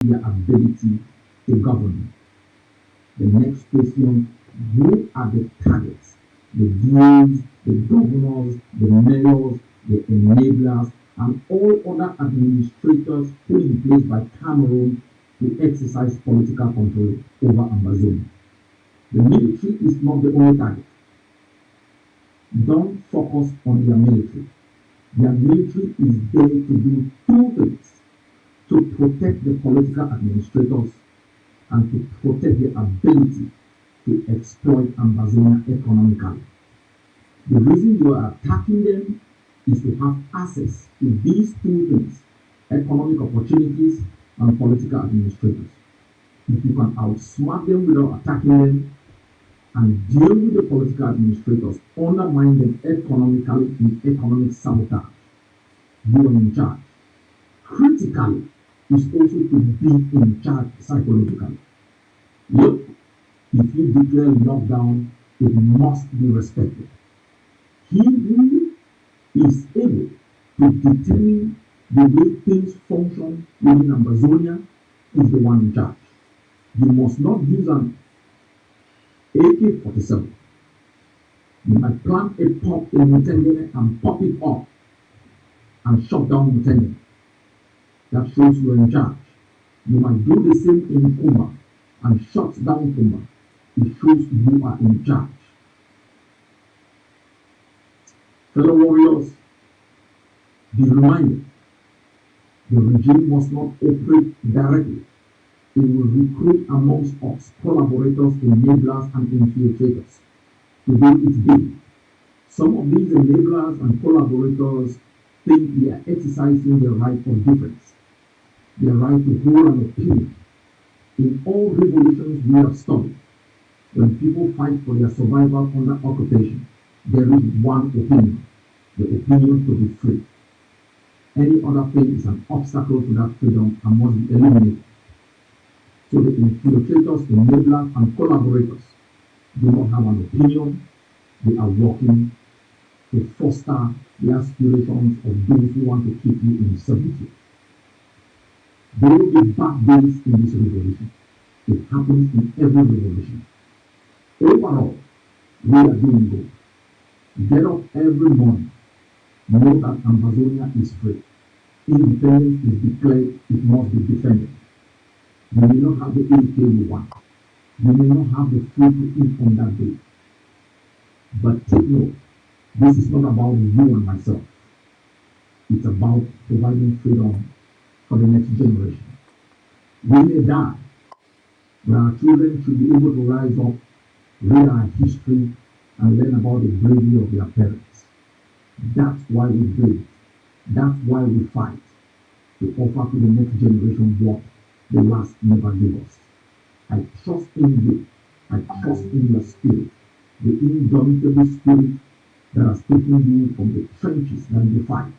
their ability to govern. The next question, who are the targets? The DAs, the governors, the mayors, the enablers, and all other administrators put in place by Cameroon to exercise political control over Ambazonia. The military is not the only target. Don't focus on their military. Their military is there to do two things: to protect the political administrators and to protect their ability to exploit Ambazonia economically. The reason you are attacking them is to have access to these two things: economic opportunities and political administrators. If you can outsmart them without attacking them and deal with the political administrators, undermine them economically in economic sabotage, you are in charge. Critically is also to be in charge psychologically. Look, if you declare lockdown, it must be respected. He who is able to determine the way things function within Ambazonia is the one in charge. You must not use an AK-47. You might plant a pop in Mutengene and pop it up and shut down Mutengene. That shows you are in charge. You might do the same in Kumba and shut down Kumba. It shows you are in charge. Fellow warriors, be reminded, the regime must not operate directly. It will recruit amongst us collaborators, enablers, and infiltrators to do its bidding. Some of these enablers and collaborators think they are exercising their right of difference, their right to hold an opinion. In all revolutions we have studied, when people fight for their survival under occupation, there is one opinion, the opinion to be free. Any other thing is an obstacle to that freedom and must be eliminated. So the infiltrators, enablers, and collaborators do not have an opinion. They are working to foster the aspirations of those who want to keep you in servitude. There will be bad days in this revolution. It happens in every revolution. Overall, we are doing good. Get up every morning. Know that Amazonia is free. Independence is declared, it must be defended. You may not have the AK you want. You may not have the food to eat on that day. But take note, this is not about you and myself. It's about providing freedom for the next generation. We may die, but our children should be able to rise up, read our history, and learn about the bravery of their parents. That's why we breathe. That's why we fight, to offer to the next generation what the last never gave us. I trust in you. I trust in your spirit, the indomitable spirit that has taken you from the trenches that you fight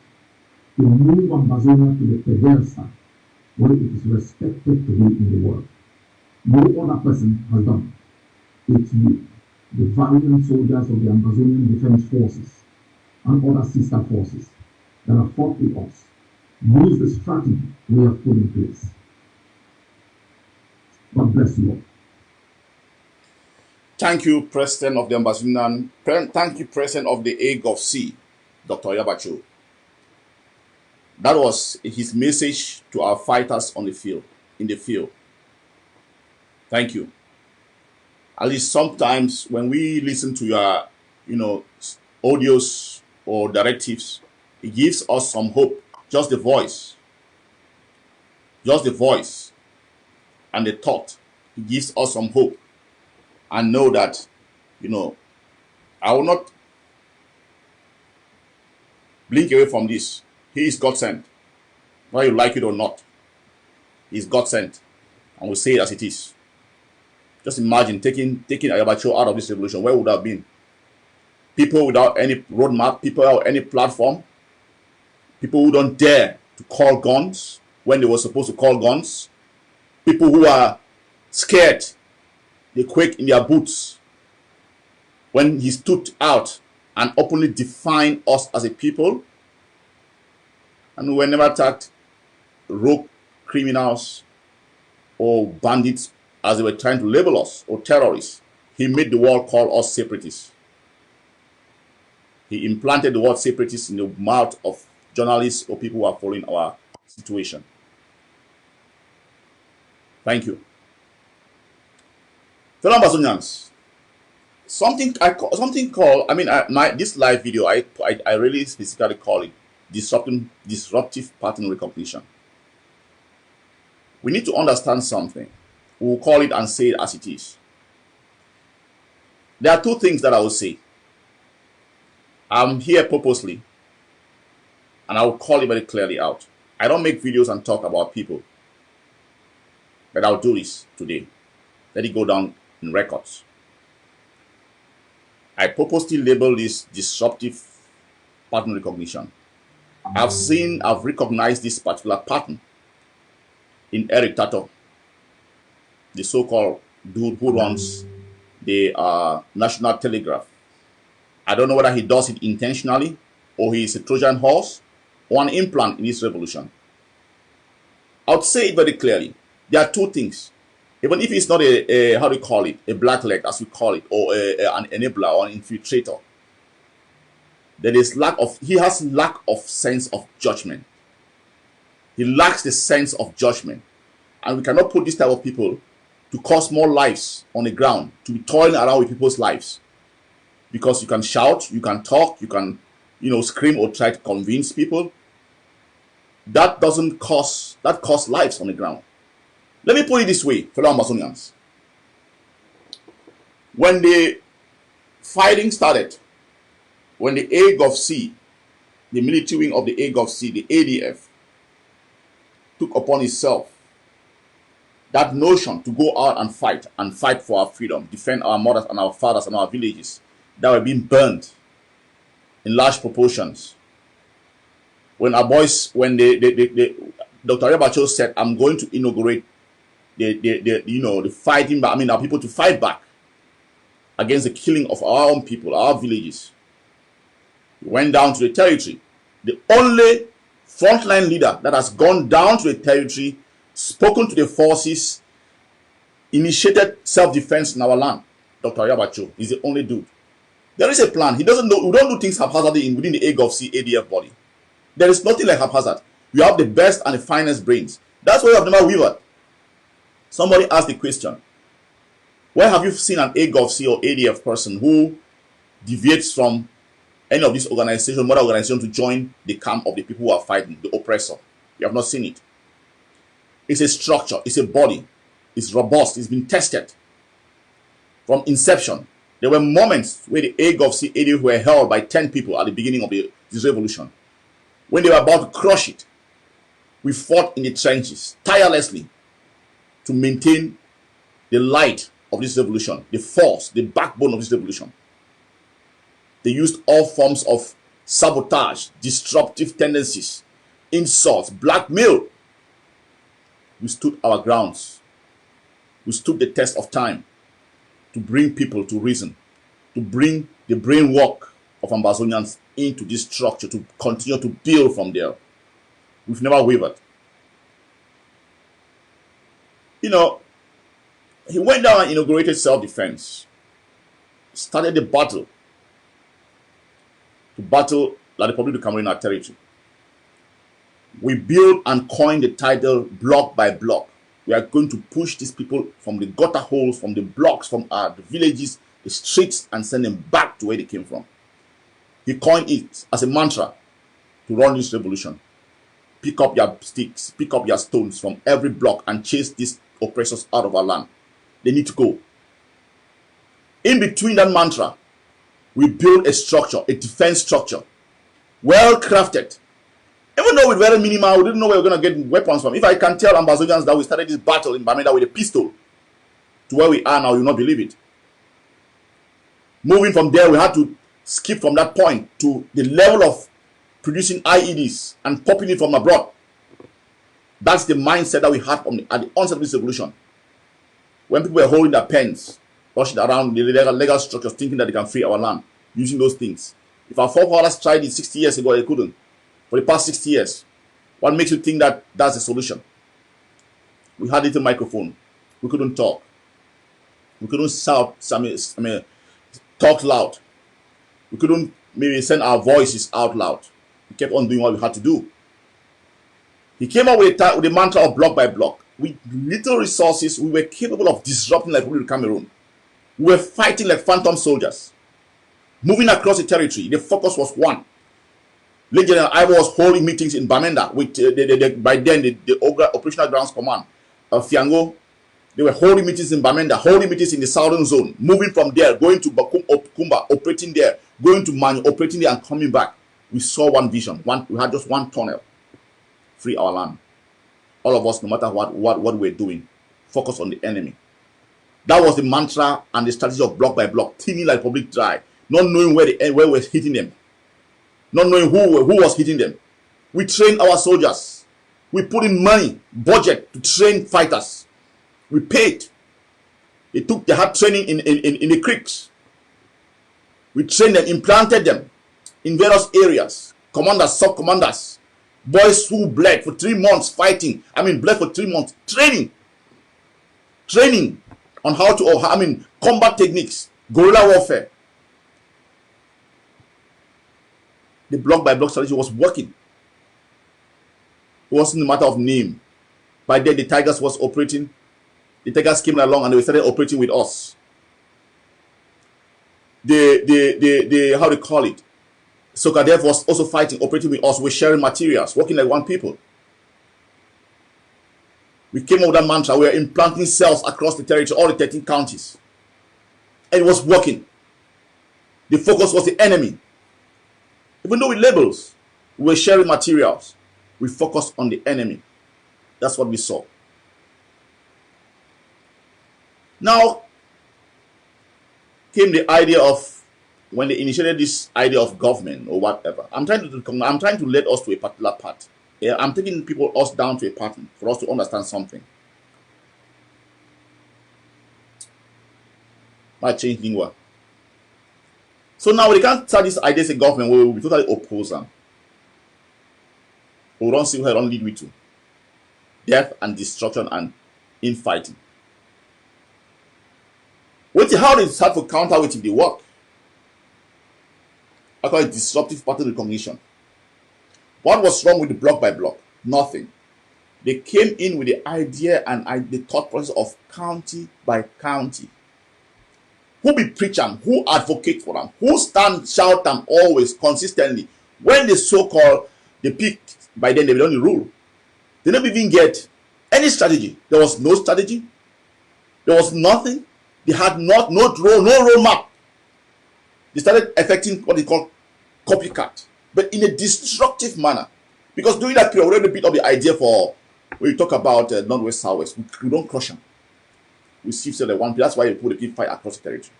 to move Ambazonia to the pedestal where it is respected today in the world. No other person has done it. It's you, the valiant soldiers of the Ambazonian Defense Forces and other sister forces that have fought with us. Use the strategy we have put in place. God bless you all. Thank you, President of the Ambazonian. Thank you, President of the AGOVC, Dr. Yabacho. That was his message to our fighters on the field, in the field. Thank you. At least sometimes when we listen to your, audios or directives, it gives us some hope. Just the voice and the thought, it gives us some hope. And know that, I will not blink away from this. He is God sent. Whether you like it or not, he is God sent. And we'll say it as it is. Just imagine taking Ayabacho out of this revolution. Where would that have been? People without any roadmap, people without any platform, people who don't dare to call guns when they were supposed to call guns, people who are scared, they quake in their boots when he stood out and openly defined us as a people. And we were never attacked rogue criminals or bandits, as they were trying to label us, or terrorists. He made the world call us separatists. He implanted the word separatists in the mouth of journalists or people who are following our situation. Thank you. Fellow Amazonians, this live video, I really specifically call it disruptive pattern recognition. We need to understand something. We'll call it and say it as it is. There are two things that I will say. I'm here purposely, and I will call it very clearly out. I don't make videos and talk about people, but I'll do this today. Let it go down in records. I purposely label this disruptive pattern recognition. I've recognized this particular pattern in Eric Tato, the so-called dude who runs the National Telegraph. I don't know whether he does it intentionally, or he is a Trojan horse, or an implant in this revolution. I would say it very clearly. There are two things. Even if it's not a blackleg, as we call it, or an enabler or an infiltrator, he has lack of sense of judgment. He lacks the sense of judgment. And we cannot put this type of people to cause more lives on the ground, to be toiling around with people's lives. Because you can shout, you can talk, you can, scream or try to convince people. That costs lives on the ground. Let me put it this way, fellow Amazonians. When the fighting started, when the AGOVC, the military wing of the AGOVC, the ADF, took upon itself that notion to go out and fight for our freedom, defend our mothers and our fathers and our villages that were being burned in large proportions. When Dr. Rebacho said, I'm going to inaugurate the fighting back, our people to fight back against the killing of our own people, our villages. He went down to the territory. The only frontline leader that has gone down to the territory, spoken to the forces, initiated self-defense in our land. Dr. Yabacho is the only dude. There is a plan. He doesn't know. We don't do things haphazardly within the AGOVC ADF body. There is nothing like haphazard. You have the best and the finest brains. That's why you have never wavered. Somebody asked the question, where have you seen an AGOVC or ADF person who deviates from any of these organizations, mother organizations, to join the camp of the people who are fighting, the oppressor? You have not seen it. It's a structure, it's a body, it's robust, it's been tested from inception. There were moments where the AGOVC ADF were held by 10 people at the beginning of this revolution. When they were about to crush it, we fought in the trenches tirelessly to maintain the light of this revolution, the force, the backbone of this revolution. They used all forms of sabotage, disruptive tendencies, insults, blackmail. We stood our grounds. We stood the test of time to bring people to reason, to bring the brain work of Ambazonians into this structure, to continue to build from there. We've never wavered. He went down and inaugurated self-defense, started the battle, to battle La République du Cameroun in our territory. We built and coined the title block by block. We are going to push these people from the gutter holes, from the blocks, from the villages, the streets, and send them back to where they came from. He coined it as a mantra to run this revolution. Pick up your sticks, pick up your stones from every block and chase these oppressors out of our land. They need to go. In between that mantra, we build a structure, a defense structure, well crafted. Even though with very minimal, we didn't know where we were going to get weapons from. If I can tell Ambazonians that we started this battle in Bamenda with a pistol to where we are now, you'll not believe it. Moving from there, we had to skip from that point to the level of producing IEDs and popping it from abroad. That's the mindset that we had at the onset of this revolution. When people were holding their pens, rushing around the legal structures, thinking that they can free our land, using those things. If our forefathers tried it 60 years ago, they couldn't. For the past 60 years, what makes you think that that's the solution? We had little microphone. We couldn't talk. We couldn't shout. Talk loud. We couldn't maybe send our voices out loud. We kept on doing what we had to do. He came up with the mantra of block by block. With little resources, we were capable of disrupting like Republic of Cameroon. We were fighting like phantom soldiers, moving across the territory. The focus was one. General Ivo was holding meetings in Bamenda with by then the Operational Grounds Command of Fiango. They were holding meetings in Bamenda, holding meetings in the southern zone, moving from there, going to Kumba, operating there, going to Manu, operating there, and coming back. We saw one vision. We had just one tunnel. Free our land. All of us, no matter what we were doing, focus on the enemy. That was the mantra and the strategy of block by block, thinning like public dry, not knowing where we were hitting them, not knowing who was hitting them. We trained our soldiers. We put in money, budget to train fighters. We paid. They had training in the creeks. We trained them, implanted them in various areas. Commanders, sub-commanders, boys who bled for 3 months fighting. Bled for 3 months training on how to, combat techniques, guerrilla warfare. The block by block strategy was working. It wasn't a matter of name. By then, the Tigers was operating. The Tigers came along and they started operating with us. How they call it? Sokadev was also fighting, operating with us. We're sharing materials, working like one people. We came up with that mantra. We were implanting cells across the territory, all the 13 counties. And it was working. The focus was the enemy. Even though with labels, we were sharing materials. We focused on the enemy. That's what we saw. Now came the idea of, when they initiated this idea of government or whatever. I'm trying to lead us to a particular part. Yeah, I'm taking us down to a pattern for us to understand something. Might change lingua. So now we can't start this idea as a government where we will be totally oppose them. We don't see where it don't lead we to. Death and destruction and infighting. How they start to counter with if they work? I call it disruptive pattern recognition. What was wrong with the block by block? Nothing. They came in with the idea and the thought process of county by county. Who be preaching? Who advocate for them? Who stand, shout them always, consistently? When the so-called, the peak, by then they will only rule. They never even get any strategy. There was no strategy. There was nothing. They had no roadmap. They started affecting what they call copycat, but in a destructive manner. Because during that period, we already built up the idea for, when you talk about Northwest, Southwest, we don't crush them. We see the one. That's why we put a big fight across the territory.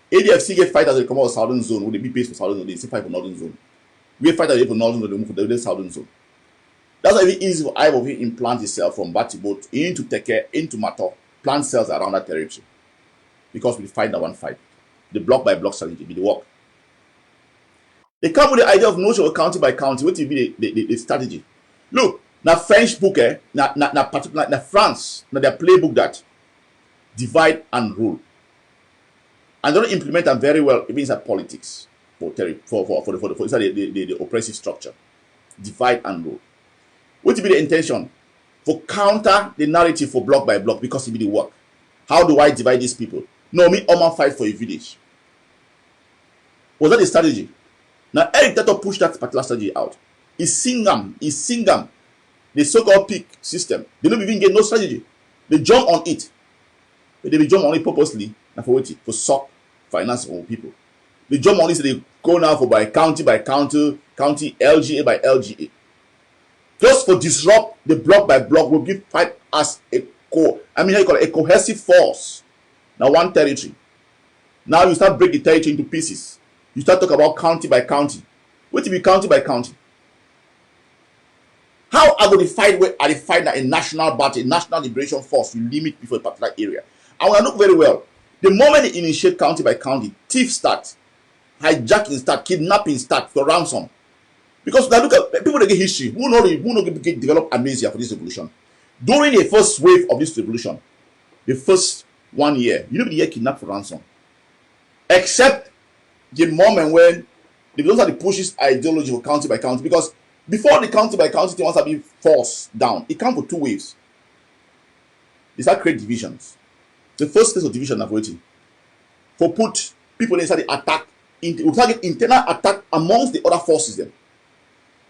ADFC get fighters that come out of Southern Zone, with the big base for Southern Zone, they still fight for Northern Zone. We get fighters for Northern Zone, they move for the Southern Zone. That's why it's easy for Ivo to implant itself from Batibot into Teke, into Mato, plant cells around that territory. Because we fight that one fight. The block by block strategy be the work. They come with the idea of notion of county by county. What will be the strategy? Look, now French book, na France, now their playbook that divide and rule. And they don't implement them very well, even inside politics for the oppressive structure. Divide and rule. What will be the intention? For counter the narrative for block by block, because it be the work. How do I divide these people? No, me Oman fight for a village. Was that the strategy? Now Eric Tato pushed that particular strategy out. Is Singam, the so-called peak system. They don't even get no strategy. They jump on it. But they jump on it purposely and for suck finance of people. They jump on it, so they go now for by county, LGA by LGA. Just for disrupt the block by block, will give fight as a cohesive force. Now one territory. Now you start break the territory into pieces. You start talking about county by county. What will be county by county? How are going to fight where are they fight that a national battle, a national liberation force will limit people in a particular area? I want to look very well. The moment they initiate county by county, thieves start, hijacking start, kidnapping start for ransom. Because now look at people that get history, who know get develop amnesia for this revolution. During the first wave of this revolution, the first 1 year, you know the year kidnapped for ransom. Except the moment when those are the pushes ideology for county by county, because before the county by county thing was to be forced down, it comes for 2 waves. They start create divisions. The first phase of division of waiting for put people inside the attack, we target internal attack amongst the other forces. Then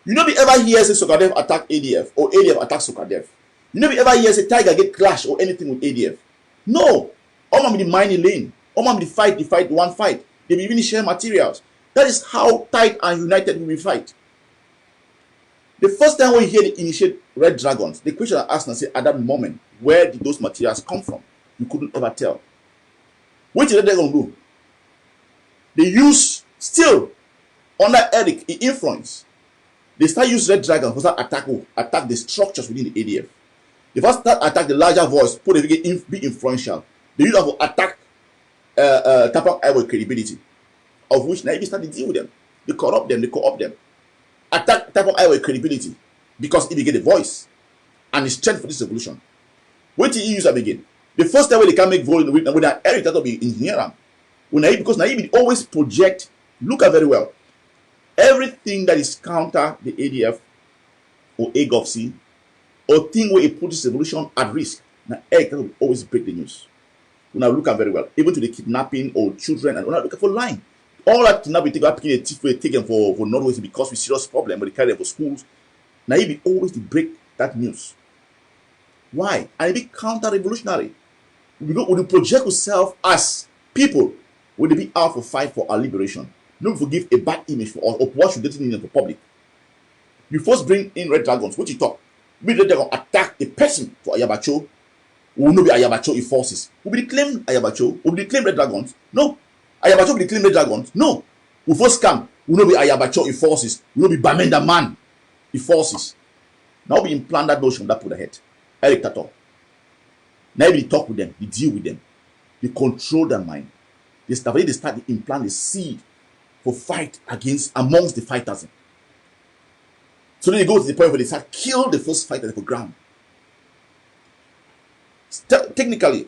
you know, we ever hear say Sokadev attack ADF or ADF attack Sokadev. You know, we ever hear say Tiger get clash or anything with ADF. No, all man be the mining lane, all man be the fight, one fight. They be even share materials. That is how tight and united we will fight. The first time when you hear the initiate Red Dragons, the question I asked and say at that moment, where did those materials come from? You couldn't ever tell. What did they gonna do? They use still under Eric influence. They start use Red Dragons for start attack the structures within the ADF. They first start attack the larger voice, put it be influential. They use that for attack Tapak Iowa credibility, of which now they start to deal with them. They corrupt them, they co-opt them. Attack Tapak Iowa credibility because if they get a voice and the strength for this revolution. Wait till he use them again. The first time when they can make voice with Eric that will be engineer. Because now he always project, look at very well. Everything that is counter the ADF or AGOVC or thing where it puts this revolution at risk. Now Eric will always break the news. When I look at very well, even to the kidnapping or children, and when I look for lying, all that kidnapping take picking a thief we taken for Northwest because we serious problem, but they carry them for schools. Now he be always to break that news. Why? And it be counter-revolutionary. We project ourselves as people when they be out for fight for our liberation. Don't forgive a bad image for us or what should they in the public. You first bring in Red Dragons. What you talk? Red Dragon attack a person for Ayabacho. Will not be Ayabacho forces. Will be claim Ayabacho? Will be claim Red Dragons? No. Ayabacho will be claim Red Dragons? No. We first come. Will not be Ayabacho forces. Will not be Bamenda man forces. Now we implant that notion that put ahead. Eric Tato. Now we talk with them, we deal with them, they control their mind. They start to implant the seed for fight against amongst the fighters. So then they go to the point where they start kill the first fighter for ground. Technically,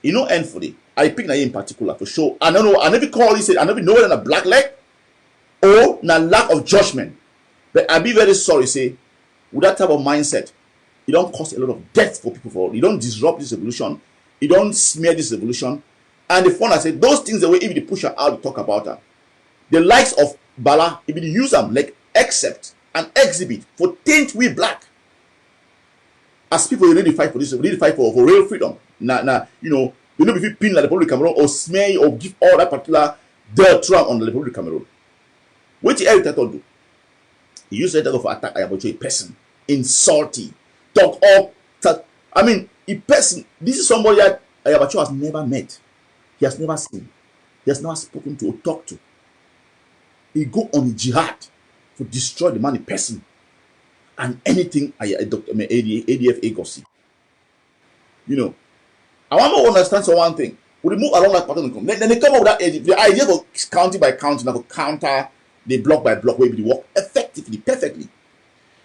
you know, and for the I pick na in particular for sure. I don't know, I never call this, I never know whether a black leg or na lack of judgment. But I be very sorry, say, with that type of mindset, it don't cause a lot of death for people. You don't disrupt this revolution. You don't smear this revolution. And the fun I said, those things the way if they push her out to talk about her. The likes of Bala, if they use them like accept and exhibit for taint we black. As people really fight for this, really fight for real freedom. You know, if you pin like the Republic of Cameroon or smear or give all that particular dirt trump on the Republic of Cameroon. What did Eric Tato do? He used that for attack Ayabacho, a person, insulting. Talk up. I mean, a person. This is somebody that Ayabacho has never met. He has never seen. He has never spoken to or talked to. He go on a jihad to destroy the man in person and anything ADF AGOVC. You know, I want to understand so one thing. We move along that pattern. Then they come up with that the idea of county by county, now to counter the block by block where they work effectively, perfectly.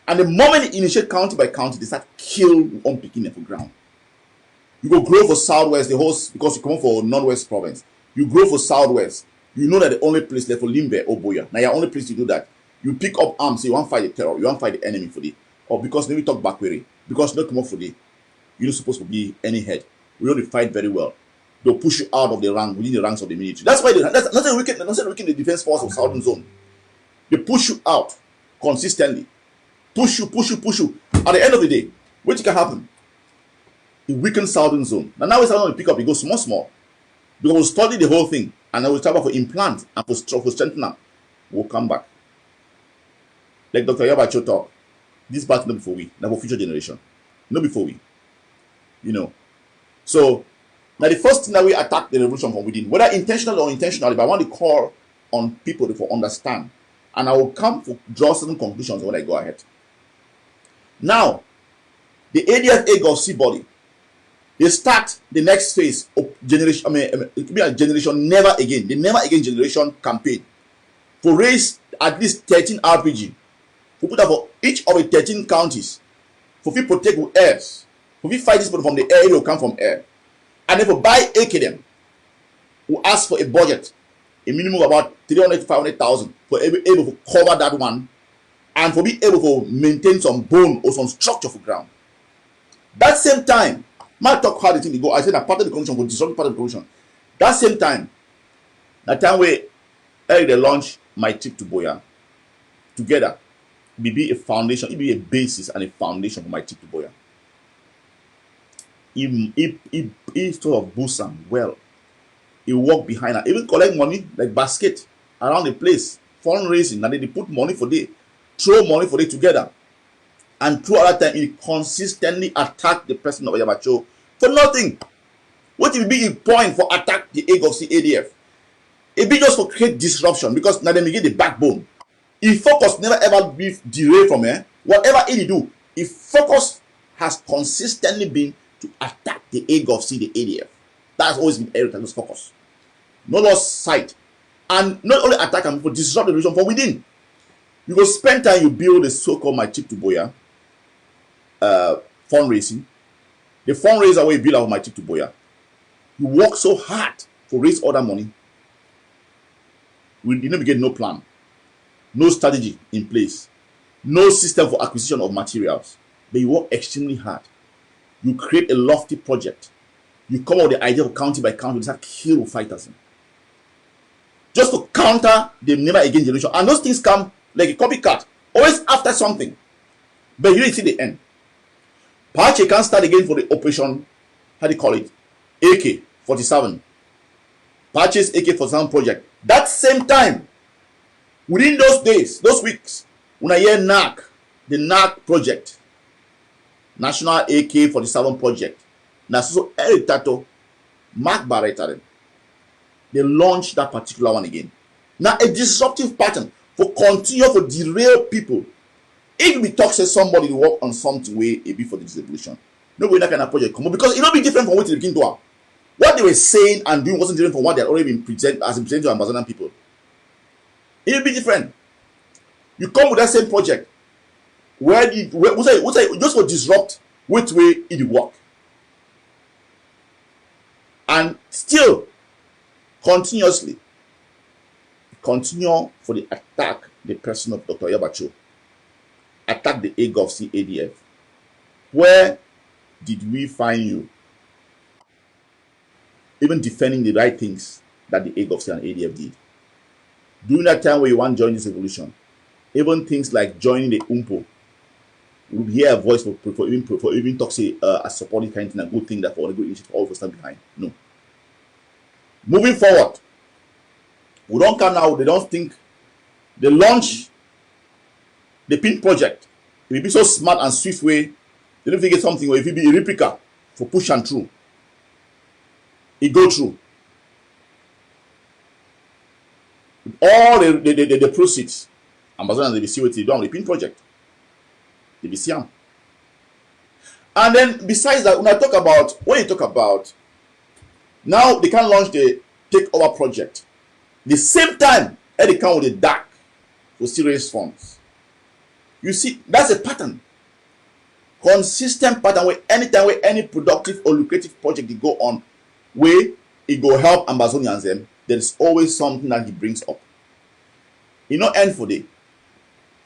And the moment they initiate county by county, they start kill on picking them for ground. You go grow for Southwest, the host, because you come up for Northwest province. You grow for Southwest. You know that the only place left for Limbe or Boya. Now your only place to do that. You pick up arms, so you want to fight the terror, you want to fight the enemy for the, or because maybe talk backwary, because not come up for the, you're not supposed to be any head. We only fight very well. They'll push you out of the rank within the ranks of the military. That's why that's not a weaken the defense force of Southern Zone. They push you out consistently. Push you. At the end of the day, what can happen? It weakens Southern Zone. Now it's starting to pick up, it goes small. Because we'll study the whole thing and then we'll talk about for implant and for strengthen up. We'll come back. Like Dr. Yabacho talk, this battle not before we, not for future generation. Not before we. You know. So now the first thing that we attack the revolution from within, whether intentional or intentionally, but I want to call on people to understand. And I will come to draw certain conclusions when I go ahead. Now, the ADF AGOVC body, they start the next phase of generation, it could be a generation never again, the never again generation campaign. For raise at least 13 RPG. For put up for each of the 13 counties. For people protect with heirs. If we fight this people from the air, it will come from air. And if we buy AK them, we ask for a budget, a minimum of about 300 to 500,000 for able to cover that one, and for be able to maintain some bone or some structure for ground. That same time, my talk how the thing go. I said that part of the condition will disrupt part of the condition. That same time, that time where they launch my trip to Boya together, it be a foundation, it be a basis and a foundation for my trip to Boya. He sort of boost them well. He walk behind her, even collect money like basket around the place, fundraising, and then they put money for day, throw money for day together. And throughout that time, he consistently attack the president of Yabacho for nothing. What will be a point for attack the egg of ADF? It be just for create disruption because now they get the backbone. If focus never ever be derailed from here, whatever he do, if focus has consistently been to attack the egg of the ADF. That's always been Eric focus. No lost sight. And not only attack and for disrupt the region from within. You go spend time, you build a so-called my trip to Boya fundraising. The fundraiser where you build out my trip to Boya. You work so hard to raise other money. We didn't get no plan, no strategy in place, no system for acquisition of materials. But you work extremely hard. You create a lofty project. You come up with the idea of county by county, start kill fighters. Just to counter the never again generation. And those things come like a copycat, always after something. But you didn't see the end. Perhaps you can start again for the operation, how do you call it? AK-47. Purchase AK-47 project. That same time, within those days, those weeks, when I hear NAC, the NAC project, National AK-47 project, now so Eric Tato, Mark Barrett, they launched that particular one again. Now a disruptive pattern for continue for derail people. If we talk say somebody work on something way it be for the distribution, nobody that kind of project come up because it will be different from what they begin to have. What they were saying and doing wasn't different from what they had already been presented to Amazonian people. It will be different. You come with that same project where just for disrupt which way it work. And still continuously continue for the attack the person of Dr. Yabacho. Attack the AGOVC ADF. Where did we find you? Even defending the right things that the AGOVC and ADF did. During that time where you want to join this revolution, even things like joining the UMPO, we will hear a voice for even talk say a supporting kind of thing, a good thing that for a good initiative, all of us stand behind. No. Moving forward, we don't come now, they don't think they launch the PIN project. It will be so smart and swift way, they don't figure something where if it be a replica for push and through. It go through. All the proceeds, Amazon and they see what they do on the PIN project. They be see them. And then besides that, when you talk about now they can launch the takeover project. The same time, they come with a dark for serious funds. You see, that's a pattern. Consistent pattern where anytime where any productive or lucrative project they go on, where it go help Amazonians them, there is always something that he brings up. You know, end for day.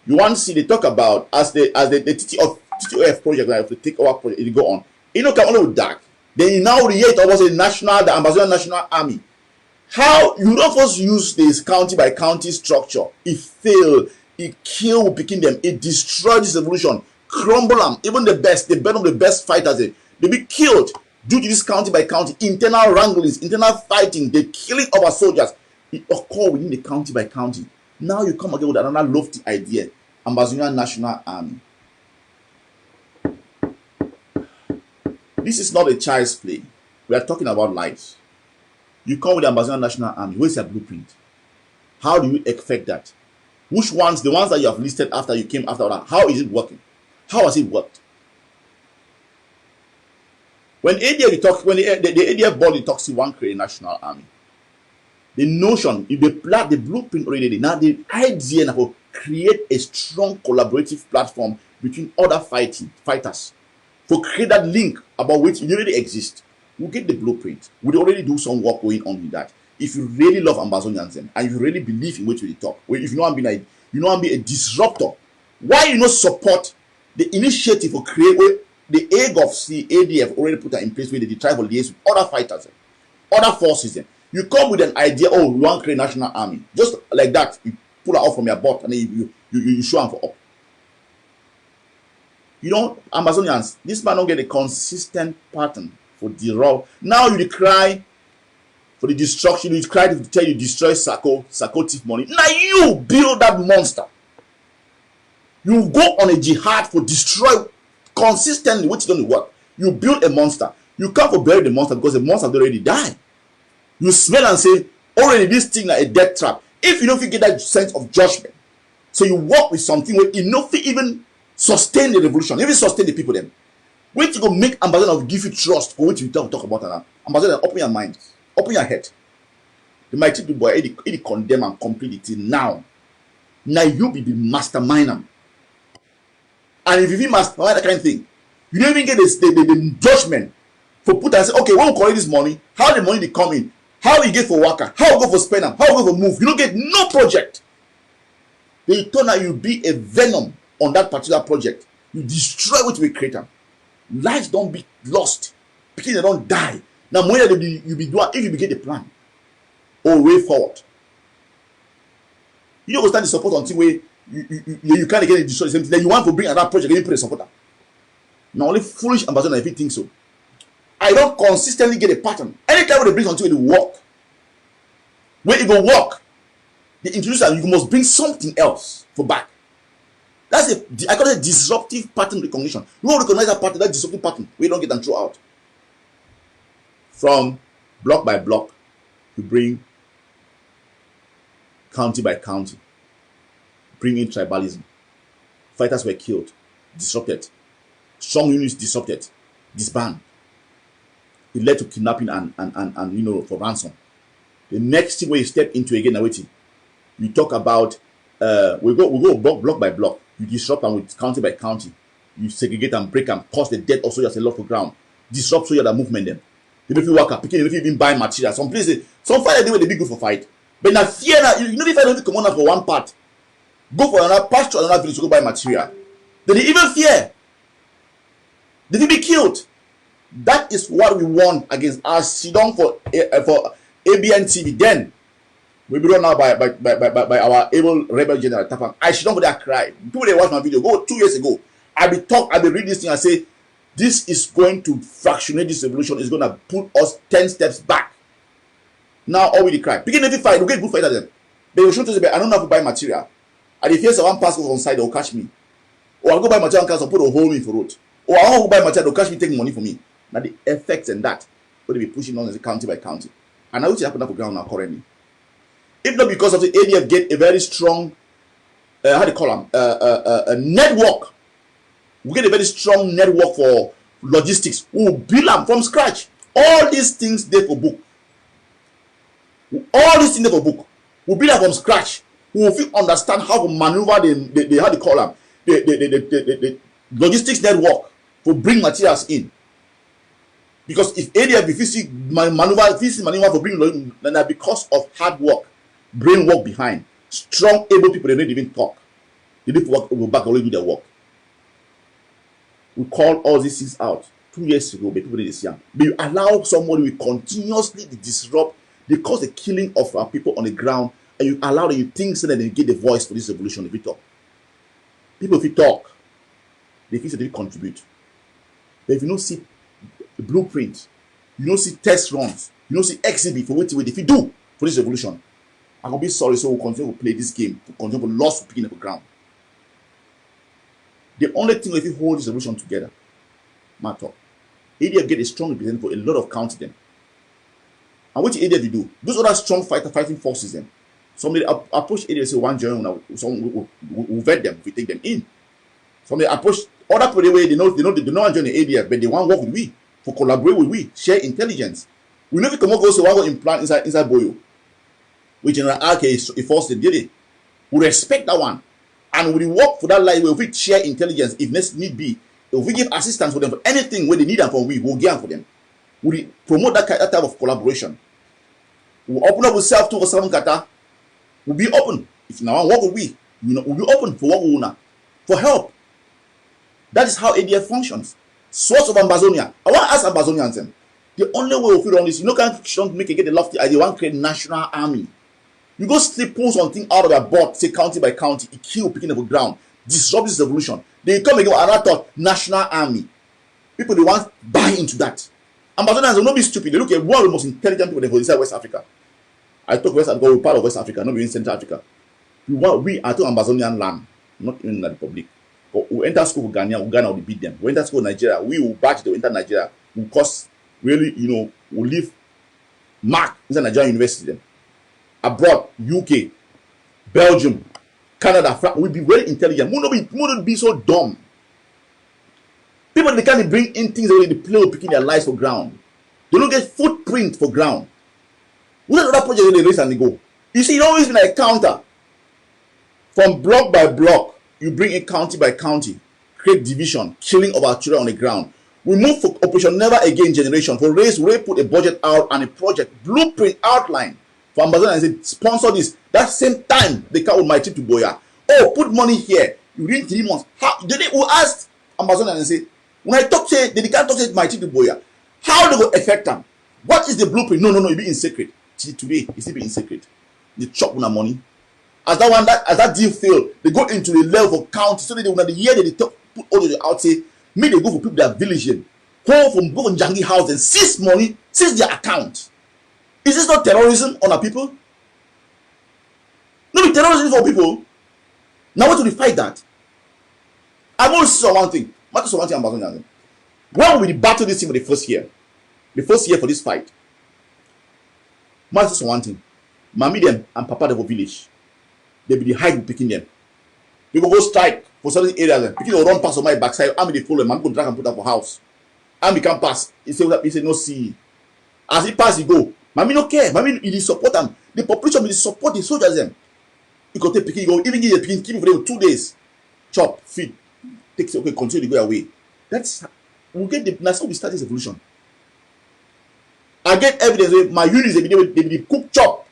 You want to see they talk about as the TTOF project, like the takeover project, it go on. You know, come only with dark. Then you now create almost the Amazonian National Army. How you don't first use this county by county structure? It fail, it kill picking them, it destroy this revolution, crumble them. Even the best, the best of the best fighters, they be killed due to this county by county, internal wranglings, internal fighting, the killing of our soldiers. It occur within the county by county. Now you come again with another lofty idea, Amazonian National Army. This is not a child's play. We are talking about lives. You come with the Amazonian National Army. Where's your blueprint? How do you effect that? Which ones, the ones that you have listed after you came after that, how is it working? How has it worked? When ADF talk, when the ADF body talks to one create a national army, the notion, if they plot the blueprint already, now the idea now for create a strong collaborative platform between other fighters for create that link about which it already exists. We'll get the blueprint. We'll already do some work going on with that. If you really love Ambazonians and you really believe in what we talk, if you know I'm being a disruptor, why you not support the initiative for create the AGOF, the ADF already put that in place where they try to liaise with other fighters, other forces. You come with an idea, oh, we want to create a national army. Just like that, you pull it out from your butt and then you show them for up. You know, Amazonians, this man don't get a consistent pattern for the raw. Now you cry for the destruction, you cry to tell you destroy Sako thief money. Now you build that monster. You go on a jihad for destroy consistently, which doesn't work. You build a monster. You can't for bury the monster because the monster already died. You smell and say, already this thing like a death trap. If you don't get that sense of judgment, so you work with something where enough to even sustain the revolution, even sustain the people then. When you go make Ambassador give you trust for what you talk about now. Ambassador, open your mind, open your head. The mighty do boy, it condemn and complete it now. Now you be the mastermind. And if you mastermind that kind of thing, you don't even get the judgment for put and say, okay, when we collect this money, how the money they come in, how we get for worker, how we go for spend them, how we go for move. You don't get no project. They turn out you be a venom on that particular project. You destroy what we create. Lives don't be lost. People they don't die. Now money that you be doing if you begin the plan or way forward. You don't stand the support until where you can't get it destroy the same thing. Then you want to bring another project and you put a supporter. Now only foolish ambassador if you think so. I don't consistently get a pattern. Anytime they bring something it work. When it go work, the introducer you must bring something else for back. That's I call it a disruptive pattern recognition. You won't recognize that pattern, that disruptive pattern, we don't get them throw out. From block by block, you bring county by county, bring in tribalism. Fighters were killed, disrupted. Strong units disrupted, disbanded. It led to kidnapping and for ransom. The next thing where you step into again, now waiting. You talk about we go block by block. You disrupt them with county by county. You segregate and break and cause the death also as a lot for ground. Disrupt so you have the movement them. They make you work up, picking, they even buy material. Some places, some fight they be good for fight. But now fear now, you know if I don't come on for one part, go for another pasture, another village to go buy material. Then they even fear. They will be killed. That is what we want against us. Sit down for ABN TV. Then we be run now by our able rebel general Tapang. I should not go there cry. People they watch my video. Go 2 years ago. I be read this thing and say this is going to fractionate this revolution. Is going to put us 10 steps back. Now all we cry. Begin every fight. We get good fight at them. They will show to say I don't know how to buy material. And if there's one passport on side, they'll catch me. Or I'll go buy material and put a hole in for road. Or I'll go buy material, they'll catch me taking money from me. Now the effects and that will be pushing on as a county by county. And now which happen up on ground now currently. If not because of the ADF get a very strong how do you call them? A network. We get a very strong network for logistics. We will build them from scratch. All these things there for book. All these things there for book. We build them from scratch. We will understand how to maneuver the how do you call them? The logistics network to bring materials in. Because if ADF if you see maneuver for bring then because of hard work, brain work behind, strong able people they don't even talk. They need to work over back already do their work. We call all these things out 2 years ago, but people did this young. But you allow somebody to continuously disrupt, they cause the killing of our people on the ground, and you allow them, you think so that they get the voice for this revolution if you talk. People if you talk, they feel that they contribute. But if you don't see the blueprint, you don't see test runs, you don't see exhibit for what if you do for this revolution, I'm gonna be sorry, so we'll continue to play this game, to continue to lost picking up the ground. The only thing if you hold this revolution together, matter. ADF get a strong representative for a lot of county them. And what ADF you do? Those other strong fighting forces them. Somebody approach ADF say one join now, some will vet them, we take them in. Somebody approach other people the way they know one join the ADF, but they want to work with we, for collaborate with we, share intelligence. We know if you come go say one go implant inside Boyo, which in an RK is a force they did it. We respect that one. And we work for that life where we share intelligence if need be. If we give assistance for them for anything when they need them from, we will give them for them. We promote that type of collaboration. We'll open up with self to for kata. We'll be open. If now what will we? We'll be open for what we want, for help. That is how ADF functions. Source of Ambazonia. I want to ask Ambazonians. The only way we feel on this, can't make it get the lofty idea. Want to create national army. You go sleep, pull something out of your board, say county by county, it kill picking up the ground, disrupt this revolution. They come again with another thought, national army. People they want buy into that. Ambazonians will not be stupid. They look at one of the most intelligent people for inside West Africa. I talk West Africa, we're part of West Africa, not even Central Africa. We are to Ambazonian land, not even in the Republic. We enter school with Ghana will beat them. We enter school with Nigeria, we will batch to enter Nigeria. Will cause really, will leave mark inside Nigerian university then. Abroad, UK, Belgium, Canada, France, will be very intelligent. We not be so dumb. People they can't bring in things that they play with picking their lives for ground. They don't get footprint for ground. What other project they raise and they go? You see, it always been like a counter. From block by block, you bring in county by county, create division, killing of our children on the ground. We move for Operation Never Again generation. For race, we put a budget out and a project blueprint outline for Ambazonia and say sponsor this. That same time they come with my trip to Boya. Oh, put money here. You read 3 months. How did they will ask Ambazonia and say, when I talk to they can't talk to my trip to Boya. How they go affect them? What is the blueprint? No, it be in secret. Today, it still be in secret. They chop on money. As that deal failed, they go into the level of county so that the year they talk, put all the out say, me they go for people that village in, go from go Jangi house and seize money, seize their account. Is this not terrorism on our people? No, be terrorism for people. Now what do we fight that? I'm going to say one thing. Ambazonian. When we battle this thing for the first year for this fight, I say one thing. Mommy them and Papa them for village. They be the hide picking them. They go strike for certain areas. Picking will run past on my backside. I'm the follow them. I'm going to drag and put up for house. And we can pass. He say no see. As he pass, he go. Mommy no care. Mommy he support them. The population will support the soldiers them. You go take picking, go even give the picking, keep it for them 2 days. Chop, feed, take okay, continue to go away. We'll get that's how we start this evolution. I get evidence. My units they be cook chop.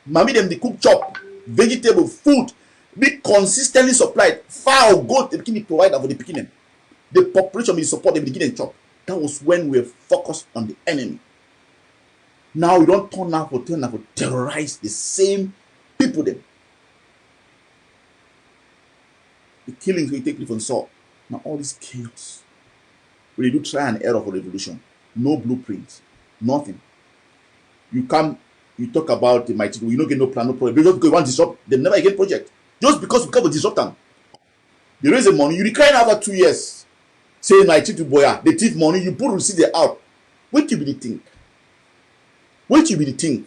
Mommy them they cook chop. Vegetable, food, be consistently supplied. Fowl, goat, the beginning provider for the beginning. The population will support the beginning chop. That was when we were focused on the enemy. Now we don't turn out for terrorize the same people then. The killings we take place on Saul. Now all this chaos. When they do try and error for revolution, no blueprint, nothing. You talk about the mighty, you don't get no plan, no problem. Just because you want to disrupt the Never Again project. Just because you can't disrupt them. They raise the money, you decline after 2 years. Say my trip to Boya, they thief money, you put receipt there out. Wait till you be the thing.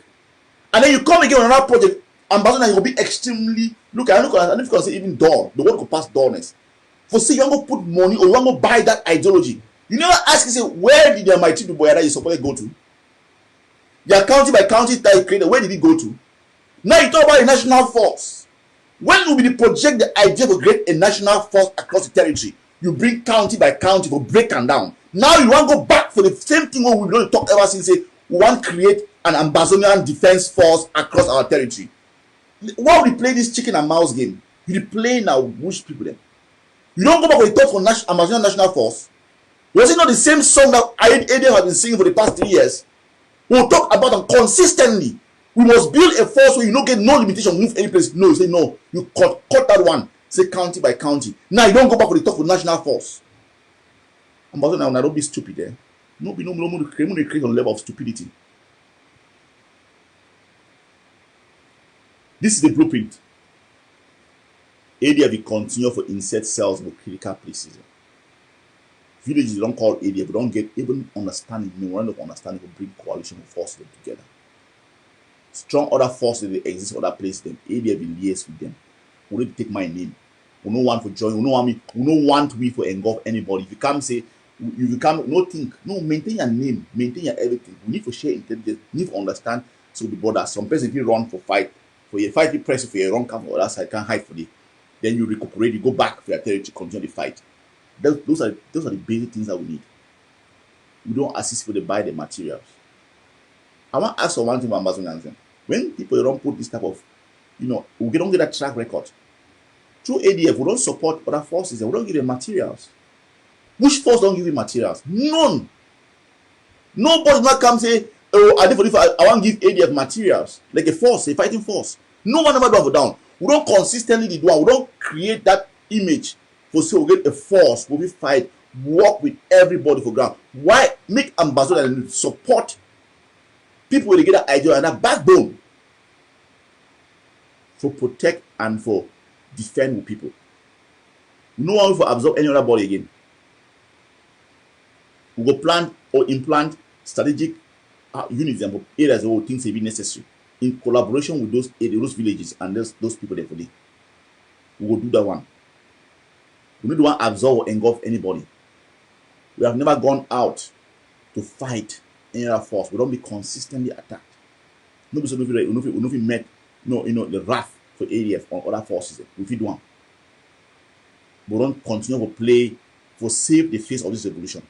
And then you come again on another project, Ambassador, you will be extremely look. I don't know if you can say even door. The word could pass doorness. For say you want to put money or you want to buy that ideology. You never ask, you say, where did my trip to Boya that you supposed to go to? Your county by county that you created, where did it go to? Now you talk about a national force. When will be the project the idea to create a national force across the territory? You bring county by county for break and down. Now you want to go back for the same thing what we've been talk ever since. Say we want to create an Ambazonian defense force across our territory. Why would we play this chicken and mouse game? You play now which people then? You don't go back for the talk for Ambazonian National Force. Was it not the same song that ADF has been singing for the past 3 years? We'll talk about them consistently. We must build a force where you don't get no limitation, move any place. No, you say no. You cut that one. Say county by county. Now you don't go back for the talk for national force. Ambassador now don't be stupid there. No create on level of stupidity. This is the blueprint. ADF will continue for insert cells with critical places. Villages don't call ADF, don't get even understanding, memorandum of understanding to bring coalition of forces them together. Strong other forces that exist in other places, them ADF will liaise with them. We need to take my name. We don't want to join, we don't want we for engulf anybody. If you come say, you come, no think, no, maintain your name, maintain your everything. We need to share intelligence, we need to understand. So the borders, some person if you run for fight, for your fight, you press for your wrong camp on the other side, can't hide for the. Then you recuperate, you go back for your territory, continue the fight. Those are the basic things that we need. We don't assist people to buy the materials. I want to ask for one thing about Amazonians. When people don't put this type of, we don't get a track record. Through ADF, we don't support other forces and we don't give them materials. Which force don't give you materials? None. Nobody not come say, oh, I want to give ADF materials. Like a force, a fighting force. No one ever do down. We don't consistently do it. We don't create that image for say we get a force, we fight, work with everybody for ground. Why make ambassadors and support people when they get that idea and that backbone for protect and for defend with people? No one will absorb any other body again. We go plan or implant strategic units and areas or things may be necessary in collaboration with those villages and those people there for them. We will do that one. We don't want to absorb or engulf anybody. We have never gone out to fight any other force. We don't be consistently attacked. Nobody met the wrath for ADF on other forces. We feed one. We don't continue to play for save the face of this revolution.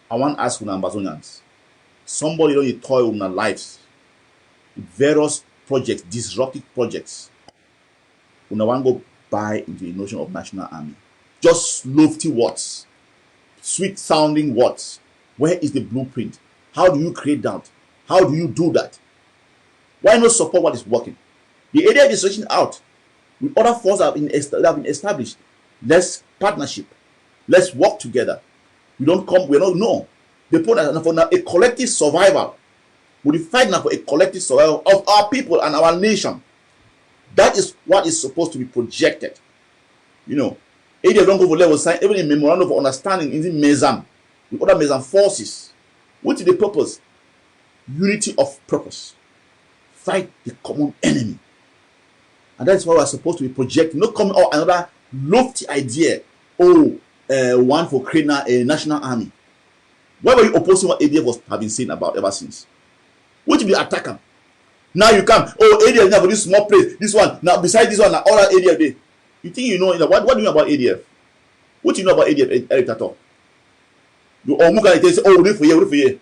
I want to ask you, Ambazonians, somebody don't toy with their lives with various projects, disruptive projects. We don't want to go buy into the notion of national army. Just lofty words, sweet sounding words. Where is the blueprint? How do you create that? How do you do that? Why not support what is working? The area is reaching out with other forces that have been established. Let's partnership. Let's work together. We don't know. They put for a collective survival. We fight now for a collective survival of our people and our nation. That is what is supposed to be projected. ADF don't go for level sign, even in memorandum of understanding in the Mezam, with other Mezam forces. What is the purpose? Unity of purpose. Fight the common enemy. And that's why we're supposed to be projecting, not coming out another lofty idea. One for creating a national army. Why were you opposing what ADF have been saying about ever since? Which will be attacker? Now you come, ADF now for this small place, this one, now beside this one, now all ADF there. You think you know, what do you know about ADF? What do you know about ADF, Eric Tato? You all look at it and say, wait for you.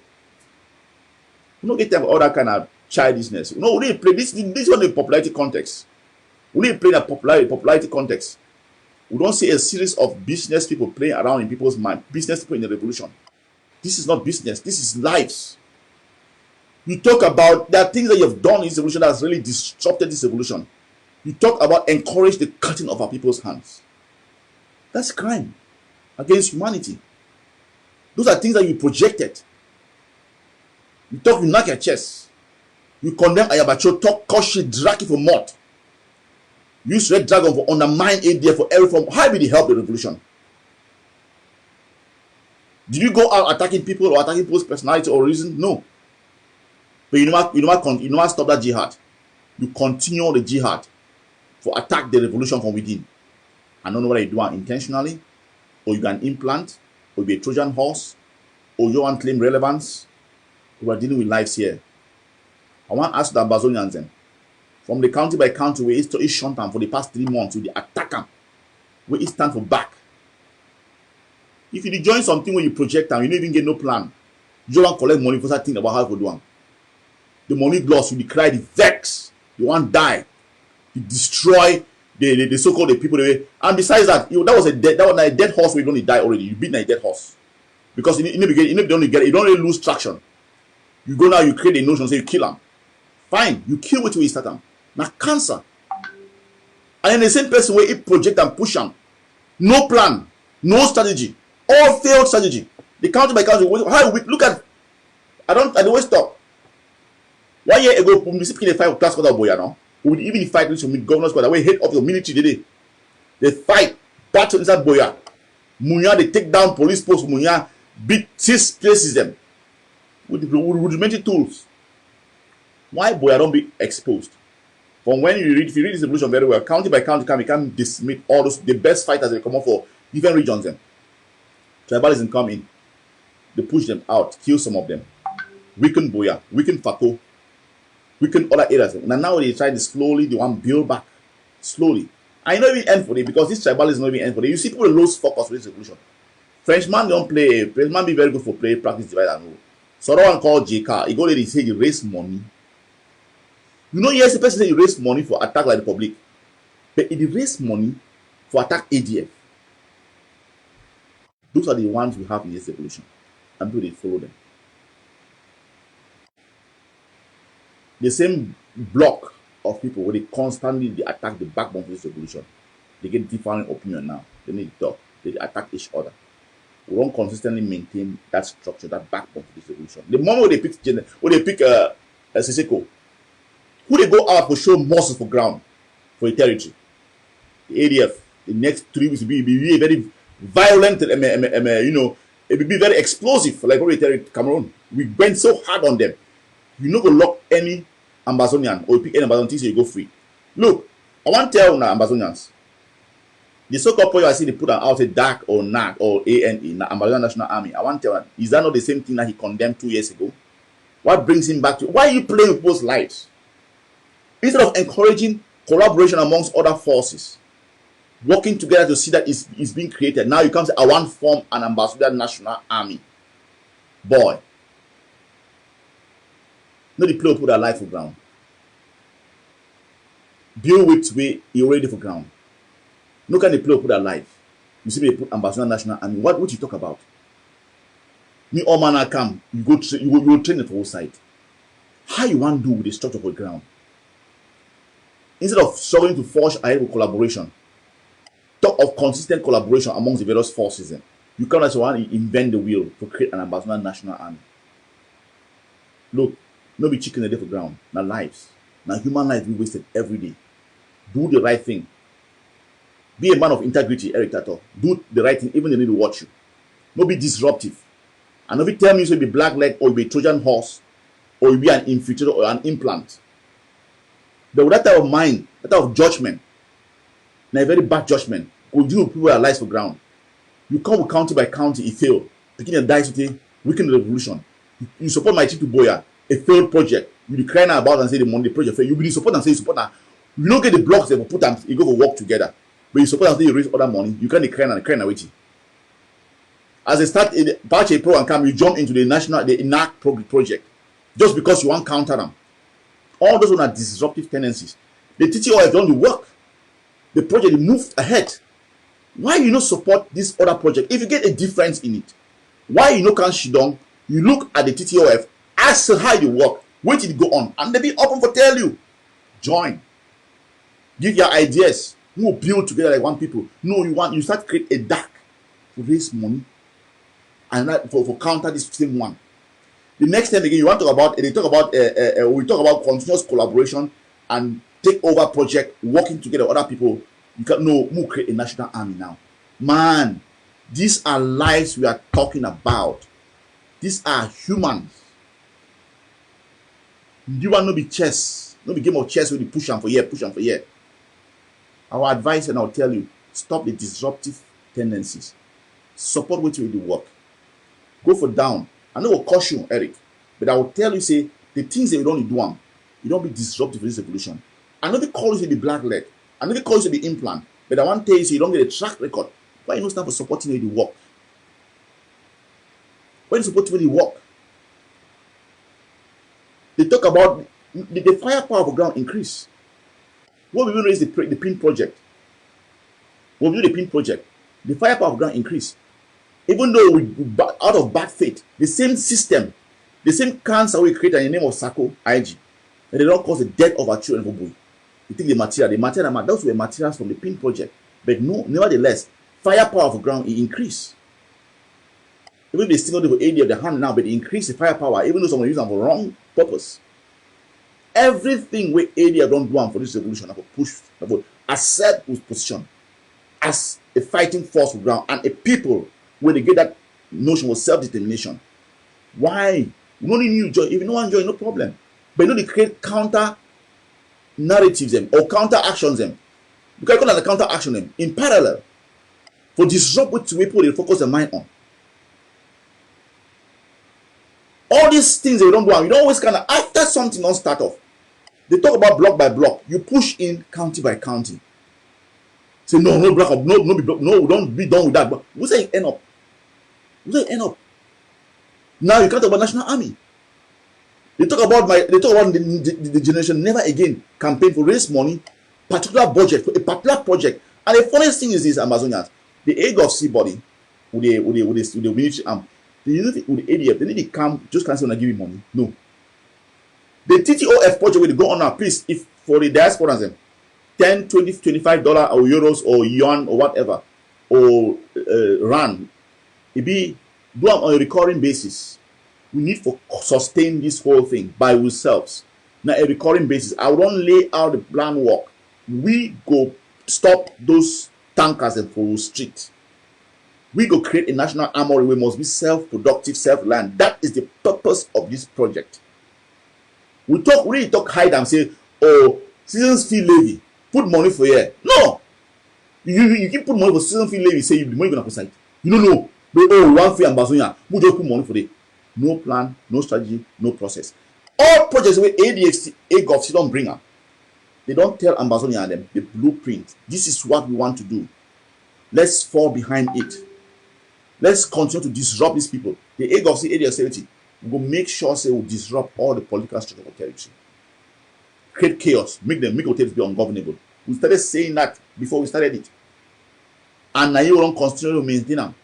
You don't get time for all that kind of childishness. No, we need to play this one in popularity context. We need to play in a popularity context. We don't see a series of business people playing around in people's mind. Business people in the revolution. This is not business. This is lives. You talk about there are things that you have done in this revolution that has really disrupted this revolution. You talk about encourage the cutting of our people's hands. That's crime against humanity. Those are things that you projected. You talk, you knock your chest. You condemn Ayabacho, talk, caution, drag it for mud. Use Red Dragon for undermine ADF for every form. How did it help the revolution? Did you go out attacking people or attacking people's personality or reason? No. But you know what stop that jihad. You continue the jihad for attack the revolution from within. I don't know whether you do it intentionally, or you can implant, or be a Trojan horse, or you want to claim relevance. We are dealing with lives here. I want to ask the Ambazonians then, from the county by county where it's shut down for the past 3 months with the attacker, where it stand for back. If you join something where you project and you don't even get no plan, you don't want to collect money for that thing about how to do it. The money loss, you decry the vex, you want to die, you destroy the so-called the people away. And besides that, that was a dead horse where you don't die already. You beat a dead horse. Because you don't really lose traction. You go now, you create a notion, say you kill them. Fine, you kill what you start them. Now cancer. And then the same person where it project and push them. No plan, no strategy, all failed strategy. The county by county, how we look at I don't stop. 1 year ago, municipal fight class called Boya now. We would even fight with some governors squad away head of the military today. They fight, battle inside Boya. Munya, they take down police posts, Munya, beat 6 places them. With rudimentary tools. Why Boya don't be exposed? From when if you read this revolution very well, county by county, we can dismiss all those the best fighters that come up for different regions. Them tribalism come in, they push them out, kill some of them, weaken Boya, weaken Fako, weaken other areas. And now they try to slowly, they want to build back slowly. I know it end for it because this tribalism is not even end for it. You see people lose focus with this revolution. Frenchman don't play. Frenchman be very good for play practice divide and rule. So that one called JK. He go there, he say he raise money. You know, yes, the person say he raise money for attack like the public, but he raise money for attack ADF. Those are the ones we have in this revolution, and people they follow them. The same block of people where they constantly they attack the backbone of this revolution. They get different opinion now. They need to talk. They attack each other. We don't consistently maintain that structure, that backbone of this revolution. The moment they pick Siseko, who they go out for show muscle for ground for a territory, the ADF. The next 3 weeks will be very violent. You know, it will be very explosive. Like what we tell Cameroon, we went so hard on them. You not go lock any Ambazonian or you pick any Ambazonian so you go free. Look, I want to tell now Ambazonians. The so-called point I see they put out a DAC or NAC or ANE, Ambazonian National Army. I want to tell them, is that not the same thing that he condemned 2 years ago? What brings him back to? Why are you playing with people's lives? Instead of encouraging collaboration amongst other forces, working together to see that it's being created. Now you come say, I want to form an Ambazonian National Army. Boy. No, the player put their life for ground. Build with way you ready for ground. No can the player put their life. You see they put Ambazonian National Army. What you talk about? Me all man come, you go train it for all side. How you want to do with the structure for ground? Instead of struggling to forge ahead with collaboration, talk of consistent collaboration amongst the various forces. You can't just want to invent the wheel to create an Ambazonian National Army. Look, no be chicken a day for ground. Now lives. Now human life we wasted every day. Do the right thing. Be a man of integrity, Eric Tato. Do the right thing, even they need to watch you. No be disruptive. And no be tell me you should be black leg or you be Trojan horse or you be an infiltrator or an implant. But with that type of mind, that type of judgment, now a very bad judgment, will deal with people that lies for ground. You come with county by county, it failed. Picking a dice with a weaken the revolution. You support my chief to Boya, a failed project. You be crying about and say the money the project failed. You be support and say you support now. You don't get the blocks they will put and you go for work together. But you support and say you raise other money, you can't cry and cry away. As they start in batch a pro and come, you jump into the INAC project just because you want to counter them. All those are disruptive tendencies. The TTO have done the work. The project moved ahead. Why you not support this other project? If you get a difference in it, why you not can't shit down? You look at the TTOF, ask how you work, wait till it go on, and they be open for tell you. Join. Give your ideas. You will build together like one people. No, you start create a DAC to raise money and that for counter this same one. The next time again, you want to talk about, we talk about continuous collaboration and take over project, working together with other people. You can no create a national army now. Man, these are lives we are talking about. These are humans. You want to be chess, no be game of chess with the push and for here. Our advice, and I'll tell you, stop the disruptive tendencies. Support what you do work. Go for down. I know will caution Eric, but I will tell you, say the things that you don't do them, you don't be disruptive in this evolution. I know they call you to the black leg, I know they call you to the implant, but I want to tell you, so you don't get a track record. Why you don't start for supporting you the work? Why you support you the work? They talk about the firepower of the ground increase. What we will raise the PIN project. What we do the PIN project, the firepower of the ground increase. Even though we out of bad faith, the same system, the same cancer we create in the name of Sako IG, and they don't cause the death of our children for boy. You think the material, those were materials from the PIN project. But no, nevertheless, firepower of the ground it increase. Even if they still do the AD of the hand now, but they increase the firepower, even though someone use them for wrong purpose. Everything we AD don't do for this revolution, for push, for accept whose position as a fighting force for ground and a people where they get that notion of self-determination. Why? You don't need joy. If you don't enjoy, no problem. But you know they create counter narratives them or counter actions them. You can call it a counter action them in parallel for disrupt what people they focus their mind on. All these things they don't do, you don't always kind of after something don't start off. They talk about block by block. You push in county by county. Say no, no black up, no, no, no, don't be done with that. But we say end up. We say end up. Now you can't talk about national army. They talk about the generation never again campaign for raise money, particular budget for a particular project. And the funniest thing is this, Amazonians, the AGOC body with the military arm, with the ADF, they need to come just cancel and give you money. No. The TTOF project will go on now, please, if for the diaspora them, $10, $20, $25 or euros or yuan or whatever, or rand, it be do them on a recurring basis. We need to sustain this whole thing by ourselves. Now, a recurring basis. I won't lay out the plan work. We go stop those tankers and for street. We go create a national armory. We must be self-productive, self-reliant. That is the purpose of this project. We really talk hide and say, oh, seasons fee levy, put money for here. No, you keep put money for season fee levy. Say you the money gonna put side. You don't know. But oh, one free ambassador, we just put money for it. No plan, no strategy, no process. All projects where ADFC, AGOF, don't bring up. They don't tell ambassador and them the blueprint. This is what we want to do. Let's fall behind it. Let's continue to disrupt these people. The AGOF, ADFC, we will make sure say we disrupt all the political structure of territory. Create chaos, make territory be ungovernable. We started saying that before we started it. And now you don't continue to maintain them.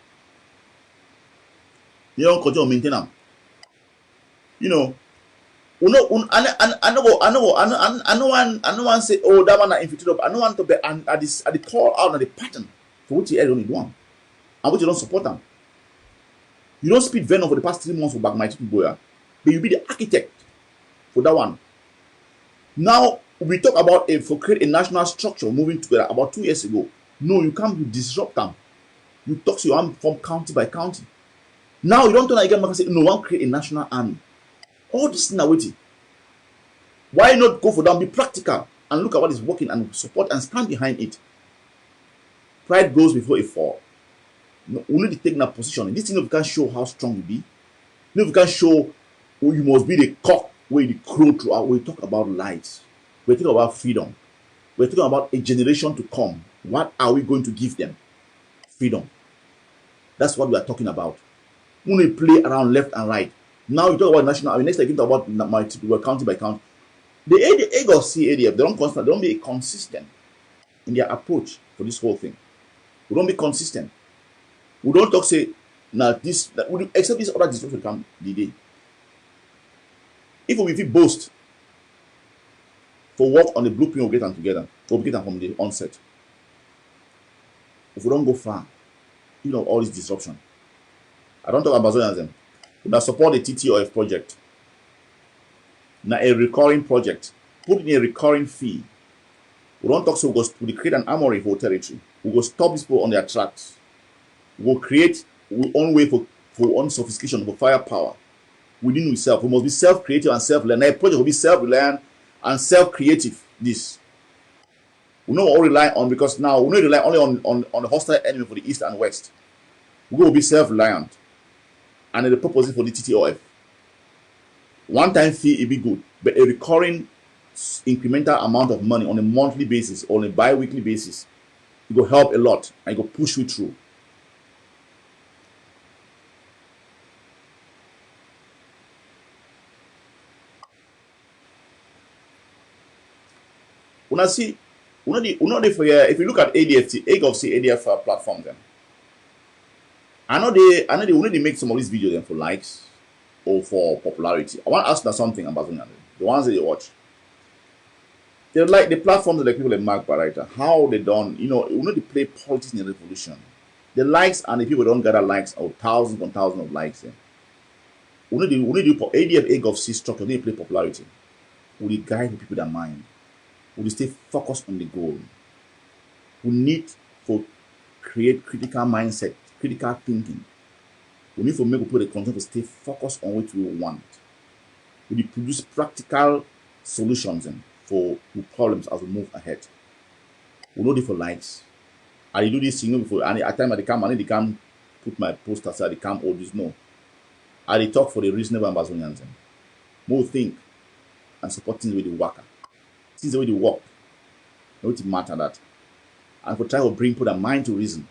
You don't continue to maintain them. You know, I know one say, oh, that one I infiltrated. I know one to be and at the call out of the pattern for which you only one. And which you don't support them. You don't speak venom for the past 3 months for Bagmighty people, but you be the architect for that one. Now we talk about for create a national structure moving together about 2 years ago. No, you can't disrupt them. You talk to your army from county by county. Now you don't turn again and say, no, one create a national army. All this thing are waiting. Why not go for them? Be practical and look at what is working and support and stand behind it. Pride goes before a fall. No, we need to take that position. This thing if you can show how strong you be. If you can show you must be the cock where you crow throughout. We talk about lives. We're talking about freedom. We're talking about a generation to come. What are we going to give them? Freedom. That's what we are talking about. We need to play around left and right. Now you talk about national. I mean, next time you talk about county by county. The AGOC, ADF, they don't be consistent in their approach for this whole thing. We don't be consistent. We don't talk say now this except this other disruption come the day. If we boast for work on the blueprint, we'll get them together. We'll get them from the onset. If we don't go far, you know all this disruption. I don't talk about them. We now support the TTOF project. Now a recurring project. Put in a recurring fee. We don't talk so we create an armory for territory. We go stop these people on their tracks. We will create our own way for own sophistication, for firepower. Within ourselves. We must be self-creative and self-reliant. A project will be self-reliant and self-creative. This. We don't all rely on because now we don't rely only on the hostile enemy for the east and west. We will be self-reliant. And the purpose is for the TTOF. One-time fee, it be good, but a recurring incremental amount of money on a monthly basis or on a bi-weekly basis, it will help a lot and it will push you through. If you look at AGOC platforms, then I know they want to make some of these videos then for likes or for popularity. I want to ask them something about the ones that you watch. They're like the platforms like people like Mark Barita, how they done, they play politics in the revolution. The likes and the people don't gather likes or thousands and thousands of likes. We need to do ADF AGOC structure, they play popularity. We guide the people that mind. We stay focused on the goal. We need to create critical mindset, critical thinking. We need to make people the content to stay focused on what we want. We need to produce practical solutions for problems as we move ahead. We know this for likes. I do this thing before, and at time they can't put my poster aside, they can't all this. No. I talk for the reasonable Amazonians. More think and support things with the worker. Things the way they work. No, it matter that. and for try to bring people their mind to reason.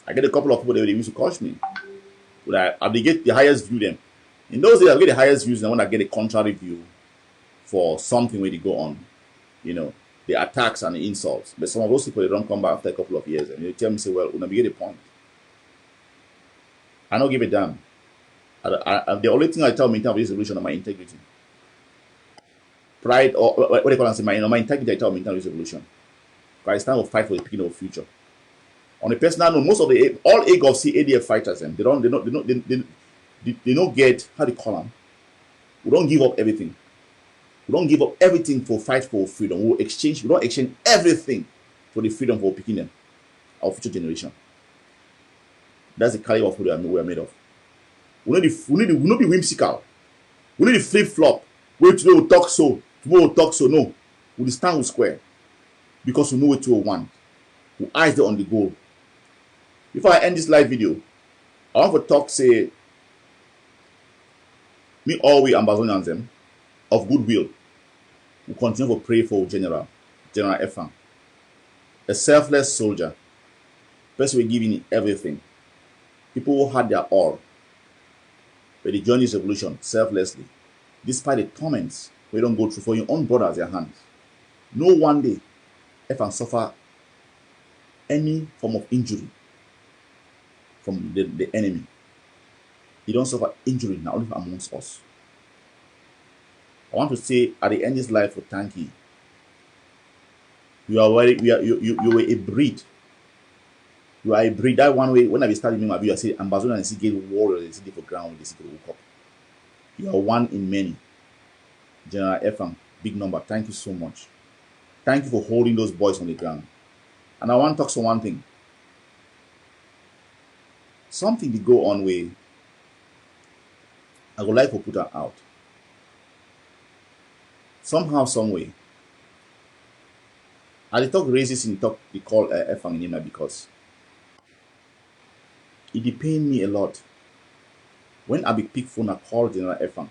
I get a couple of people that they used to coach me. But I get the highest view them. In those days, I get the highest views, and when I get a contrary view for something where they go on, the attacks and the insults. But some of those people, they don't come back after a couple of years, and they tell me, say, well, we get the point. I don't give a damn. The only thing I tell me in terms of resolution is my integrity. Pride, or what they call it, my integrity, I tell me in terms of resolution. Because I stand to fight for the beginning of future. On a personal note, most of all AGOV ADF fighters, they don't get, how they call them? We don't give up everything. We don't give up everything for fight for freedom. We don't exchange everything for the freedom for picking our future generation. That's the caliber of who we are made of. We not be whimsical. We need to flip-flop. Wait, today we'll talk so. Tomorrow we'll talk so. No. We'll stand with square. Because we know what we want. We eyes there on the goal. Before I end this live video, I want to talk, say, me all we Ambazonians them, of goodwill, we continue to pray for General Efang, a selfless soldier, person who giving everything. People who had their all, but they join this revolution selflessly, despite the torments we don't go through for your own brothers, their hands. No one day Efang suffer any form of injury from the enemy. He don't suffer injury now only amongst us. I want to say at the end of this life for thank you. You were a breed. You are a breed. That one way when I started my video, I say Amazon and get warriors, they see for ground, they see for woke up. You are one in many. General Efang, big number. Thank you so much. Thank you for holding those boys on the ground. And I want to talk on one thing. Something to go on where I would like to put her out. Somehow, some way. I talk racist in talk they call Efang in because it pain me a lot. When I be pick phone, I call General Efang.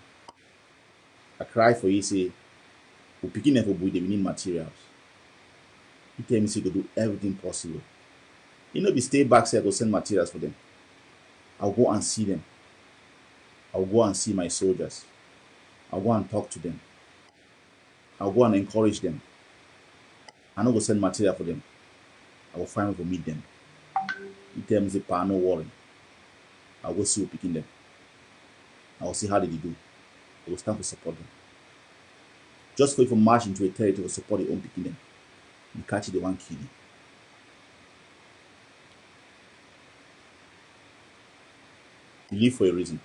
I cry for you, say, we picking them for we need materials. He tell me say to do everything possible. Be stay back, say I go send materials for them. I'll go and see them. I'll go and see my soldiers. I'll go and talk to them. I'll go and encourage them. I'm not going to send material for them. I will find to meet them. He tell me, say, no worry. I'll go see who picking them. I will see how they do. I will stand to support them. Just for you to march into a territory to support your own picking them. You catch it, they won't kill you. You live for a reason.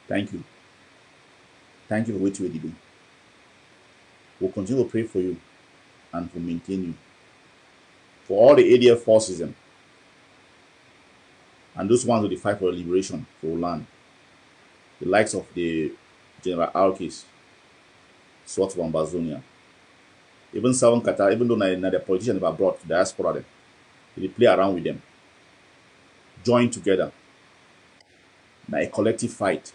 Thank you. Thank you for what you do. We'll continue to pray for you and to maintain you. For all the ADF forces and those ones who fight for liberation for land. The likes of the General Alkis, Swat from Bazonia. Even Southern Qatar, even though the politicians have brought diaspora them, they play around with them. Join together. Now a collective fight.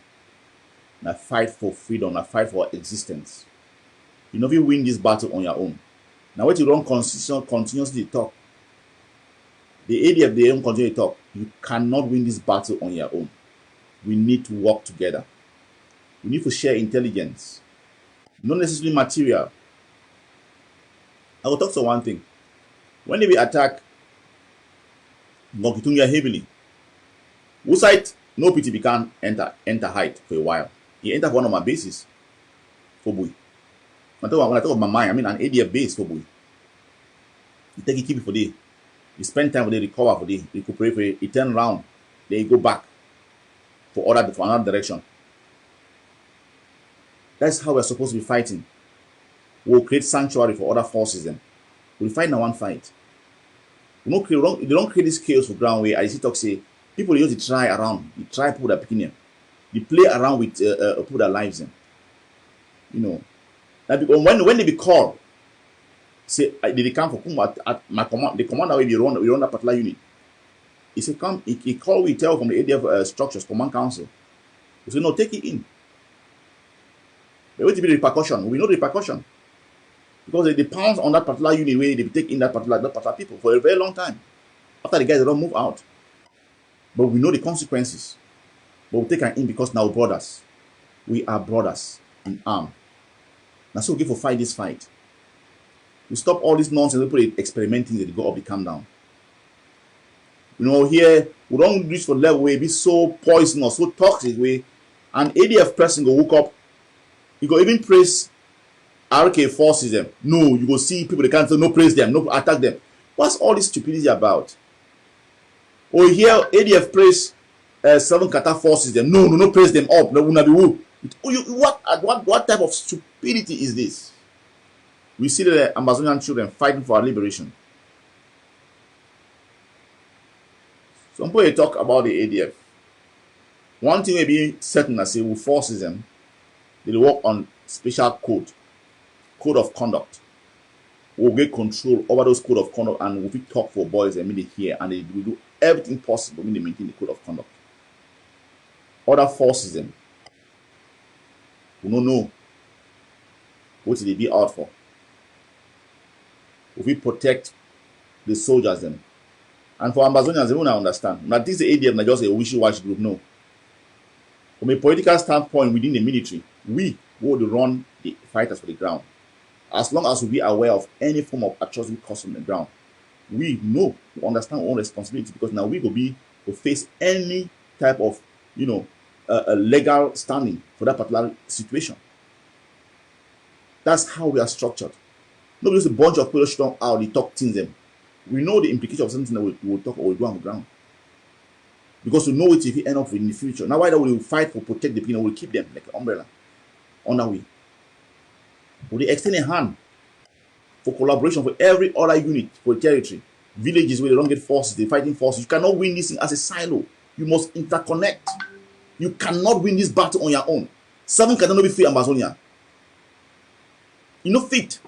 Now fight for freedom, now fight for existence. You know if you win this battle on your own. Now what you don't continuously talk. The ADF they don't continue to talk. You cannot win this battle on your own. We need to work together. We need to share intelligence. Not necessarily material. I will talk to one thing. When they attack Ngokitungia heavily, Wusite no pity can enter height for a while. He entered one of my bases for boy. When I talk of my mind, I mean an ADF base for boy. You take it, keep it for day. You spend time with it, recover for day, recuperate for it, you turn around, then you go back for another direction. That's how we're supposed to be fighting. We'll create sanctuary for other forces then. We'll fight in one fight. They don't create this chaos for ground where I see talk say people use to try around. You try people that picking them. They play around with people that lives in. That because when they be called, say they come for at my command. The commander will be run that particular unit. He say come. He call we tell from the ADF structures command council. We say no, take it in. There will be the repercussion. We know the repercussion. Because they pounce on that particular unit where they take in that particular people for a very long time. After the guys they don't move out. But we know the consequences. But we take an in because now brothers. We are brothers in arm. Now so we give for fight this fight. We stop all this nonsense, we put it experimenting that they go up, they come down. You know, here we don't reach for level where it be so poisonous, so toxic way. And ADF person go woke up, you go even praise RK forces them. No, you go see people they can't say no praise them, no attack them. What's all this stupidity about? Or here ADF praise 7 Qatar forces them. No praise them up. No, be who. What type of stupidity is this? We see the Amazonian children fighting for our liberation. Some people talk about the ADF. One thing may be certain, I say, who forces them, they work on special code of conduct. We'll get control over those code of conduct, and we'll talk for boys and they hear, and they will do everything possible when they maintain the code of conduct. Other forces them who don't know what they be out for. If we protect the soldiers them. And for Amazonians, they won't understand. Now this is the ADF, not just a wishy-washy group, no. From a political standpoint within the military, we will run the fighters for the ground. As long as we be aware of any form of atrocity caused on the ground, we know, we understand our own responsibility, because now we will face any type of, a legal standing for that particular situation. That's how we are structured. Not just a bunch of people strong out, they talk things them. We know the implication of something that we will talk or we do on the ground. Because we know it if we end up in the future. Now why that we will fight for protect the people, we'll keep them like an umbrella on our way. Will they extend a hand for collaboration for every other unit for the territory? Villages where they don't get forces, the fighting forces. You cannot win this thing as a silo. You must interconnect. You cannot win this battle on your own. 7 cannot be free Amazonia. You know fit.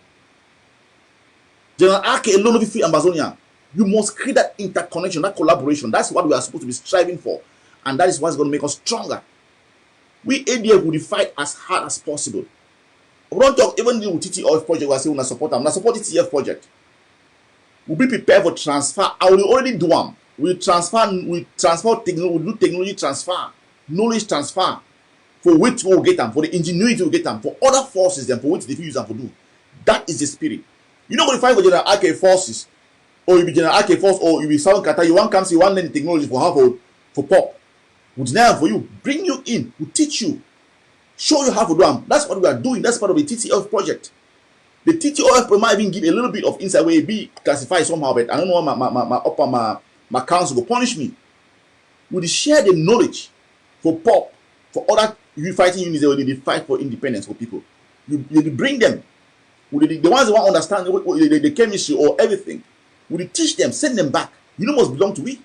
General Arke alone will be free Amazonia. You must create that interconnection, that collaboration. That's what we are supposed to be striving for. And that is what's going to make us stronger. We ADF will fight as hard as possible. We don't talk even the TTF project, we are saying we support them. We support the TTF project. We'll be prepared for transfer. I will already do them. We transfer technology, we do technology transfer, knowledge transfer. For which we will get them, for the ingenuity we will get them, for other forces them, for which they use them to do. That is the spirit. You're not going to fight for General AK forces, or you be General AK force, or you be Southern Qatar. You want to come see, you want to learn the technology for how for pop. We'll deny for you, bring you in, we'll teach you, show you how to do them. That's what we are doing. That's part of the TTF project. The TTF might even give a little bit of insight where it be classified somehow, but I don't know my council will punish me. We'll share the knowledge for pop, for other fighting units where they fight for independence for people. You bring them. The ones who want to understand the chemistry or everything, we teach them, send them back. You know must belong to we.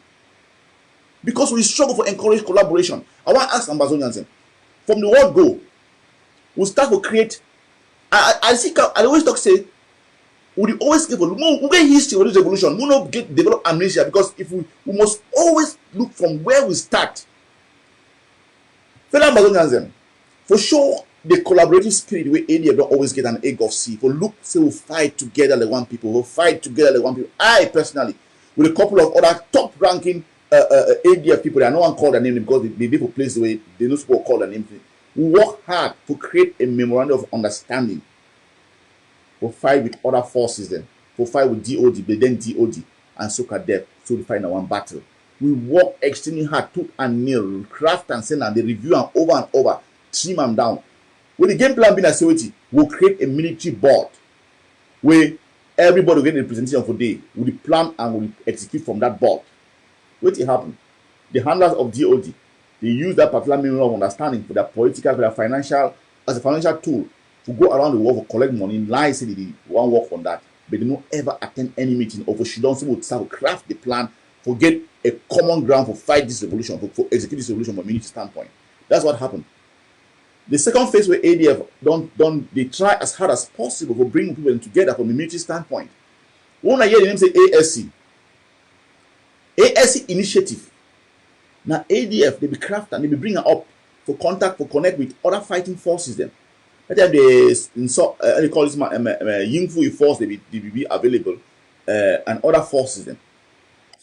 Because we struggle for encourage collaboration. I want to ask Amazonians, from the word go, we start to create. I always talk say, we always give we get history of this revolution. We not get develop amnesia, because if we must always look from where we start. Fellow Amazonians, for sure, the collaborative spirit where ADF don't always get an egg of sea. For look, say we fight together like one people. We fight together like one people. I personally, with a couple of other top-ranking ADF people, I no one call their name because they live a place where they know people call their name. We work hard to create a memorandum of understanding. We fight with other forces then. We fight with DOD, but then DOD and SOCADEP, so we fight in one battle. We work extremely hard, tooth and nail, craft and send, and they review them over and over, trim them down. With the game plan being a security, we'll create a military board where everybody will get a representation for day. We'll plan and we'll execute from that board. What will happen? The handlers of DOD, they use that particular memorandum of understanding for their political, for their financial, as a financial tool to go around the world for collect money. Lie say they won't work on that, but they don't ever attend any meeting or for she don't start to craft the plan for get a common ground for fight this revolution, for execute this revolution from a military standpoint. That's what happened. The second phase where ADF they try as hard as possible for bringing people together from a military standpoint. When I hear the name say ASC, ASC initiative. Now ADF they be craft and they be bringing up for contact, for connect with other fighting forces them. That time they they call this Yingfu force they be available, and other forces them.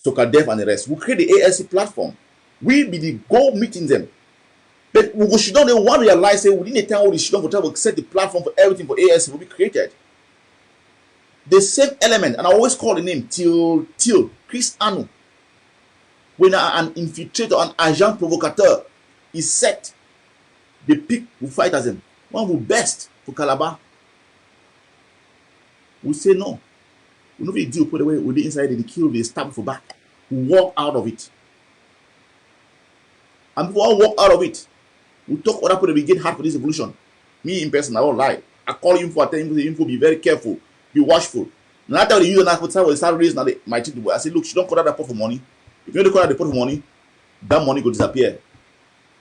Sokadef and the rest. We create the ALC platform. We be the go meeting them. But we should not want to realize that within a time we should not set the platform for everything for ALC will be created. The same element, and I always call the name Till Chris Anu. When an infiltrator, an agent provocateur is set, they pick who fight as them. One who best for Calabar. We say no. We know we deal put away with the inside, they kill, they stab for back. We walk out of it. And people all walk out of it. We talk other people, we get hard for this evolution. Me in person, I don't lie. I call him for telling the info, be very careful, be watchful. Now I tell the user now for time start raising now my people. I say, look, you don't call that pot for money. If you don't call that the pot for money, that money will disappear.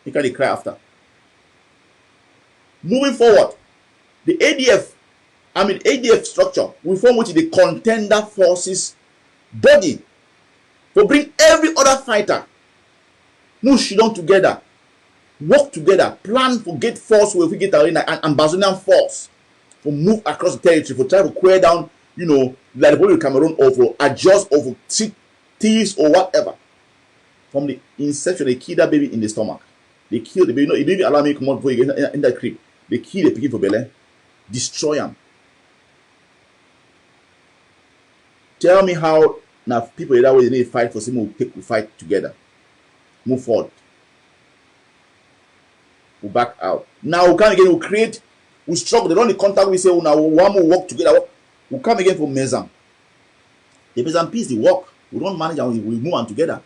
You can't cry after. Moving forward, the ADF structure will form which is the contender forces body to bring every other fighter push down together, work together, plan for get force where we get arena and Amazonian force for move across the territory for try to clear down, like the Republic of Cameroon or for adjust or for thieves or whatever. From the inception, they kill that baby in the stomach. They kill the baby. No, it didn't allow me to come out in that crib. They kill the piggy for belly, destroy them. Tell me how now people that way they need to fight for some will fight together. Move forward. We back out. Now we come again, we create, we struggle. They don't need contact, we say, oh, now one more work together. We come again for Mezam. The Mezam piece, the work. We don't manage and we move on together.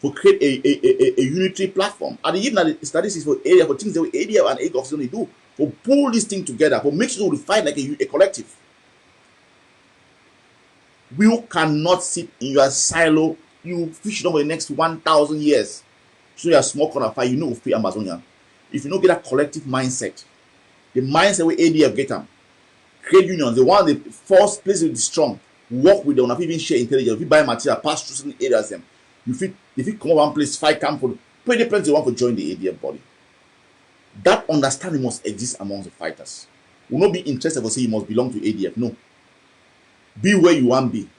To create a unitary platform. And even the statistics for area, for things that area and AGOFs only do, for pull this thing together, for make sure we fight like a collective. We cannot sit in your silo, you fish over the next 1,000 years. So you're small corner fire, you know free Amazonia. If you don't get that collective mindset, the mindset where ADF get them, create unions, the one the first place is strong, work with them, even share intelligence, if you buy material, pass through certain areas them. If you come one place, fight camp for pretty plenty want to join the ADF body. That understanding must exist among the fighters. Will not be interested for say you must belong to ADF. No. Be where you want to be.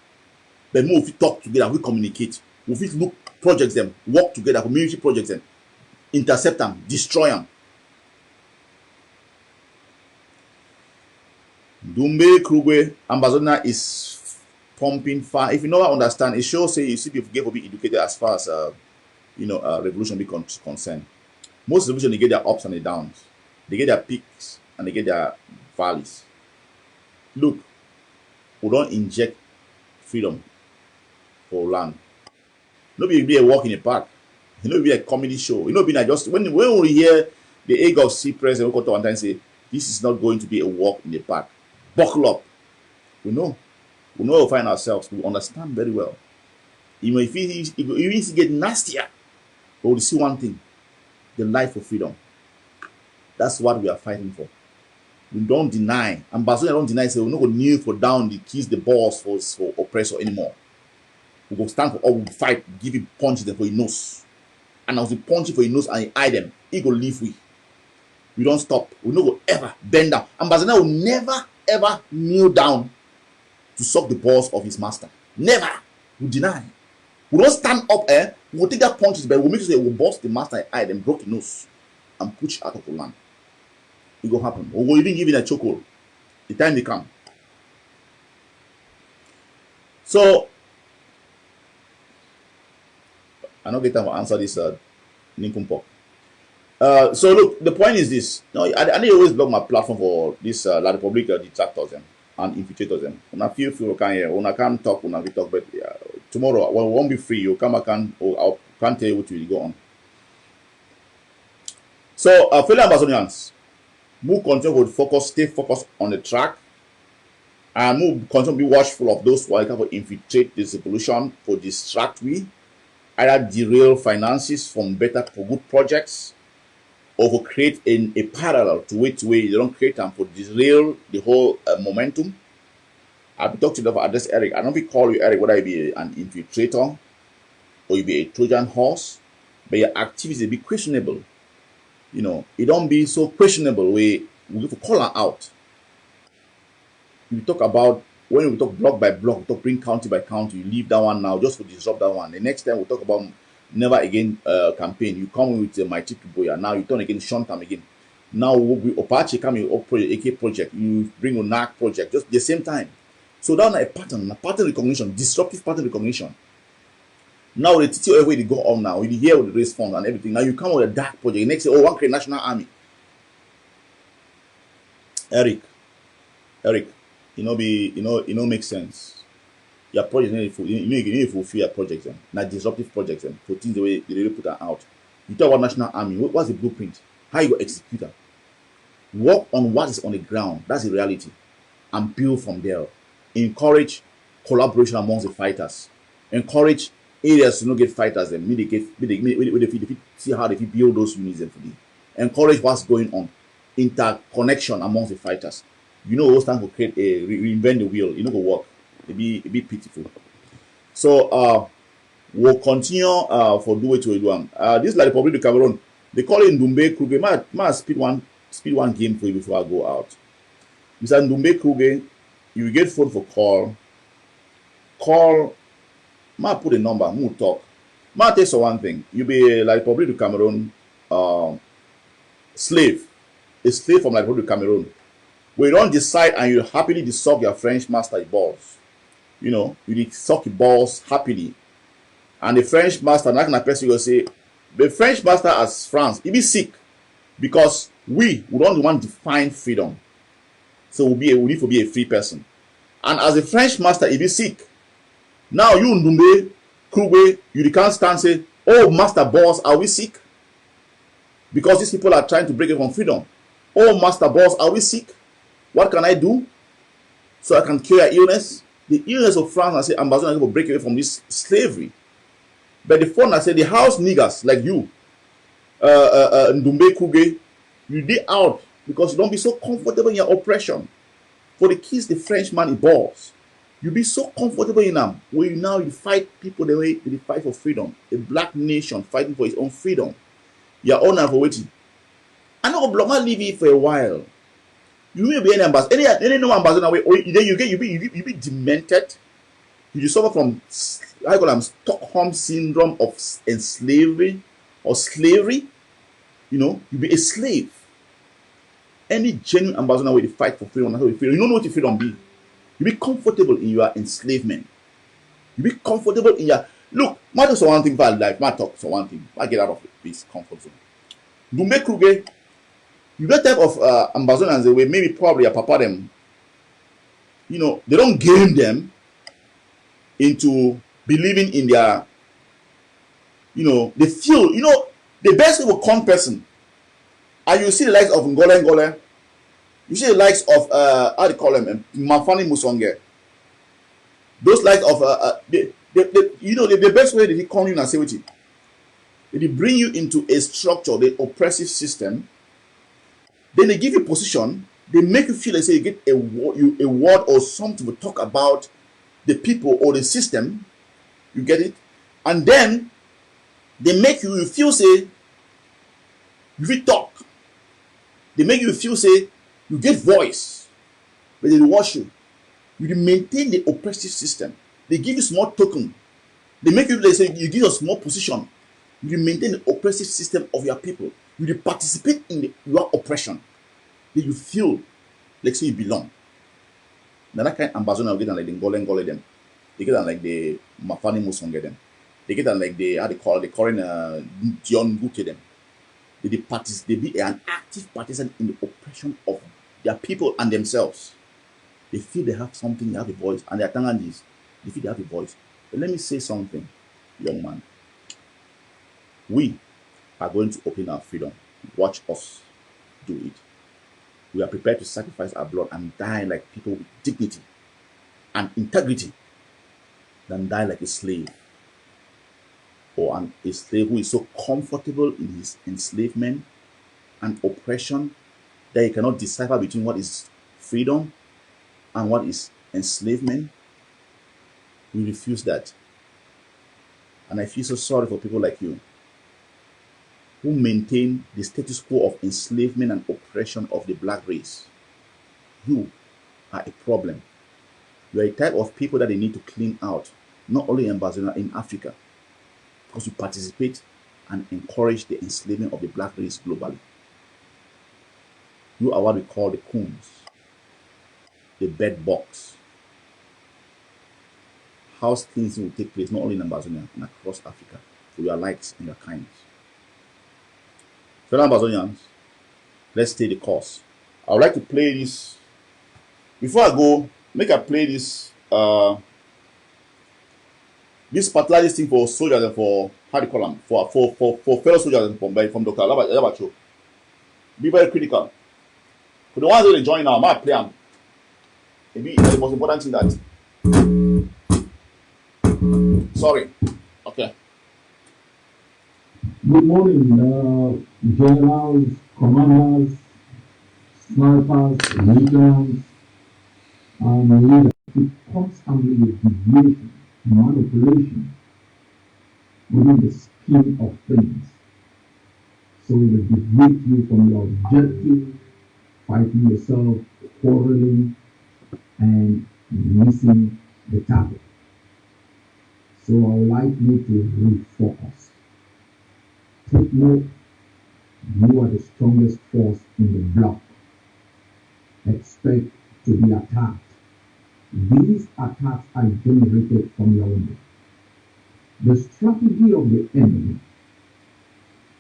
But more if we talk together, we communicate. If we look projects them, work together, community projects them, intercept them, destroy them. Dumbe Krugwe, Ambazonia is pumping fire. If you know understand, it shows say you see people get to be educated as far as revolution be concerned. Most revolution they get their ups and their downs, they get their peaks and they get their valleys. Look, we don't inject freedom for land. No be a walk in the park. You know, be a comedy show. You know, be like just when we hear the egg of sea president go to one time say this is not going to be a walk in the park. Buckle up. We know we'll find ourselves. We understand very well. You know, if it get nastier, but we'll see one thing: the life of freedom. That's what we are fighting for. We don't deny, and Barcelona don't deny. Say we're not going to kneel for down the keys, the balls for oppressor anymore. We go stand for all. We fight, give him punches for his nose, and as we punch it for his nose and he eye them, he go leave we. We don't stop. We no go ever bend down. And Barcelona will never ever kneel down to suck the balls of his master. Never. We deny. We don't stand up, we will take that punches, but we'll make sure we will bust the master eye, then broke the nose, and push out of the land. It will happen. We will even give it a chokehold. The time they come. So, I don't get time to answer this Ninkumpok. So look, the point is this. No, I need always block my platform for this La Republic detractors and infiltrators. When I feel you can hear, when I can't talk, when I talk, but tomorrow when we won't be free, you come back and I can't tell you what will go on. So fellow Amazonians, move continue to stay focused on the track, and move continue to be watchful of those who are able to infiltrate this evolution for distract we, either derail finances from better for good projects, or for create a parallel to which way they don't create and for derail the whole momentum. I've talked to you about address Eric. I don't know if call you Eric, whether you be an infiltrator or you be a Trojan horse, but your activities be questionable. You know, it don't be so questionable where We have to call her out. We talk about, when we talk block by block, we talk bring county by county. You leave that one now just to disrupt that one. The next time we talk about never again campaign. You come with Mighty Kiboya. Now you turn again Shantam again. Now we Opache come with AK project. You bring a NAC project just the same time. So that's a pattern recognition, disruptive pattern recognition. Now the teach you everywhere they go on now. You hear with the race fund and everything. Now you come with a dark project. The next say, oh, one create national army. Eric, make sense. Your project you need to fulfill your project then. Not disruptive projects then. For things the way they really put that out. You talk about national army. What's the blueprint? How you go execute that? Work on what is on the ground. That's the reality. And build from there. Encourage collaboration amongst the fighters. Encourage areas to not get fighters and see how they build those units and for them. Encourage what's going on. Interconnection amongst the fighters. You know, those times will create reinvent the wheel. You know, go work. It be pitiful. So we'll continue for do it to Eduang. This is like the Republic of Cameroon. They call it Ndumbe Kruge. Might speed one game for you before I go out. Mr. Ndumbe Kruge, you get phone for call. Ma put a number, we'll talk. Ma tell you one thing. You be like Republic of Cameroon slave. A slave from like Republic of Cameroon. Where you don't decide and you happily suck your French master balls. You know, you suck your balls happily. And the French master, that kind of person will say, the French master as France, he be sick. Because we don't want to find freedom. So we need to be a free person. And as a French master, he be sick. Now you Ndumbe, Kruge, you can't stand and say, oh, master boss, are we sick? Because these people are trying to break it from freedom. Oh, master boss, are we sick? What can I do so I can cure your illness? The illness of France, I say, Ambassador, will break away from this slavery. But the phone, I say, the house niggers like you, Ndumbe Kruge, you did out because you don't be so comfortable in your oppression. For the kids, the Frenchman, he balls. You be so comfortable in them where you fight people the way they fight for freedom. A black nation fighting for its own freedom. Your honor for waiting. I know Bloma leave it for a while. You will be any ambassador. Any no ambassador way. Then you be demented. You suffer from I call them Stockholm syndrome of slavery or slavery. You know, you be a slave. Any genuine ambassador way to fight for freedom, that's what freedom. You don't know what your freedom be. You be comfortable in your enslavement. You be comfortable in your look. Matter so one thing for life. Matter talk so one thing. I get out of this comfort zone. Ndumbe Kruge, you get type of ambassadors the way maybe probably a papa them. You know, they don't game them into believing in their. You know, they feel. You know, the best of a con person. And you see the likes of Ngole. You see the likes of how they call them, Mafani Musonge. Those likes of the best way they come in and say with it. They bring you into a structure, the oppressive system. Then they give you position. They make you feel like say you get a word or something to talk about the people or the system. You get it, and then they make you feel say you talk. They make you feel say you get voice, but they watch you. You maintain the oppressive system. They give you small token. They make you like say you give a small position. You maintain the oppressive system of your people. You participate in your oppression. Then you feel like say you belong. Now that kind of ambassador get them like the Ngole them. They get them like the Mafani Musonge them. They get them like the how they call the current John Gute them. They be an active participant in the oppression of their people and themselves. They feel they have something, they have a voice, and they are Tangandis. They feel they have a voice. But let me say something, young man. We are going to open our freedom. Watch us do it. We are prepared to sacrifice our blood and die like people with dignity and integrity than die like a slave. Or a slave who is so comfortable in his enslavement and oppression that he cannot decipher between what is freedom and what is enslavement. We refuse that. And I feel so sorry for people like you. who maintain the status quo of enslavement and oppression of the black race. You are a problem. You are a type of people that they need to clean out, not only in Barcelona, in Africa, because you participate and encourage the enslavement of the black race globally. You are what we call the coons, the bed box. House cleansing will take place not only in Barcelona and across Africa for your likes and your kindness. Fellow Amazonians, let's stay the course. I would like to play this. Before I go, make I play this this particular thing for soldiers and for how do you call them? For fellow soldiers and from Dr. Alabacho. Be very critical. For the ones that they join now, I might play them. Maybe the most important thing that. Sorry. Okay. Good morning, generals, commanders, snipers, lieutenants, and leaders. It constantly with deviation, manipulation within the scheme of things. So they deviate you from your objective, fighting yourself, quarreling, and missing the target. So I would like you to refocus. Take note, you are the strongest force in the block. Expect to be attacked. These attacks are generated from your own. The strategy of the enemy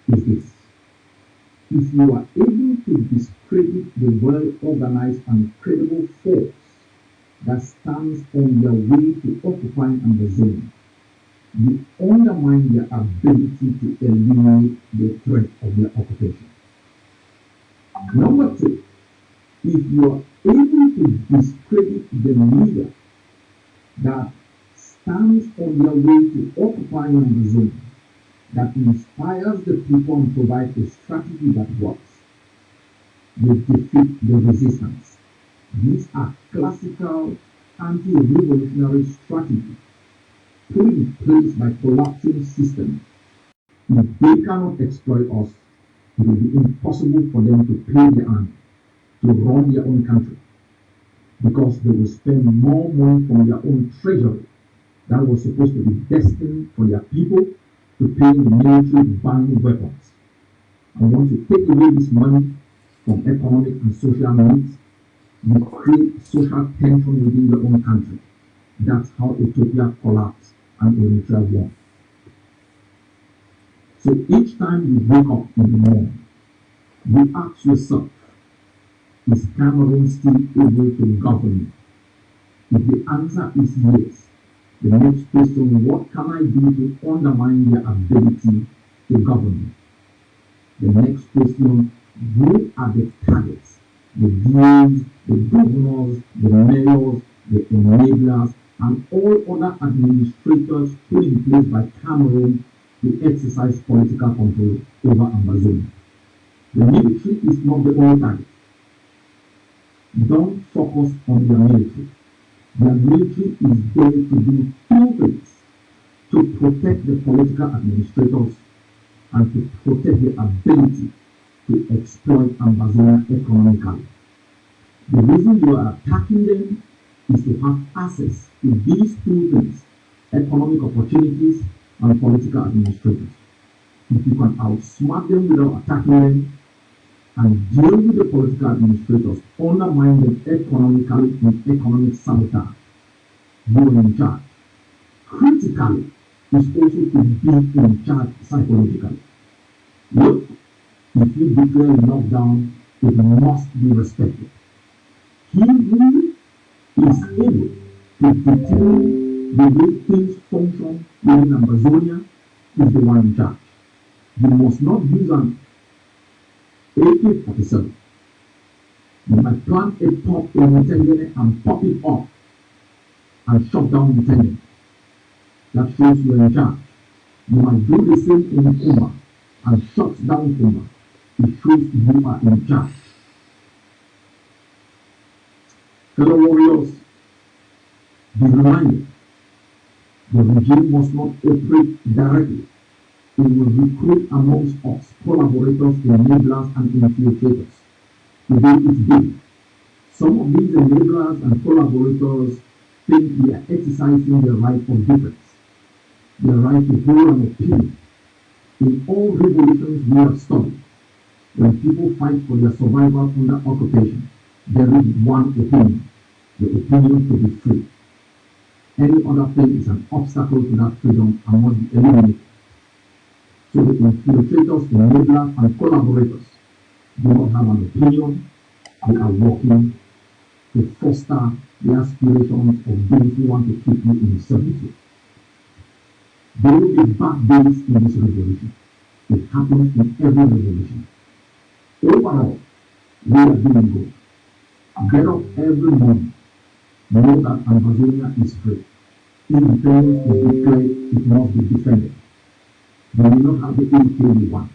is this. If you are able to discredit the well-organized and credible force that stands on their way to occupying Amazon, you undermine their ability to eliminate the threat of their occupation. Number two, if you are able to discredit the leader that stands on their way to occupying Amazon, that inspires the people and provides a strategy that works, you defeat the resistance. These are classical anti-revolutionary strategies put in place by collapsing systems. If they cannot exploit us, it will be impossible for them to pay the army to run their own country, because they will spend more money from their own treasury that was supposed to be destined for their people to pay the military buying weapons. And once you take away this money from economic and social needs, you create social tension within your own country. That's how Ethiopia collapsed and Eritrea won. So each time you wake up in the morning, you ask yourself, is Cameroon still able to govern? If the answer is yes, the next question, what can I do to undermine their ability to govern? The next question, who are the targets? The DAs, the governors, the mayors, the enablers, and all other administrators put in place by Cameroon to exercise political control over Amazon. The military is not the only target. Don't focus on their military. Their military is there to do two things: to protect the political administrators and to protect the ability to exploit Amazon economically. The reason you are attacking them is to have access to these two things: economic opportunities and political administrators. If you can outsmart them without attacking them and deal with the political administrators, undermine them economically in economic sabotage, you are in charge. Critically is also to be in charge psychologically. Look, if you declare a lockdown, it must be respected. He who is able to determine the way things function within Amazonia is the one in charge. You must not use an AK-47. You might plant a pop in Mutengene and pop it up and shut down Mutengene. That shows you are in charge. You might do the same in Kuma and shut down Kuma. It shows you are in charge. Fellow warriors, be reminded, the regime must not operate directly It will recruit amongst us collaborators, enablers, and infiltrators. Today is day. Some of these enablers and collaborators think we are exercising their right of difference, their right to hold an opinion. In all revolutions we have studied, when people fight for their survival under occupation, there is one opinion, the opinion to be free. Any other thing is an obstacle to that freedom and must be eliminated. So the infiltrators, enablers, and collaborators do not have an opinion. They are working to foster the aspirations of those who want to keep you in servitude. There will be bad days in this revolution. It happens in every revolution. Overall, we are doing good. Get up every morning. Know that Amazonia is free. Independence is declared, it must be defended. We will not have the AK we want.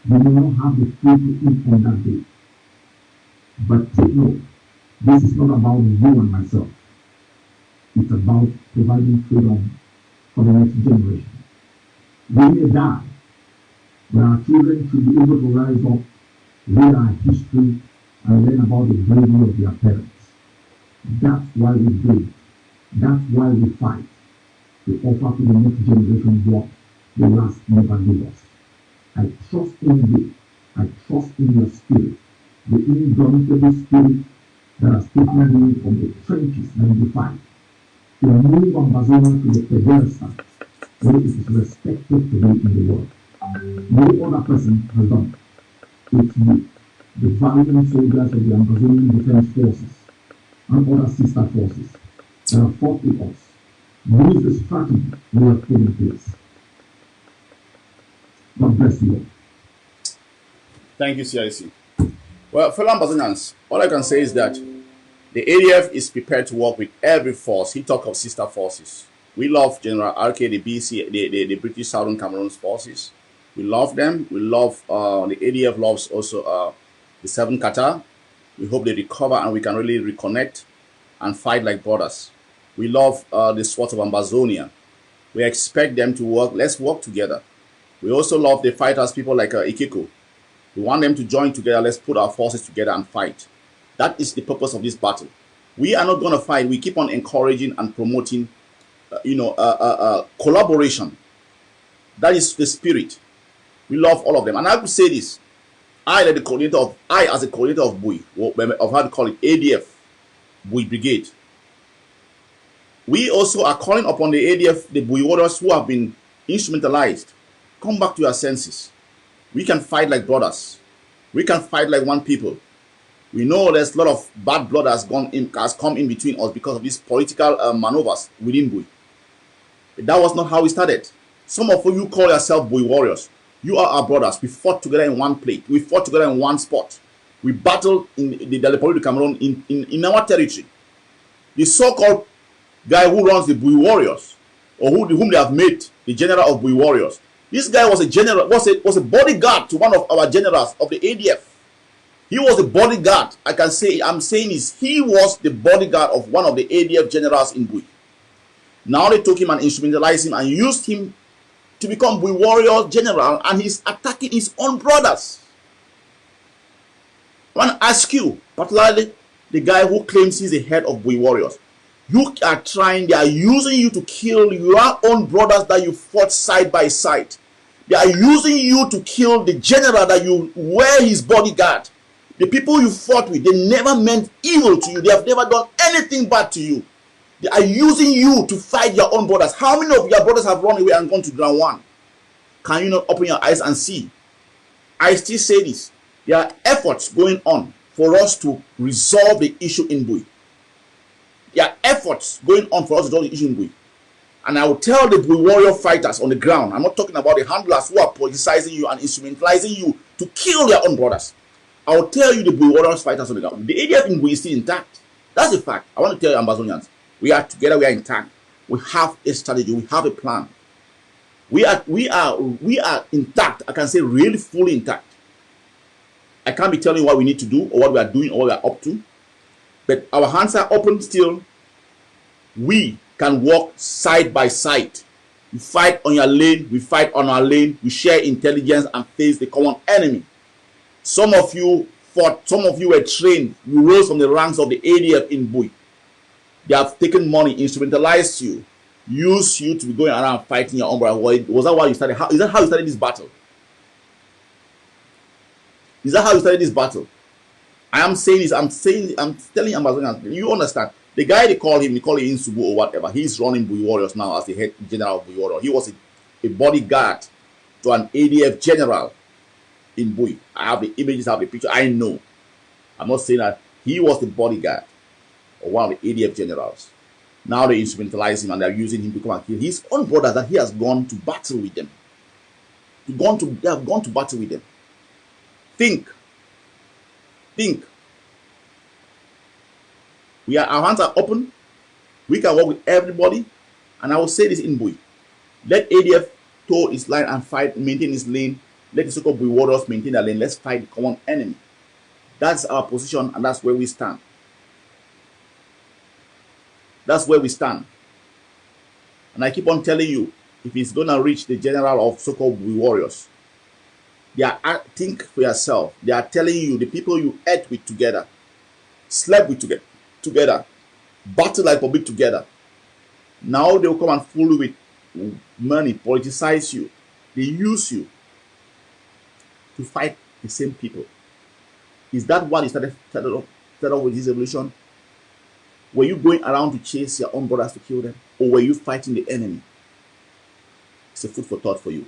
We will not have the food to eat on that day. But take note, this is not about you and myself. It's about providing freedom for the next generation. We may die, but our children should be able to rise up, read our history, and learn about the bravery of their parents. That's why we do it. That's why we fight, to offer to the next generation what the last never gave us. I trust in you. I trust in your spirit, the indomitable spirit that has taken you from the trenches and the fight to move Amazonia to the pedestal where it is respected today in the world. No other person has done it. It's you, the valiant soldiers of the Amazonian Defense Forces and other sister forces that have fought with us. Use the strategy we have put in place. God bless you all. Thank you, CIC. Well, fellow Ambazonians, all I can say is that the ADF is prepared to work with every force. He talked of sister forces. We love General RK, the BC, the British Southern Cameroon's forces. We love them. We love, the ADF loves also the 7 Qatar. We hope they recover and we can really reconnect and fight like brothers. We love the SWAT of Ambazonia. We expect them to work. Let's work together. We also love the fighters, people like Ikiko. We want them to join together. Let's put our forces together and fight. That is the purpose of this battle. We are not going to fight. We keep on encouraging and promoting, collaboration. That is the spirit. We love all of them. And I would say this. I, as a coordinator of BUI, of how to call it, ADF, BUI Brigade. We also are calling upon the ADF, the BUI warriors who have been instrumentalized. Come back to your senses. We can fight like brothers. We can fight like one people. We know there's a lot of bad blood has come in between us because of these political maneuvers within BUI. But that was not how we started. Some of you call yourself BUI warriors. You are our brothers. We fought together in one plate. We fought together in one spot. We battled in the Republic of Cameroon in our territory. The so-called guy who runs the BUI warriors, or whom they have made the general of BUI warriors. This guy was a general, was a bodyguard to one of our generals of the ADF. He was a bodyguard. I'm saying he was the bodyguard of one of the ADF generals in BUI. Now they took him and instrumentalized him and used him to become BUI warrior general, and he's attacking his own brothers. I want to ask you, particularly the guy who claims he's the head of BUI warriors. They are using you to kill your own brothers that you fought side by side. They are using you to kill the general that you were his bodyguard. The people you fought with, they never meant evil to you. They have never done anything bad to you. They are using you to fight your own brothers. How many of your brothers have run away and gone to ground one? Can you not open your eyes and see? I still say this. There are efforts going on for us to resolve the issue in BUI. There are efforts going on for us to resolve the issue in BUI. And I will tell the BUI warrior fighters on the ground, I'm not talking about the handlers who are politicizing you and instrumentalizing you to kill their own brothers. I will tell you the BUI warrior fighters on the ground. The ADF in BUI is still intact. That's a fact. I want to tell you, Ambazonians, we are together, we are intact. We have a strategy, we have a plan. We are intact. I can say really fully intact. I can't be telling you what we need to do or what we are doing or what we are up to. But our hands are open still. We can walk side by side You fight on your lane, we fight on our lane, we share intelligence and face the common enemy. Some of you fought, some of you were trained, you rose from the ranks of the ADF in Bui. They have taken money, instrumentalized you, used you to be going around fighting your own brother. Was that why you started? Is that how you started this battle? Is that how you started this battle? I am saying this, I'm telling Amazonians, you understand. The guy they call him Insubu or whatever, he's running Bui Warriors now as the head general of Bui Warriors. He was a bodyguard to an ADF general in Bui. I have the images, I have the picture, I know. I'm not saying that he was the bodyguard of one of the ADF generals. Now they instrumentalize him and they're using him to come and kill his own brothers that he has gone to battle with them. They have gone to battle with them. Think. Our hands are open. We can work with everybody. And I will say this in Bui. Let ADF toe its line and fight, maintain its lane. Let the so-called Bui Warriors maintain their lane. Let's fight the common enemy. That's our position and that's where we stand. That's where we stand. And I keep on telling you, if it's going to reach the general of so-called Bui Warriors, think for yourself. They are telling you, the people you ate with together, slept with together, battle like public together. Now they will come and fool you with money, politicize you. They use you to fight the same people. Is that what you started off with this evolution? Were you going around to chase your own brothers to kill them? Or were you fighting the enemy? It's a food for thought for you.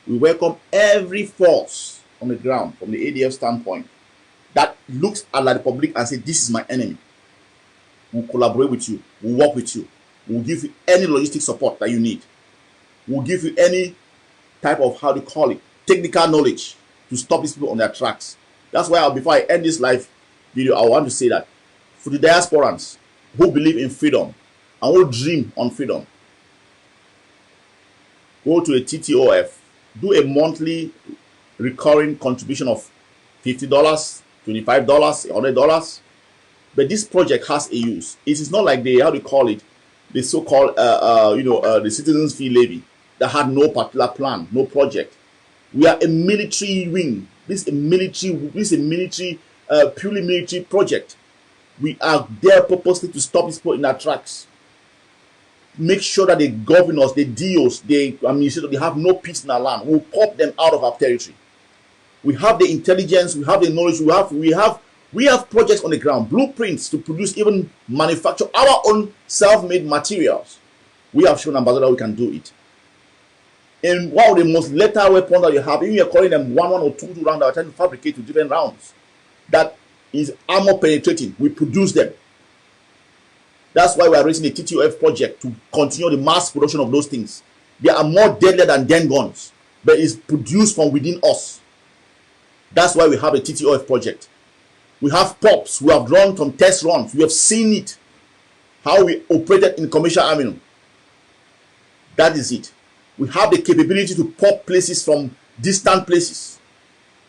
We welcome every force on the ground from the ADF standpoint that looks at the public and says, this is my enemy. We'll collaborate with you. We'll work with you. We'll give you any logistic support that you need. We'll give you any type of, technical knowledge to stop these people on their tracks. That's why before I end this live video, I want to say that for the diasporans who believe in freedom and who dream on freedom, go to a TTOF, do a monthly recurring contribution of $50, $25, $100. But this project has a use. It is not like the so-called the citizens fee levy that had no particular plan, no project. We are a military wing. This is a military, purely military project. We are there purposely to stop these people in their tracks. Make sure that the governors, the DOs, they have no peace in our land. We'll pop them out of our territory. We have the intelligence, we have the knowledge, we have projects on the ground, blueprints to produce, even manufacture our own self-made materials. We have shown Ambassador we can do it. And one of the most lethal weapons that you have, even you're calling them 1 or 2 rounds that are trying to fabricate with different rounds, that is armor penetrating. We produce them. That's why we are raising the TTOF project to continue the mass production of those things. They are more deadly than den guns, but it's produced from within us. That's why we have a TTOF project. We have POPs. We have run some test runs. We have seen it, how we operated in commercial arming. That is it. We have the capability to pop places from distant places.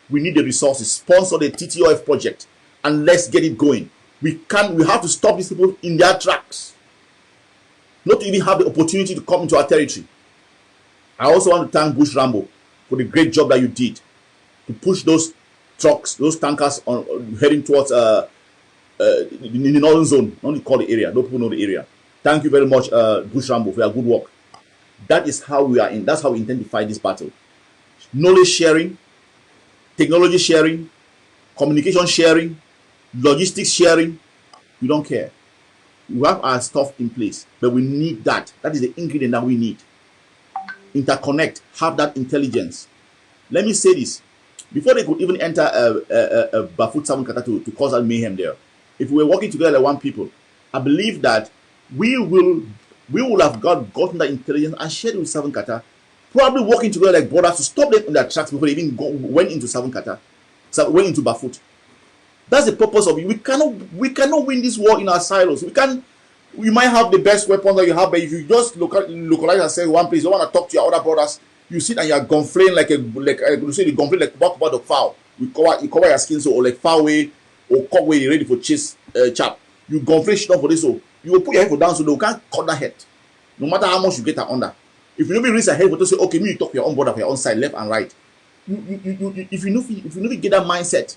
We need the resources. Sponsor the TTOF project and let's get it going. We have to stop these people in their tracks. Not to even have the opportunity to come into our territory. I also want to thank Bush Rambo for the great job that you did to push those trucks, those tankers on heading towards in the northern zone. Not to call the area. No people know the area. Thank you very much, Bush Rambo, for your good work. That is how we are in. That's how we intend to fight this battle. Knowledge sharing, technology sharing, communication sharing, logistics sharing. We don't care. We have our stuff in place, but we need that. That is the ingredient that we need. Interconnect, have that intelligence. Let me say this. Before they could even enter Bafut 7 Kata to cause that mayhem there, if we were working together like one people, I believe that we will have gotten that intelligence and shared it with 7 Kata, probably working together like brothers to stop them in their tracks before they even went into 7 Kata, went into Bafut. That's the purpose of it. We cannot win this war in our silos. We might have the best weapons that you have, but if you just localize yourself one place, you don't want to talk to your other brothers, you sit and you are gonflaying like about the fowl. You cover your skin so, or like far away or cut away ready for chase chap. You gonflay shit up for this, so you will put your head down so they can't cut that head. No matter how much you get under. If you know be raise a head, to say, okay, me you talk for your own border, for your own side, left and right. If you know get that mindset,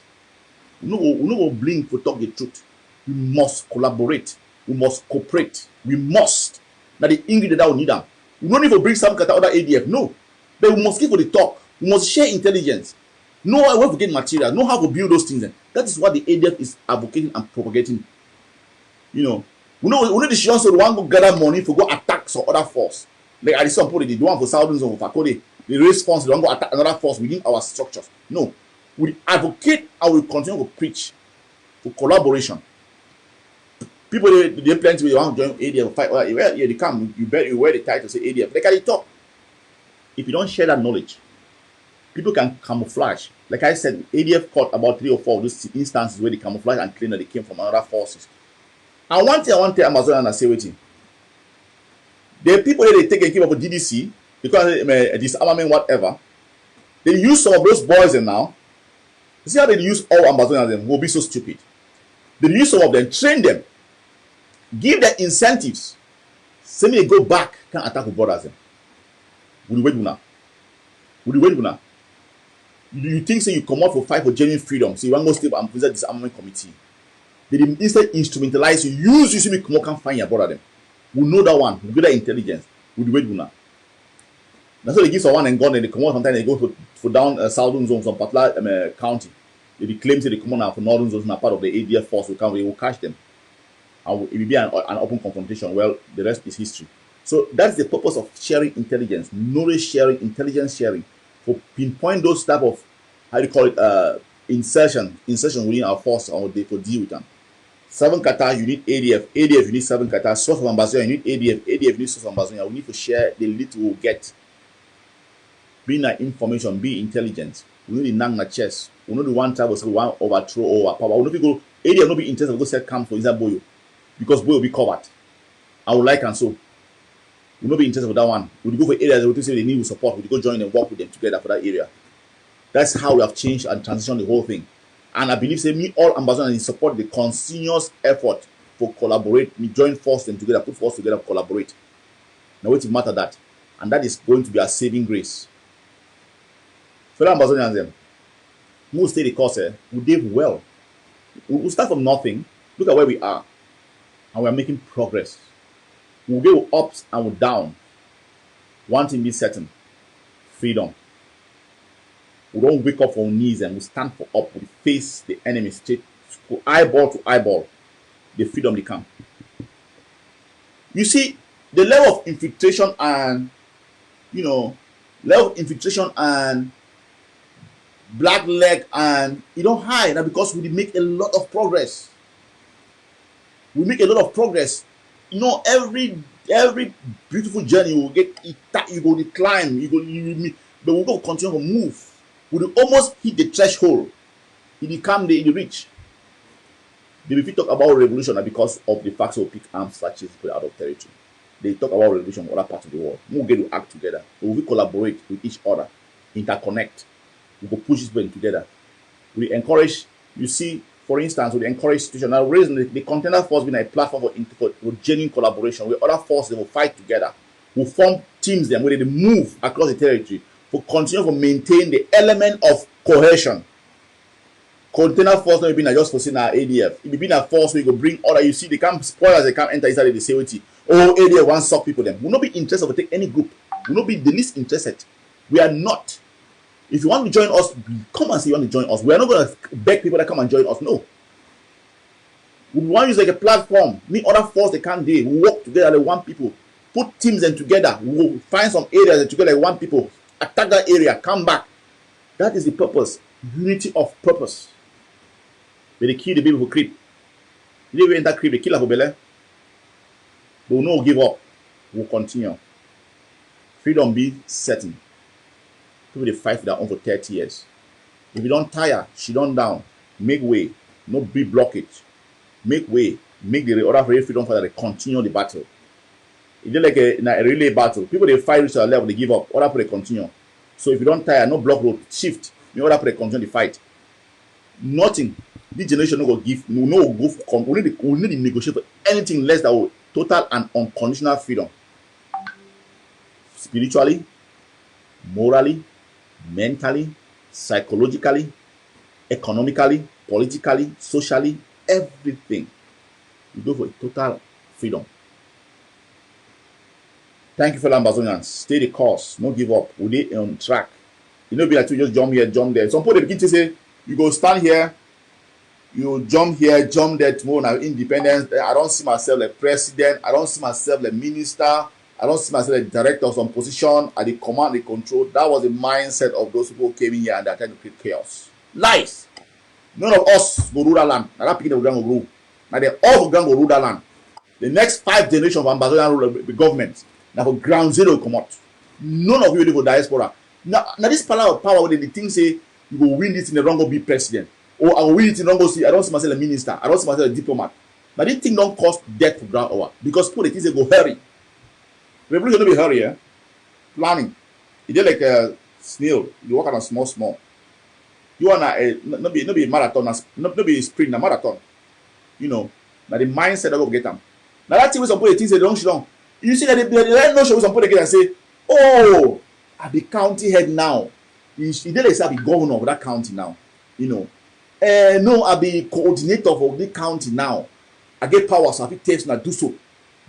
you know go blink for talk the truth. We must collaborate. We must cooperate. We must. Now the ingredient that we need them. We don't need to bring some other ADF. No. But we must give for the talk. We must share intelligence. Know how to get material. Know how to build those things. That is what the ADF is advocating and propagating. You know. We know the chance to want to gather money for go attack some other force. Like at some point they do one for thousands of Fakode. The response they don't go attack another force within our structures. No. We advocate and we continue to preach for collaboration. People they plenty they want to join ADF fight. Well, yeah, they come. You wear the title say ADF. They can talk. If you don't share that knowledge, people can camouflage. Like I said, ADF caught about 3 or 4 of those instances where they camouflage and claim that they came from other forces. And one thing I want to tell Amazon and say waiting. The people that they take and keep up with DDC because disarmament whatever, they use some of those boys and now. You see how they use all Amazonians and will be so stupid. They use some of them, train them, give them incentives. Say me they go back, can attack with brothers. Will you wait now? Will you wait now? You think say you come out for fight for genuine freedom? So you want to go stay and present disarmament committee. They instead instrumentalize you, use you see me come out can find your brother them. We know that one, we get that intelligence. Will you wait now? That's why they give someone and gun and they come out sometimes they go for down southern zones of particular county. They claim say they come on now for northern zones and part of the ADF force we will catch them. And it will be an open confrontation. Well, the rest is history. So that's the purpose of sharing intelligence, knowledge sharing, intelligence sharing, for pinpoint those type of how do you call it insertion within our force or they for deal with them. 7 kata you need ADF you need 7 kata, source of Ambazonia you need ADF you need source of Ambazonia. We need to share the little we get. Be na information, be intelligent. We know the nang na chess. We know the one type of one overthrow or power. We know people ADF no be interested to go set camp for inside Boyo because Boyo will be covered. I would like and so. We no be interested for that one. We go for areas where we say they need support. We go join and work with them together for that area. That's how we have changed and transitioned the whole thing. And I believe say me all ambassadors support the continuous effort for collaborate. We join force them together, put force together, collaborate. Now wait to matter that, and that is going to be a saving grace. Fellow ambassadors, them who will stay the course, we did well. We start from nothing. Look at where we are, and we are making progress. We'll go ups and we'll down. One thing be certain: freedom. We don't wake up on our knees and we stand for up. We face the enemy straight, eyeball to eyeball. The freedom they come. You see, the level of infiltration and black leg and high now because we make a lot of progress. We make a lot of progress. Every beautiful journey will get you go to climb, but we're going to continue to move. We will almost hit the threshold. It become the reach. If you talk about revolution because of the fact of pick arms such as put out of territory. They talk about revolution in other parts of the world. We will get to act together. We will collaborate with each other, interconnect. We will push this thing together. We encourage, you see, for instance, we encourage situation. Now, reason the contender force being a platform for genuine collaboration where other forces they will fight together. We form teams them where they move across the territory for continue to maintain the element of cohesion. Container force not being just for seeing our ADF. It be a force where you go bring other. You see, they can't spoil as they can't enter inside the safety. Oh, ADF want suck people them. We will not be interested to take any group. We will not be the least interested. We are not. If you want to join us, come and say you want to join us. We are not going to beg people to come and join us. No. We want to use like a platform. Me other force they can't do. We work together like one people. Put teams and together. We will find some areas and together like one people. Attack that area. Come back. That is the purpose. Unity of purpose. But they kill the people who creep. They will enter creep. They kill Abobele. But we will not give up. We'll continue. Freedom be certain. People they fight for their own for 30 years. If you don't tire, she don't down. Make way. No be blockage. Make way. Make the other very freedom fighter they continue the battle. It's like a relay battle. People they fight reach a level, they give up. Other people they continue. So if you don't tire, no block road, shift. The other people they continue the fight. Nothing. This generation no go give. No go for. We need to negotiate for anything less than total and unconditional freedom. spiritually, morally, mentally, psychologically, economically, politically, socially, everything. You go for total freedom. Thank you, fellow Amazonians. Stay the course. No give up. We dey on track. You know, be like you just jump here, jump there. Some people they begin to say, you go stand here, you jump here, jump there tomorrow. Now independence. I don't see myself like president. I don't see myself like minister. I don't see myself like director of some position. I the command, the control. That was the mindset of those people who came in here and they're trying to create chaos. Lies. None of us go rule that land. Now that picking the ground go rule. Now they all go rule that land. The next 5 generations of Ambazonian rule the government. Now for ground zero come out. None of you live for diaspora. Now this power where the thing say you go win this in the wrong go be president. Or I will win it in the wrong go see. I don't see myself a minister. I don't see myself a diplomat. But this thing don't cost death for ground over. Because people the things they go hurry. Revolution don't be hurry, eh? Planning. It just like a snail. You walk on small. You want a not be marathon, not be sprint, a marathon. You know, now the mindset that go get them. Now that thing with some people things they don't show down. You see that they let no show some people get and say, oh, I be county head now. He did like say I be governor of that county now. You know. No, I be coordinator of the county now. I get power, so I fit test and I do so.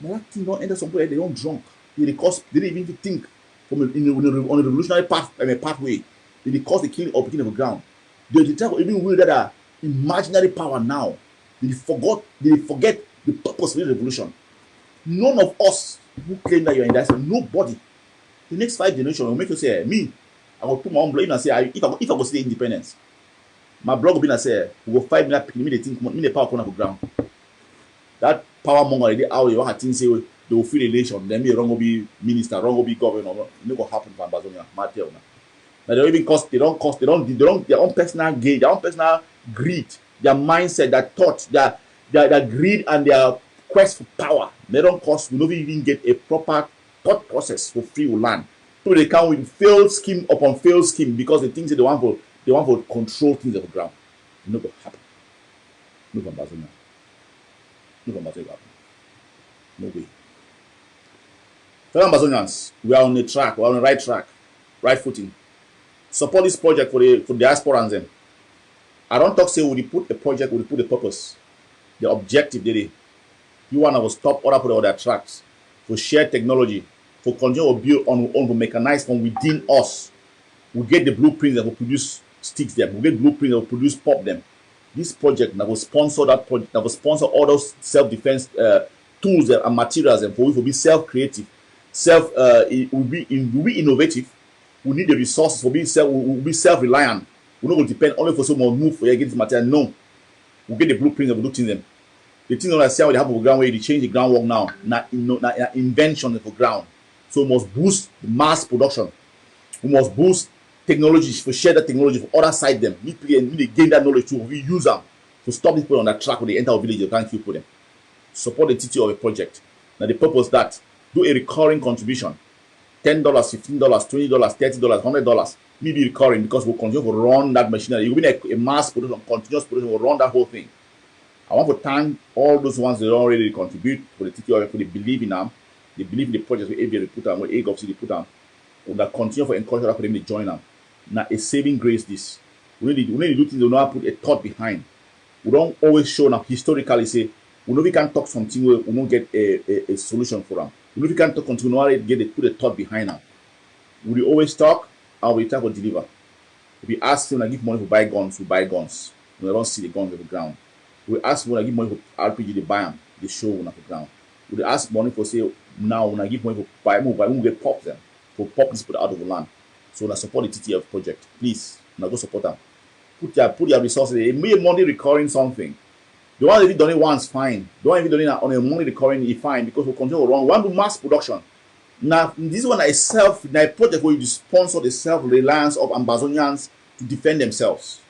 But that thing don't enter some people they don't drunk. They didn't even think from on a revolutionary pathway. They cause the killing of the ground. They type of even will that are imaginary power now. They forget the purpose of the revolution. None of us who claim that you're in that, nobody. The next 5 generations will make you say, me, I will put my own blood in and say, if I go stay independence, my blog will be and say, we will fight me the thing, me the power corner of the ground. That power monger already out, you want to think say they will feel the nation, then me wrong will be minister, wrong will be governor. It no go happen for Ambazonia, Matthew. Now they don't even cost, they don't their own personal gain, their own personal greed, their mindset, their thoughts, their greed and their quest for power. They don't cost, we don't even get a proper thought process for free will land. So they come with failed scheme upon failed scheme because the things that they want for control things on the ground. It no go happen. No for Ambazonia. No for Ambazonia happen. No way. Fellow Ambazonians, we are on the track, we are on the right track, right footing. Support this project for the diaspora and them. I don't talk say we put the project, we put the purpose, the objective they. You want to stop other people on their tracks, for share technology, for continue to build on for mechanize from within us. We get the blueprints that will produce sticks them. We get blueprints that will produce pop them. This project that will sponsor that project, that will sponsor all those self-defense tools and materials and for we will be self-creative, it will be innovative. We need the resources for being we'll be self-reliant. We're not going to depend only for someone move for you get this material. No. We'll get the blueprint of do them. The thing that I see how they have on the ground where they change the groundwork now. Not invention for ground. So we must boost the mass production. We must boost technologies for share that technology for other side them. We gain that knowledge too. We use them to stop people on that track when they enter our village. They can't kill for them. Support the TT of a project. Now the purpose that do a recurring contribution. $10, $15, $20, $30, $100. Maybe recurring because we'll continue to run that machinery. It will be a mass production, continuous production. We'll run that whole thing. I want to thank all those ones that already contribute for the TTOF, for they believe in them. They believe in the projects where ABL put them, where AGOVC put them. We will continue for encourage for them to join them. Now, a saving grace this. We need to do things we know put a thought behind. We don't always show now historically say, we know we can talk something where we don't get a solution for them. We know we can talk something where we put a thought behind them. We always talk and we try to deliver. If we ask them to give money to buy guns, we buy guns. We don't see the guns on the ground. We ask when I give money for RPG, they buy them, they show on the ground. We ask money for say now when I give money for buy move, we get pop them for pop this put out of the land. So when I support the TTF project, please now go support them. Put your resources. It may money recurring something. The one if you done it once, fine. The one if you done it on a money recurring, it's fine because we continue to run. We want to do mass production. Now this one is a project where you sponsor the self-reliance of Ambazonians to defend themselves.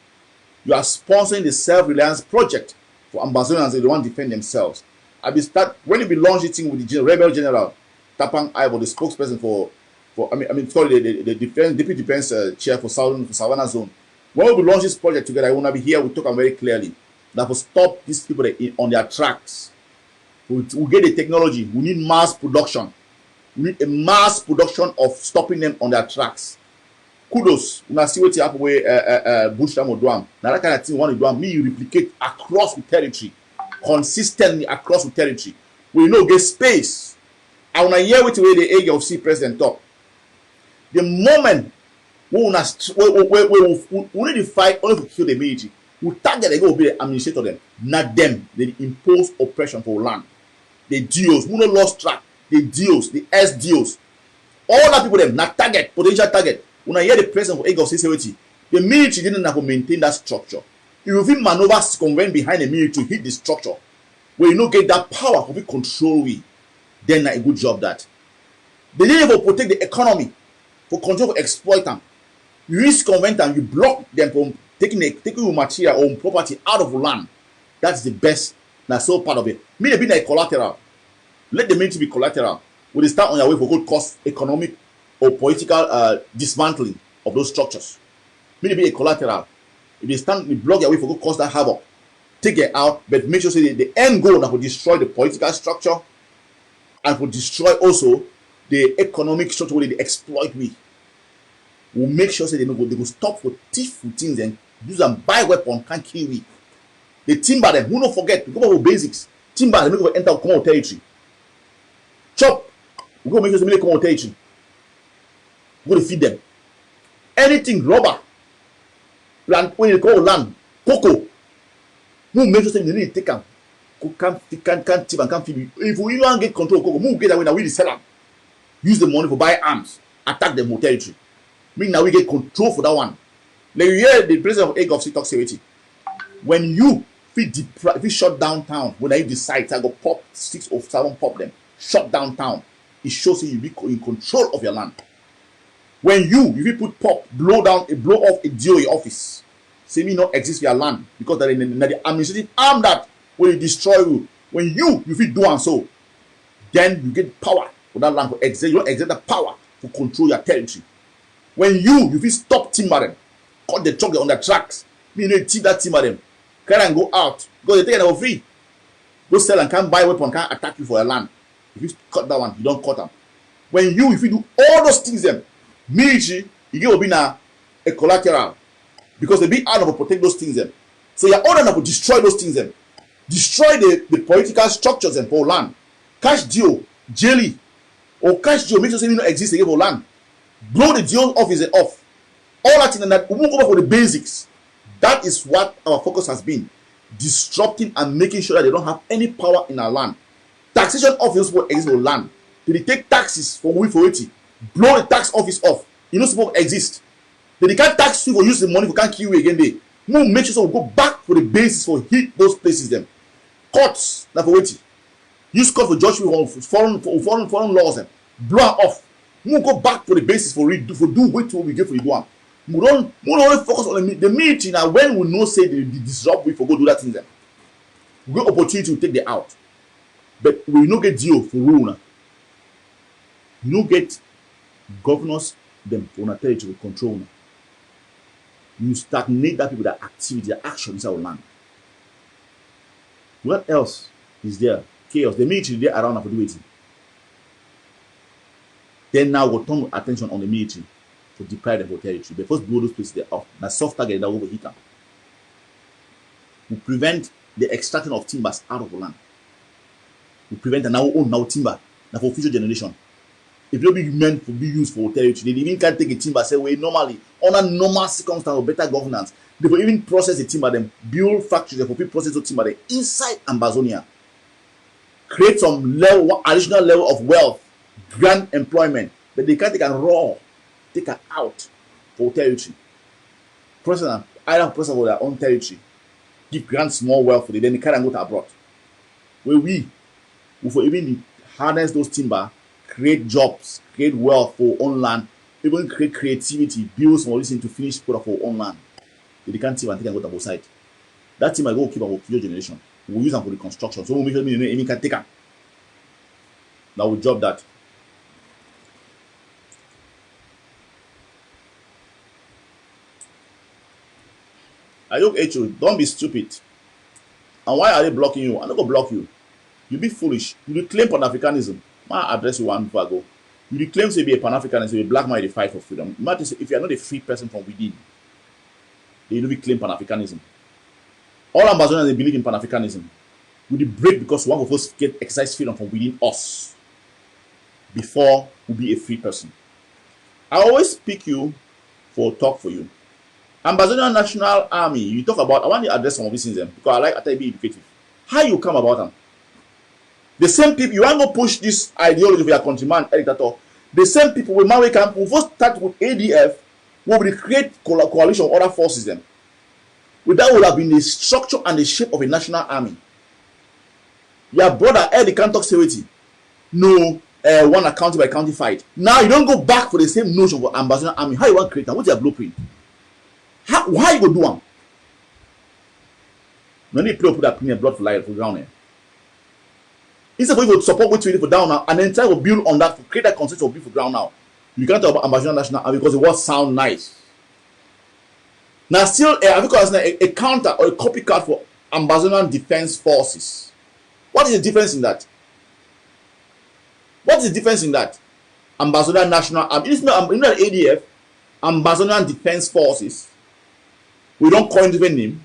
You are sponsoring the self-reliance project for Ambazonians, they want to defend themselves. When you be launching with the Rebel General Tapang Ivo, the spokesperson for it's called the deputy defense chair for Savannah Zone. When we launch this project together, I want to be here. We talk very clearly that will stop these people on their tracks. We get the technology. We need mass production. We need a mass production of stopping them on their tracks. Kudos. Una see what happen with Bush Ram Odwam. Now that kind of thing want to do, me you replicate across the territory, consistently across the territory. We know get space. I wanna hear what way the age of see president talk. The moment we need to fight only to kill the military, we target they go be the administrator them, not them. They impose oppression for land. The deals, who no lost track, the deals, the SDOs, all that people them, not target, potential target. When I hear the president of age of security, the military didn't have to maintain that structure. If you maneuver circumvent behind the military to hit the structure, where you don't get that power to be control we, then a good job that. They need to protect the economy, for control for exploit them. You circumvent them, you block them from taking material or property out of land. That's the best. That's all part of it. Maybe like collateral. Let the military be collateral. When they start on their way for good cause economic or political dismantling of those structures. Maybe a collateral. If they stand, they block their way for good cause that havoc. Take it out, but make sure say the end goal that will destroy the political structure and will destroy also the economic structure where they exploit we. We'll make sure say they will stop for thief things and use and buy weapon can't kill we. The timber them, who don't forget, we go over basics. Timber they make go enter common territory. Chop, we go make sure they come on territory. We go to feed them. Anything rubber, plant when you call land, cocoa. Who make sure say they need to take them. Can't thief and can't feed. If we even get control of cocoa, who get that way now we sell them. Use the money for buy arms, attack them more territory. Mean now we get control for that one. Now you hear the president of Egg talk security. When you if you shut down town, when you decide I go pop 6 or 7 pop them, shut down town, it shows you be in control of your land. When if you put pop, blow off a DOE office, say me not exist for your land because that in the administrative arm that will destroy you. When you feel do and so, then you get power for that land for exert. You don't exert the power to control your territory. When you feel stop timbering, cut the truck on the tracks, me no tip that timber them. Carry and go out. Go they take it for free. Go sell and can't buy weapon, can't attack you for your land. If you cut that one, you don't cut them. When if you do all those things them, military, you get be now a collateral. Because they be out of protect those things them. So you're ordered to destroy those things them. Destroy the political structures and for land. Cash deal, jelly, or cash deal, make sure you don't exist again for land. Blow the deal office off. All that thing and that we move over for the basics. That is what our focus has been. Disrupting and making sure that they don't have any power in our land. Taxation office will exist for land. They take taxes from we for it. Blow the tax office off. You know supposed to exist. They can't tax you for use the money for can't kill you again. They move make sure so we go back for the basis for hit those places them. Courts that for waiting. Use court for judgment for foreign laws them. Blow off. We go back for the basis for do what we get for the one. We don't only focus on the military now. When we know say they disrupt, we forgo do that thing then. We get opportunity to take them out, but we no get deal for rule now. You no get governors them on a territory control now. You stagnate that people that activity, that action inside our land. What else is there? Chaos. The military there around for do it. Then now we'll turn attention on the military to deprive them of territory. But first blow those places there off. Now soft target that overheat them. We prevent the extraction of timbers out of the land. We prevent and now own now timber now for future generation. If you be meant to be used for territory, they even can't take a timber say way normally under normal circumstances of better governance. They will even process the timber, them build factories for people process the timber them inside Amazonia. Create some additional level of wealth, grant employment, but they can't take a raw. Take her out for territory. Either process for their own territory, give grant small wealth for them, then they can't go to abroad. Where we for even harness those timber, create jobs, create wealth for own land, even create creativity, build some of this to finish product for own land. They can't see and take and go to both sides. That team I go keep up for future generation. We'll use them for the construction. So we make sure even can take them. Now we job that. I don't hate you. Don't be stupid. And why are they blocking you? I'm not gonna block you. You be foolish. You claim Pan-Africanism. I address you one before I go. You claim to be a Pan-Africanist, you be a black man, you fight for freedom. Matter if you are not a free person from within, they don't claim Pan-Africanism. All Ambazonians, they believe in Pan-Africanism. We break because one of us get exercise freedom from within us before we be a free person. I always pick you for a talk for you. Ambazonian National Army, you talk about, I want to address some of these things because I tell you be educative. How you come about them? The same people, you want to push this ideology of your countryman, dictator. The same people will marry camp, will first start with ADF, will create coalition of other forces then. With that would have been the structure and the shape of a national army. Your brother, they can't talk security. No, one county by county fight. Now you don't go back for the same notion for Ambazonian army. How you want to create that? What's your blueprint? Why you go do one? No need to put that clean blood for life for ground here. Instead of you to support what you for down now and then try to build on that to create that concept of build for ground now. You can't talk about Ambazonian National Army because it was sound nice. Now still a counter or a copycat for Ambazonian Defense Forces. What is the difference in that? What is the difference in that? Ambazonian National Army. It's not ADF, Ambazonian Defense Forces. We don't coin the name.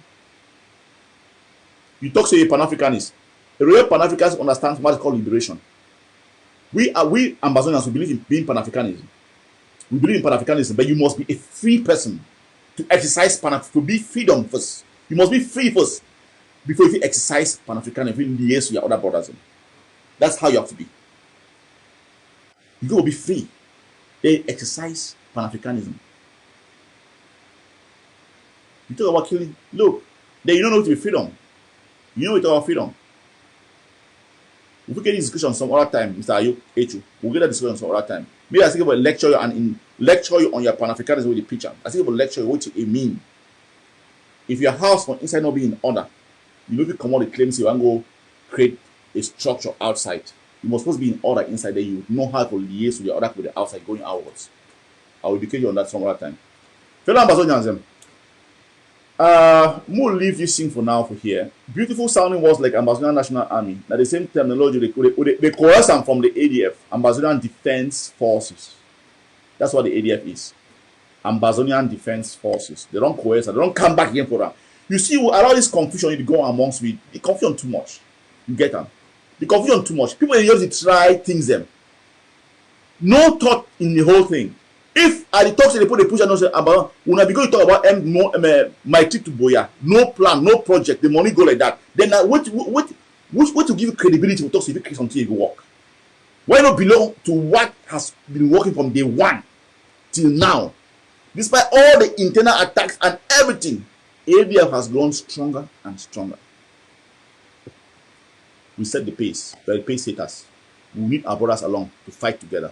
You talk to a Pan-Africanist. A real Pan-Africanist understands what is called liberation. We Ambazonians, we believe in being Pan-Africanism. We believe in Pan-Africanism, but you must be a free person to exercise to be freedom first. You must be free first before you exercise Pan-Africanism, you liaise with your other brothers. That's how you have to be. You go be free. They exercise Pan-Africanism. You talk about killing. Look, then you don't know it to be freedom. You know it about freedom. If we get this discussion some other time, Mr. Ayuk Echu, we'll get that discussion some other time. Maybe I think about lecture you and lecture you on your Pan-Africanism with the preacher. I think about lecture you what it mean. If your house from inside not be in order, you know if you come out the claims you want to go create a structure outside. You must supposed to be in order inside there. You know how to liaise with the other with the outside going outwards. I will educate you on that some other time. Fellow Ambazonians, we'll leave this thing for now for here. Beautiful sounding words like Ambazonian National Army. Now the same terminology they coerce them from the ADF, Ambazonian Defense Forces. That's what the ADF is. Ambazonian Defense Forces. They don't coerce them. They don't come back again for that. You see, allow this confusion to go amongst we. The confusion too much. You get them. The confusion too much. People just try things them. No thought in the whole thing. If at the talk they put the push and say about when I begin to talk about my trip to Boya, no plan, no project, the money go like that. Then what to give credibility to talk if you create something you work? Why not belong to what has been working from day one till now? Despite all the internal attacks and everything, ABF has grown stronger and stronger. We set the pace. We are the pace setters. We need our brothers along to fight together.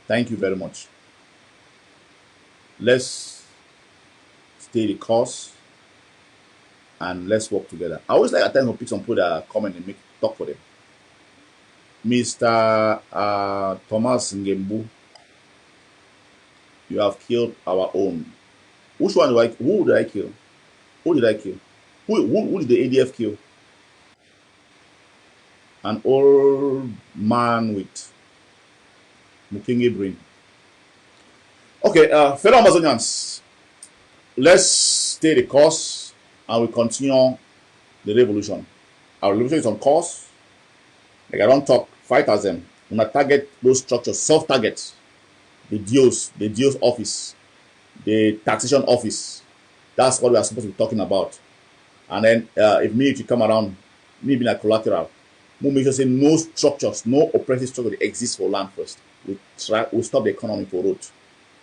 Thank you very much. Let's stay the course and let's work together. I always like at times to pick some people that comment and make talk for them. Mr. Thomas Ngembu, you have killed our own. Which one who did I kill? Who did I kill? Who did the ADF kill? An old man with Mukinge brain. Okay, fellow Amazonians, let's stay the course and we continue the revolution. Our revolution is on course. Like I don't talk, fight as them. When I target those structures, self-targets, the DO's office, the taxation office. That's what we are supposed to be talking about. And then if you come around, me being a collateral, we'll make sure say no structures, no oppressive structure that exists for land first. We'll stop the economy for road.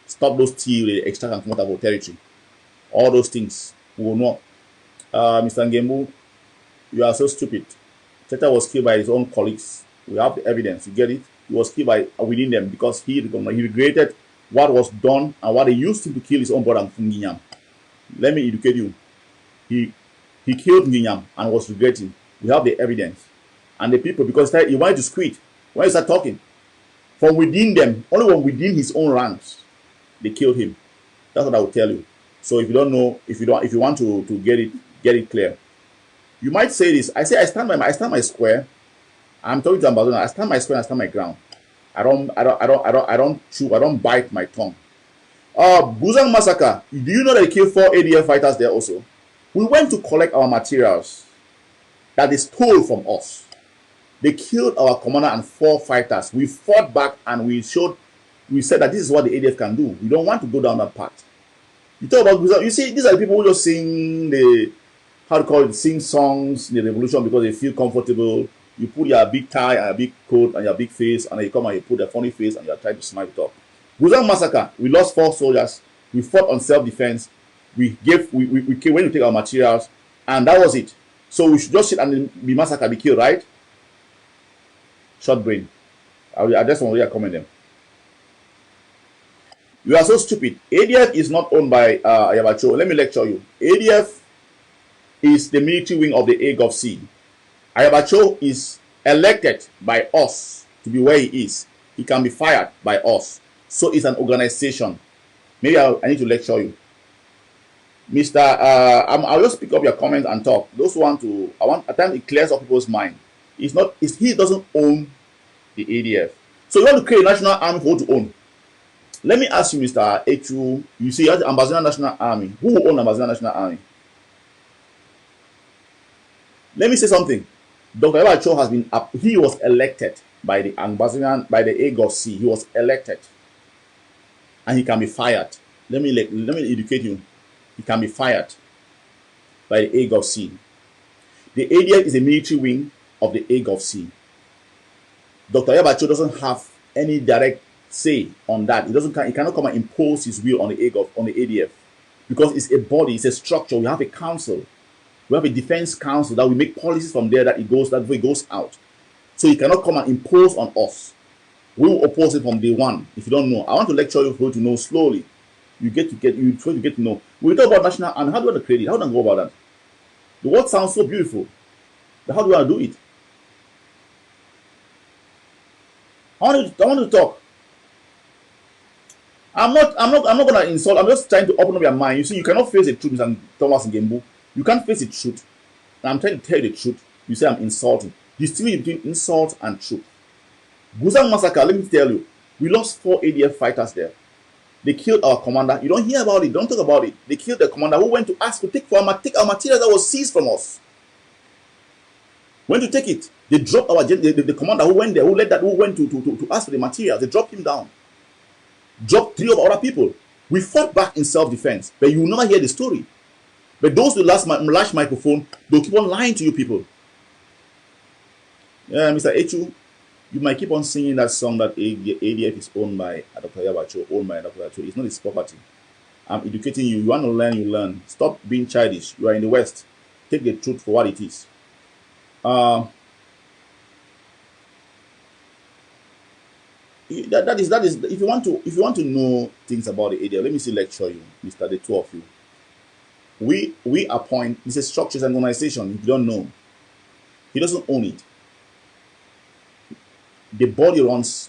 Stop those steel they extract and come out of our territory. All those things we will not. Mr. Ngembu, you are so stupid. Teta was killed by his own colleagues. We have the evidence. You get it? He was killed by within them because he regretted what was done and what they used him to kill his own brother Nginyam. Let me educate you. He killed Nginyam and was regretting. We have the evidence. And the people, because he wanted to quit. When he started talking, from within them, only from within his own ranks, they killed him. That's what I will tell you. So if you don't know, if you want to get it clear, you might say this. I say I stand my square. I'm talking to Ambassador. I stand my square and I stand my ground. I don't chew, I don't bite my tongue. Buzang massacre. Do you know that they killed 4 ADF fighters there also? We went to collect our materials that they stole from us. They killed our commander and 4 fighters. We fought back and we said that this is what the ADF can do. We don't want to go down that path. You talk about Buzang, you see, these are the people who just sing sing songs in the revolution because they feel comfortable. You put your big tie and a big coat and your big face, and then you come and you put a funny face and you're trying to smile it up. Buzang massacre, we lost 4 soldiers. We fought on self-defense. We came when to take our materials, and that was it. So we should just sit and be massacred, be killed, right? Short brain. I just want to comment them. You are so stupid. ADF is not owned by Ayabacho. Let me lecture you. ADF is the military wing of the AGOVC. Ayabacho is elected by us to be where he is. He can be fired by us. So it's an organization. Maybe I need to lecture you. Mr. I'll just pick up your comments and talk. Those who want to, at times it clears up people's mind. He doesn't own the ADF. So you want to create a national army for who to own. Let me ask you, Mr. Echu, you see, you have the Ambassador National Army. Who will own Ambassador National Army? Let me say something. Dr. Ayabacho has been up. He was elected by the Ambassador, by the AGOVC. He was elected. And he can be fired. Let me educate you. He can be fired by the AGOVC. The ADF is a military wing of the AGOVC. Dr. Ayabacho doesn't have any direct say on that. He cannot come and impose his will on the ADF, because it's a body, it's a structure. We have a council. We have a defense council that we make policies from there that it goes out. So he cannot come and impose on us. We will oppose it from day one. If you don't know, I want to lecture you for you to know slowly. You try to get to know. We talk about national army. How do you want to create it? How do I go about that? The word sounds so beautiful. But how do I do it? I want to talk. I'm not gonna insult. I'm just trying to open up your mind. You see, you cannot face the truth, Mr. Thomas Ngembu. You can't face the truth. And I'm trying to tell you the truth. You say I'm insulting. Distinguish between insult and truth. Buzang massacre, let me tell you, we lost 4 ADF fighters there. They killed our commander. You don't hear about it. Don't talk about it. They killed the commander who went to ask to take our material that was seized from us. Went to take it. They dropped the commander who went there, who went to ask for the material. They dropped him down. Dropped 3 of our other people. We fought back in self-defense, but you will never hear the story. But those with large microphone, they'll keep on lying to you people. Yeah, Mr. Echu, you might keep on singing that song that ADF is owned by Dr. Ayabacho, It's not his property. I'm educating you. You want to learn, you learn. Stop being childish. You are in the West. Take the truth for what it is. That is if you want to know things about the ADF, let me see lecture you, Mr. The 2 of you. We appoint, this is structures and organization. If you don't know, he doesn't own it. The body runs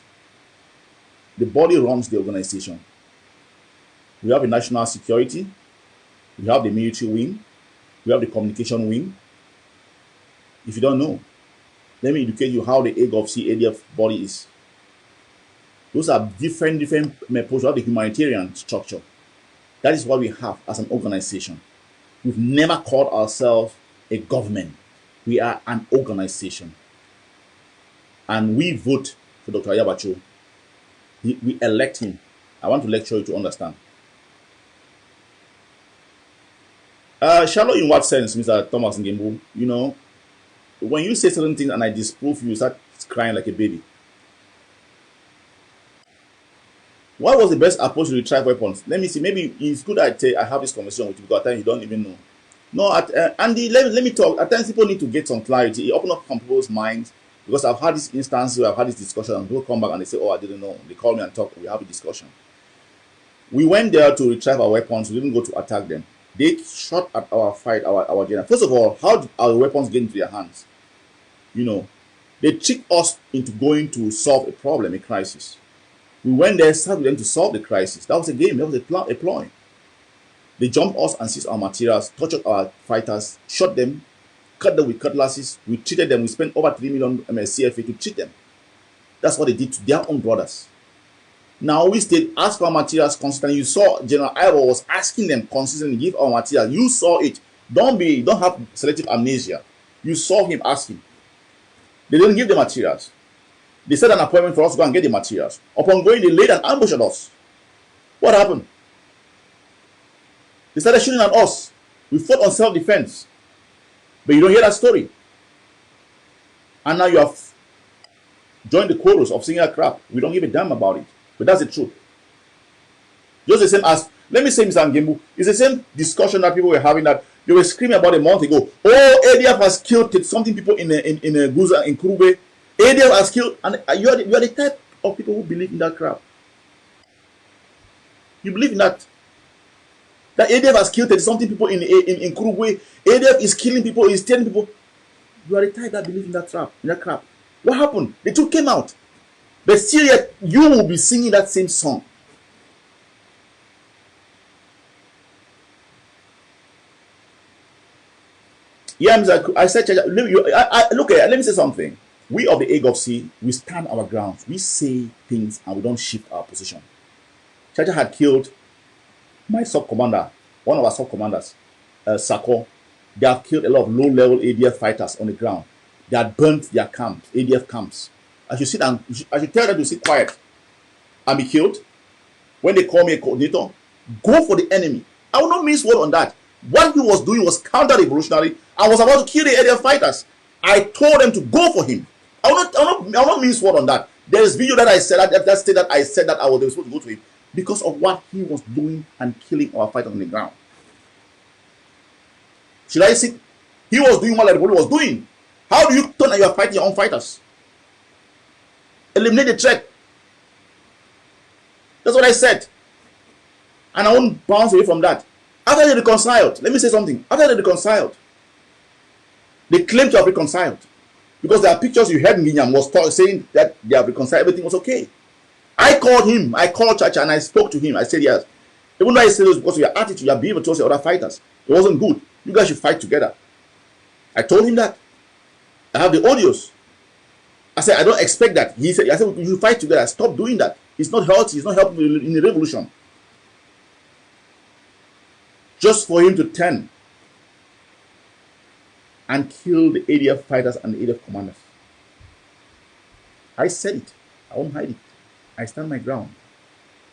the organization. We have a national security, we have the military wing, we have the communication wing. If you don't know, let me educate you how the AGOVC ADF body is. Those are different approaches. We have the humanitarian structure. That is what we have as an organization. We've never called ourselves a government. We are an organization. And we vote for Dr. Ayabacho. We elect him. I want to lecture you to understand. Shallow in what sense, Mr. Thomas Ngembu? You know, when you say certain things and I disprove you, start crying like a baby. What was the best approach to retrieve weapons? Let me see. Maybe it's good I have this conversation with you because at times you don't even know. No, Andy, let me talk. At times people need to get some clarity. It open up some people's minds, because I've had this instance where I've had this discussion and people come back and they say, oh, I didn't know. They call me and talk. We have a discussion. We went there to retrieve our weapons. We didn't go to attack them. They shot at our general. First of all, how did our weapons get into their hands? You know, they tricked us into going to solve a problem, a crisis. We went there, started with them to solve the crisis. That was a game. That was a ploy. They jumped us and seized our materials, tortured our fighters, shot them, cut them with cutlasses. We treated them. We spent over 3 million CFA to treat them. That's what they did to their own brothers. Now we stayed, ask for materials constantly. You saw General Ivor was asking them consistently, give our material. You saw it. Don't have selective amnesia. You saw him asking. They didn't give the materials. They set an appointment for us to go and get the materials. Upon going, they laid an ambush on us. What happened? They started shooting at us. We fought on self-defense. But you don't hear that story. And now you have joined the chorus of singing a crap. We don't give a damn about it. But that's the truth. Just the same as, let me say, Mr. Ngembu, it's the same discussion that people were having, that they were screaming about a month ago. Oh, ADF has killed something people in Guza, in Kurube. ADF has killed, and you are the type of people who believe in that crap. You believe in that. That ADF has killed something people in Kurube. ADF is killing people, is telling people. You are the type that believe in that crap. What happened? The two came out. But still yet, you will be singing that same song. Yeah, I said, look, let me say something. We of the AGOVC, we stand our ground. We say things and we don't shift our position. Chacha had killed my sub-commander, one of our sub-commanders, Sako. They have killed a lot of low-level ADF fighters on the ground. They had burnt their camps, ADF camps. I should sit and I should tell them to sit quiet and be killed. When they call me a coordinator, go for the enemy. I will not miss word on that. What he was doing was counter-revolutionary. I was about to kill the ADF fighters. I told them to go for him. I will not miss word on that. There is video that I said that I said that I was supposed to go to him because of what he was doing and killing our fighters on the ground. Should I sit? He was doing what the police was doing. How do you turn and you are fighting your own fighters? Eliminate the threat. That's what I said. And I won't bounce away from that. After they reconciled, let me say something. After they reconciled, they claim to have reconciled. Because there are pictures you heard Nginyam was saying that they have reconciled, everything was okay. I called him, I called Chacha and I spoke to him. I said, yes. Even though I said it was because of your attitude, your behavior towards the other fighters. It wasn't good. You guys should fight together. I told him that. I have the audios. I said, I don't expect that. I said, you fight together. Stop doing that. It's not healthy. It's not helping in the revolution. Just for him to turn and kill the ADF fighters and the ADF commanders. I said it. I won't hide it. I stand my ground.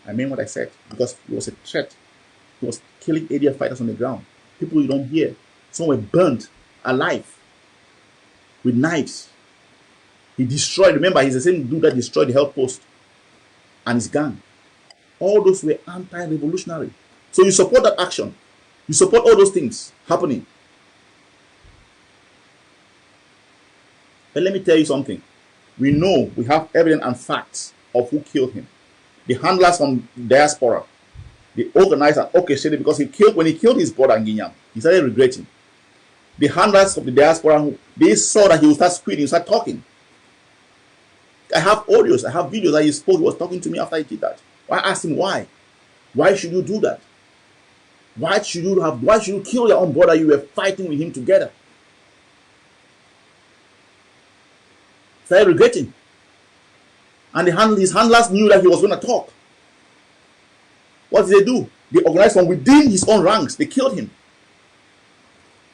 I mean what I said because it was a threat. He was killing ADF fighters on the ground. People you don't hear. Some were burnt alive with knives. He destroyed, remember, he's the same dude that destroyed the health post and his gang. All those were anti-revolutionary. So you support that action. You support all those things happening. But let me tell you something. We know, we have evidence and facts of who killed him. The handlers from diaspora, they organized and orchestrated because when he killed his brother Nginyam, he started regretting. The handlers of the diaspora, they saw that he would start screaming, he would start talking. I have audios, I have videos that he spoke, he was talking to me after he did that. I asked him why. Why should you do that? Why should you kill your own brother? You were fighting with him together. Started regretting. And his handlers knew that he was going to talk. What did they do? They organized from within his own ranks. They killed him.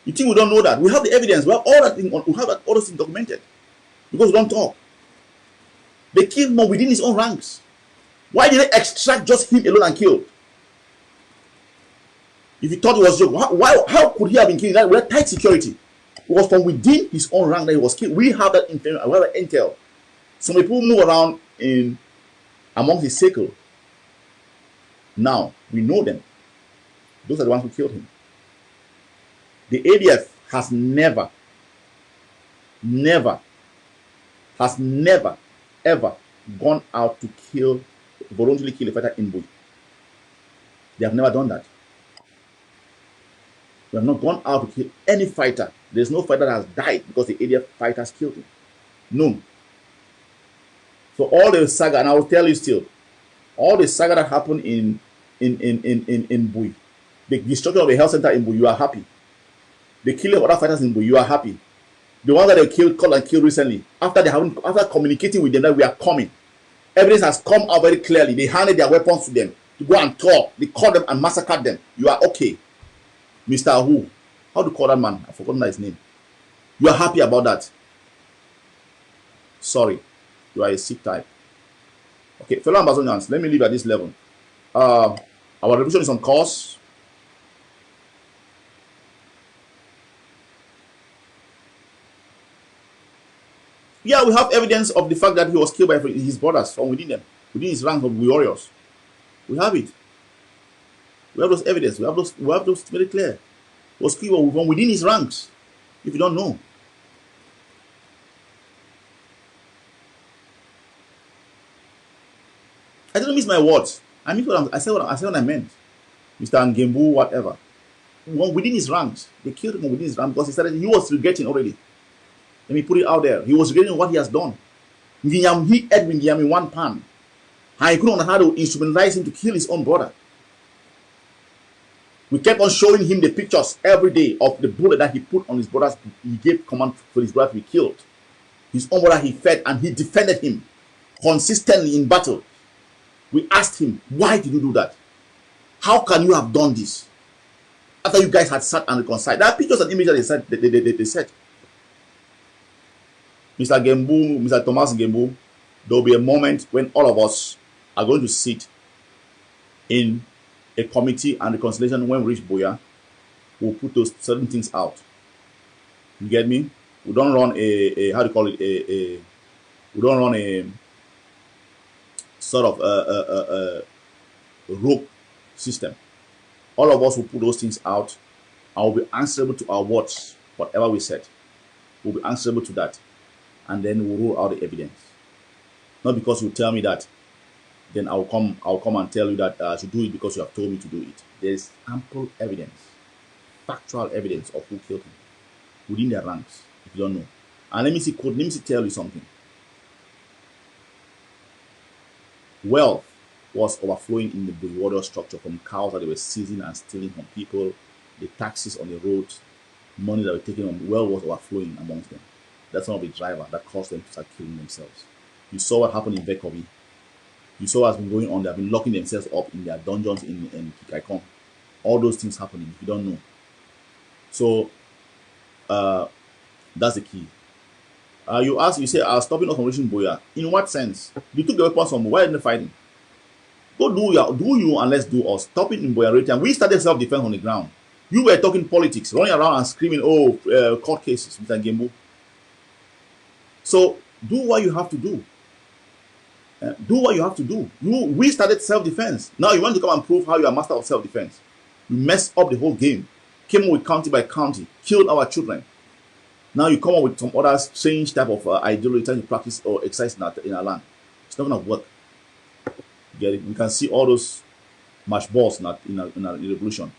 You think we don't know that? We have the evidence. We have all that thing. We have all those things documented. Because we don't talk. They killed him within his own ranks. Why did they extract just him alone and kill? If you thought it was a joke, how could he have been killed? We had tight security. It was from within his own rank that he was killed. We have that information. We have that intel. Some people move around among his circle. Now, we know them. Those are the ones who killed him. The ADF has never, ever gone out to voluntarily kill a fighter in Bui. They have never done that. We have not gone out to kill any fighter. There's no fighter that has died because the ADF fighters killed him. None. So all the saga, and I will tell you still, all the saga that happened in Bui, the destruction of the health center in Bui, you are happy. The killing of other fighters in Bui, you are happy. The ones that they killed, caught and killed recently, after communicating with them that we are coming, evidence has come out very clearly. They handed their weapons to them to go and talk. They caught them and massacred them. You are okay, Mr. Who? How to call that man? I forgot his name. You are happy about that? Sorry, you are a sick type. Okay, fellow Amazonians, let me leave at this level. Our revolution is on course. Yeah, we have evidence of the fact that he was killed by his brothers from within them, within his ranks of warriors. We have it. We have those evidence. We have those very clear. He was killed from within his ranks. If you don't know. I didn't miss my words. I mean I said what I meant. Mr. Ngembu, whatever. Within his ranks. They killed him within his ranks because he was regretting already. Let me put it out there. He was regretting what he has done. He ate William in one pan. I couldn't know how to instrumentalize him to kill his own brother. We kept on showing him the pictures every day of the bullet that he put on his brothers. He gave command for his brother to be killed. His own brother he fed and he defended him consistently in battle. We asked him, why did you do that? How can you have done this? After you guys had sat and reconciled. There are pictures and images they said. Mr. Gembu, Mr. Thomas Gembu, there will be a moment when all of us are going to sit in a committee and reconciliation. When we reach Boya, we'll put those certain things out. You get me? We don't run we don't run a sort of a rope system. All of us will put those things out. I will be answerable to our words, whatever we said. We'll be answerable to that. And then we'll rule out the evidence. Not because you tell me that, then I'll come and tell you that I should do it because you have told me to do it. There's ample evidence, factual evidence of who killed him within their ranks, if you don't know. And let me tell you something. Wealth was overflowing in the warrior structure from cows that they were seizing and stealing from people, the taxes on the roads, money that were taken on. Wealth was overflowing amongst them. That's one of the driver that caused them to start killing themselves. You saw what happened in Vekovi. You saw what's been going on. They've been locking themselves up in their dungeons in Kikaikon. All those things happening if you don't know. So that's the key. You say, stopping us from reaching Boya. In what sense? You took the weapons from why didn't they fighting? Go do you and let's do us. Stop it in Boya and we started self-defense on the ground. You were talking politics, running around and screaming, court cases, Mr. Gembu. So do what you have to do. Do what you have to do. We started self-defense. Now you want to come and prove how you are master of self-defense. You messed up the whole game. Came with county by county, killed our children. Now you come up with some other strange type of ideology trying to practice or exercise in our land. It's not going to work. Get it? We can see all those mash balls in a revolution.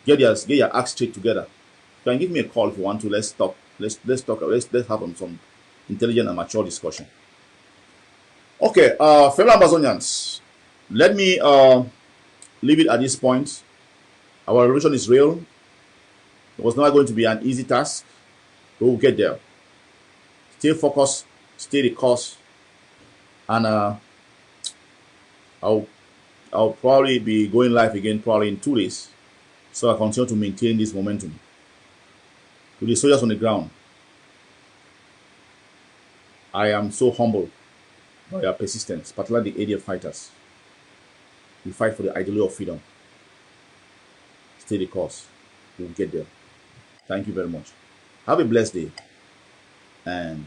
Get your acts straight together. You can give me a call if you want to. Let's talk. Let's have some intelligent and mature discussion. Okay, fellow Amazonians, let me leave it at this point. Our revolution is real. It was not going to be an easy task, but we'll get there. Stay focused, stay the course, and I'll probably be going live again probably in 2 days, so I continue to maintain this momentum. To the soldiers on the ground, I am so humbled by your persistence, particularly the ADF fighters. We fight for the ideology of freedom. Stay the course. We'll get there. Thank you very much. Have a blessed day. And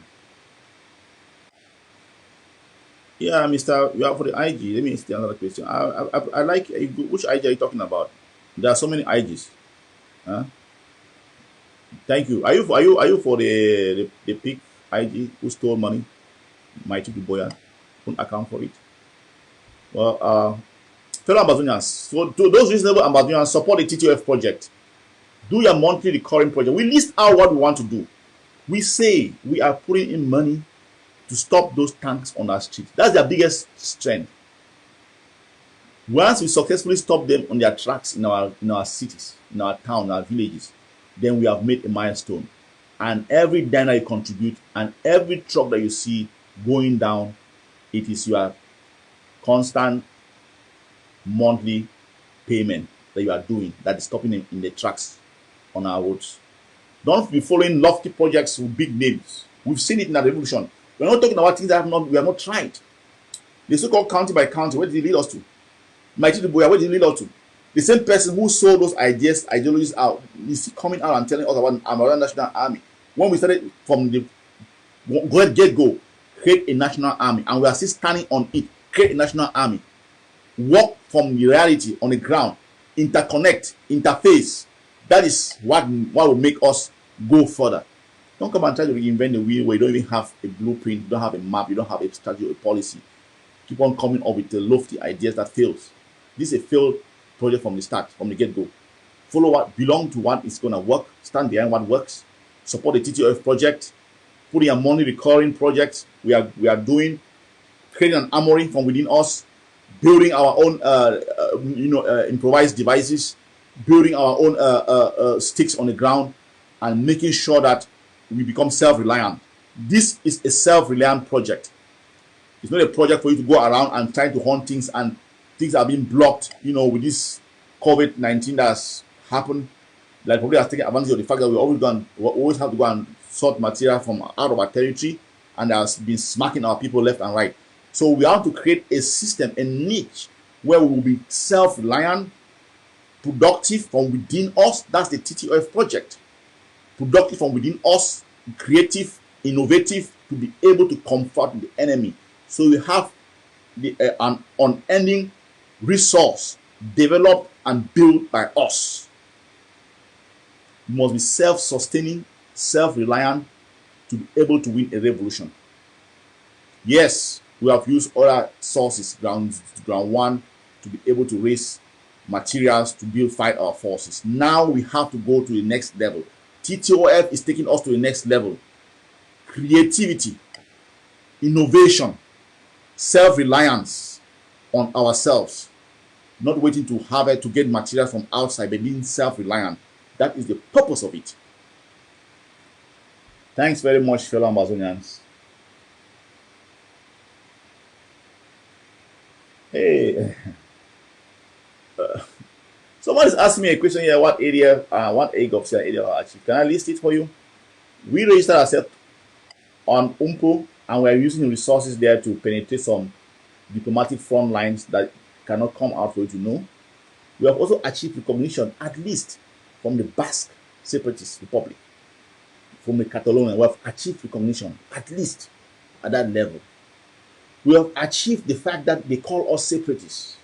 yeah, Mr. You are for the IG. Let me ask another question. I like which IG are you talking about? There are so many IGs. Huh? Thank you. Are you for the pig IG who stole money? Might be Boyan. Couldn't account for it. Well, fellow Amazonians, so to those reasonable Amazonians, support the TTF project. Do your monthly recurring project. We list out what we want to do. We say we are putting in money to stop those tanks on our street. That's their biggest strength. Once we successfully stop them on their tracks in our cities, in our town, in our villages, then we have made a milestone. And every dime that you contribute and every truck that you see going down, it is your constant monthly payment that you are doing that is stopping in the tracks on our roads. Don't be following lofty projects with big names. We've seen it in the revolution. We're not talking about things that we have not tried. The so-called county by county, where did it lead us to? Mighty Boya, where did it lead us to? The same person who sold those ideologies out, is coming out and telling us about our national army. When we started from the get-go, create a national army, and we are still standing on it, create a national army. Work from the reality on the ground, interconnect, interface. That is what will make us go further. Don't come and try to reinvent the wheel where you don't even have a blueprint, you don't have a map, you don't have a strategy or a policy. Keep on coming up with the lofty ideas that fails. This is a failed project from the start, from the get-go. Follow what belong to what is going to work, stand behind what works, support the TTOF project, put in a money recurring project we are doing, creating an armory from within us, building our own improvised devices, building our own sticks on the ground, and making sure that we become self-reliant. This is a self-reliant project. It's not a project for you to go around and try to hunt things, and things are being blocked, with this COVID-19 that's happened. Like, probably has taken advantage of the fact that we always have to go and sort material from out of our territory, and has been smacking our people left and right. So we have to create a system, a niche, where we will be self-reliant, productive from within us. That's the TTOF project. Productive from within us, creative, innovative, to be able to confront the enemy. So we have an unending resource developed and built by us. We must be self-sustaining, self-reliant to be able to win a revolution. Yes, we have used other sources, ground one, to be able to raise materials to fight our forces. Now we have to go to the next level. TTOF is taking us to the next level. Creativity, innovation, self-reliance on ourselves, not waiting to harvest to get materials from outside, but being self-reliant. That is the purpose of it. Thanks very much, fellow Amazonians. Hey, someone is asking me a question here. What area, what AGOPS area are achieved? Can I list it for you? We registered ourselves on UMPO, and we're using the resources there to penetrate some diplomatic front lines that cannot come out for you to know. We have also achieved recognition, at least from the Basque Separatist Republic, from the Catalonia. We have achieved recognition, at least at that level. We have achieved the fact that they call us separatists.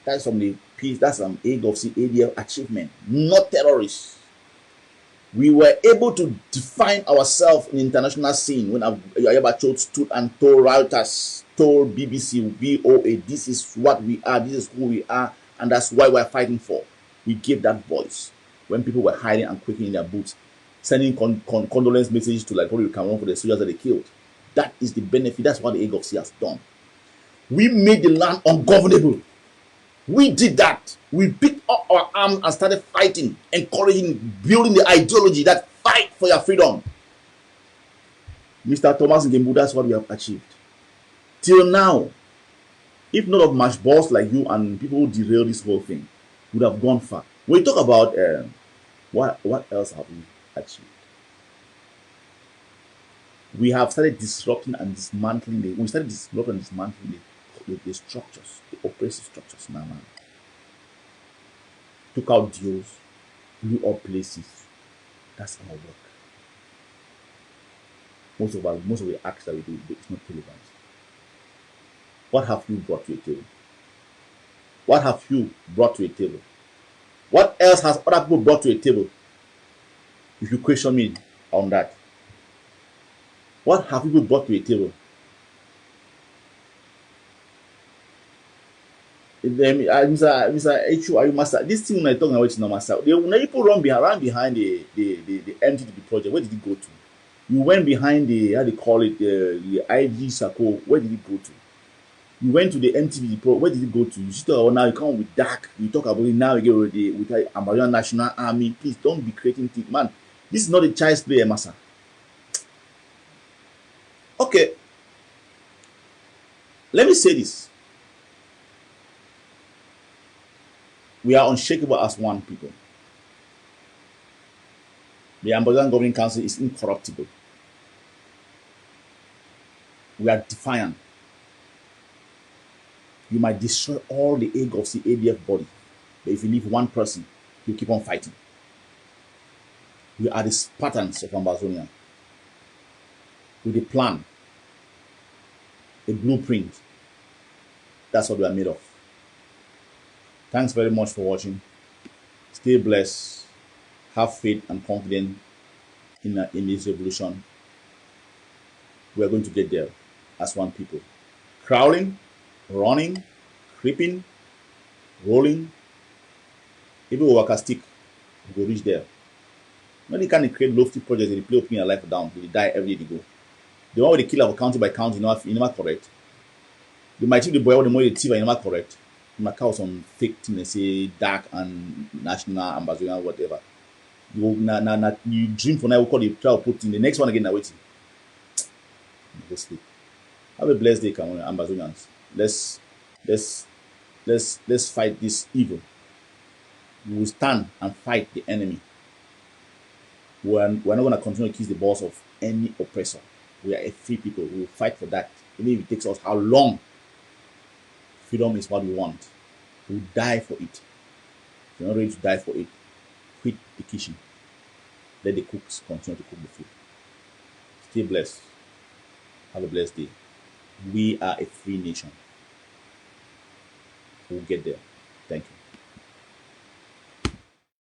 That's from the peace, that's some AGOPS ADF achievement, not terrorists. We were able to define ourselves in the international scene when Ayabacho stood and told Reuters, told BBC, VOA, this is what we are, this is who we are, and that's why we're fighting for. We gave that voice when people were hiding and quaking in their boots, sending condolence messages to probably Cameroon for the soldiers that they killed. That is the benefit. That's what the AGOPS has done. We made the land ungovernable. We did that. We picked up our arms and started fighting, encouraging, building the ideology that fight for your freedom. Mr. Thomas Ngembu, that's what we have achieved. Till now, if not of mash balls like you and people who derail this whole thing, would have gone far. When we talk about what else have we achieved? We have started disrupting and dismantling the structures, the oppressive structures in our land. Took out deals, blew up places. That's our work. Most of the acts that we do, it's not relevant. What have you brought to a table? What have you brought to a table? What else has other people brought to a table? If you question me on that. What have people brought to a table? Mr. H, are you master? This thing when I talking about is not master. When people run behind the MTTP project, where did it go to? You went behind the, how they call it, the IG Sako, where did it go to? You went to the MTTP pro, where did it go to? You still now you come with dark, you talk about it now, you get with the Ambarian National Army. Please don't be creating things, man. This is not a child's play, Massa. Okay, let me say this. We are unshakable as one people. The Ambassador Governing Council is incorruptible. We are defiant. You might destroy all the egg of the ADF body, but if you leave one person, you keep on fighting. We are the Spartans of Ambazonia. With a plan, a blueprint. That's what we are made of. Thanks very much for watching. Stay blessed. Have faith and confidence in this revolution. We are going to get there as one people. Crawling, running, creeping, rolling. Even we work a stick, we go reach there. When you can create lofty projects, they play opening your life down, they die every day they go. The one with the kill of county by county, you never correct. They might take the boy with the money they thief, you never correct. You might call some fake thing, they say dark and national ambassador, whatever. You dream for now, we call the try to put in the next one again, now waiting. Go sleep. Have a blessed day, Ambazonians. Let's fight this evil. We will stand and fight the enemy. We're not going to continue to kiss the balls of any oppressor. We are a free people. We will fight for that. Even if it takes us how long. Freedom is what we want. We will die for it. If you're not ready to die for it, quit the kitchen. Let the cooks continue to cook the food. Stay blessed. Have a blessed day. We are a free nation. We'll get there. Thank you.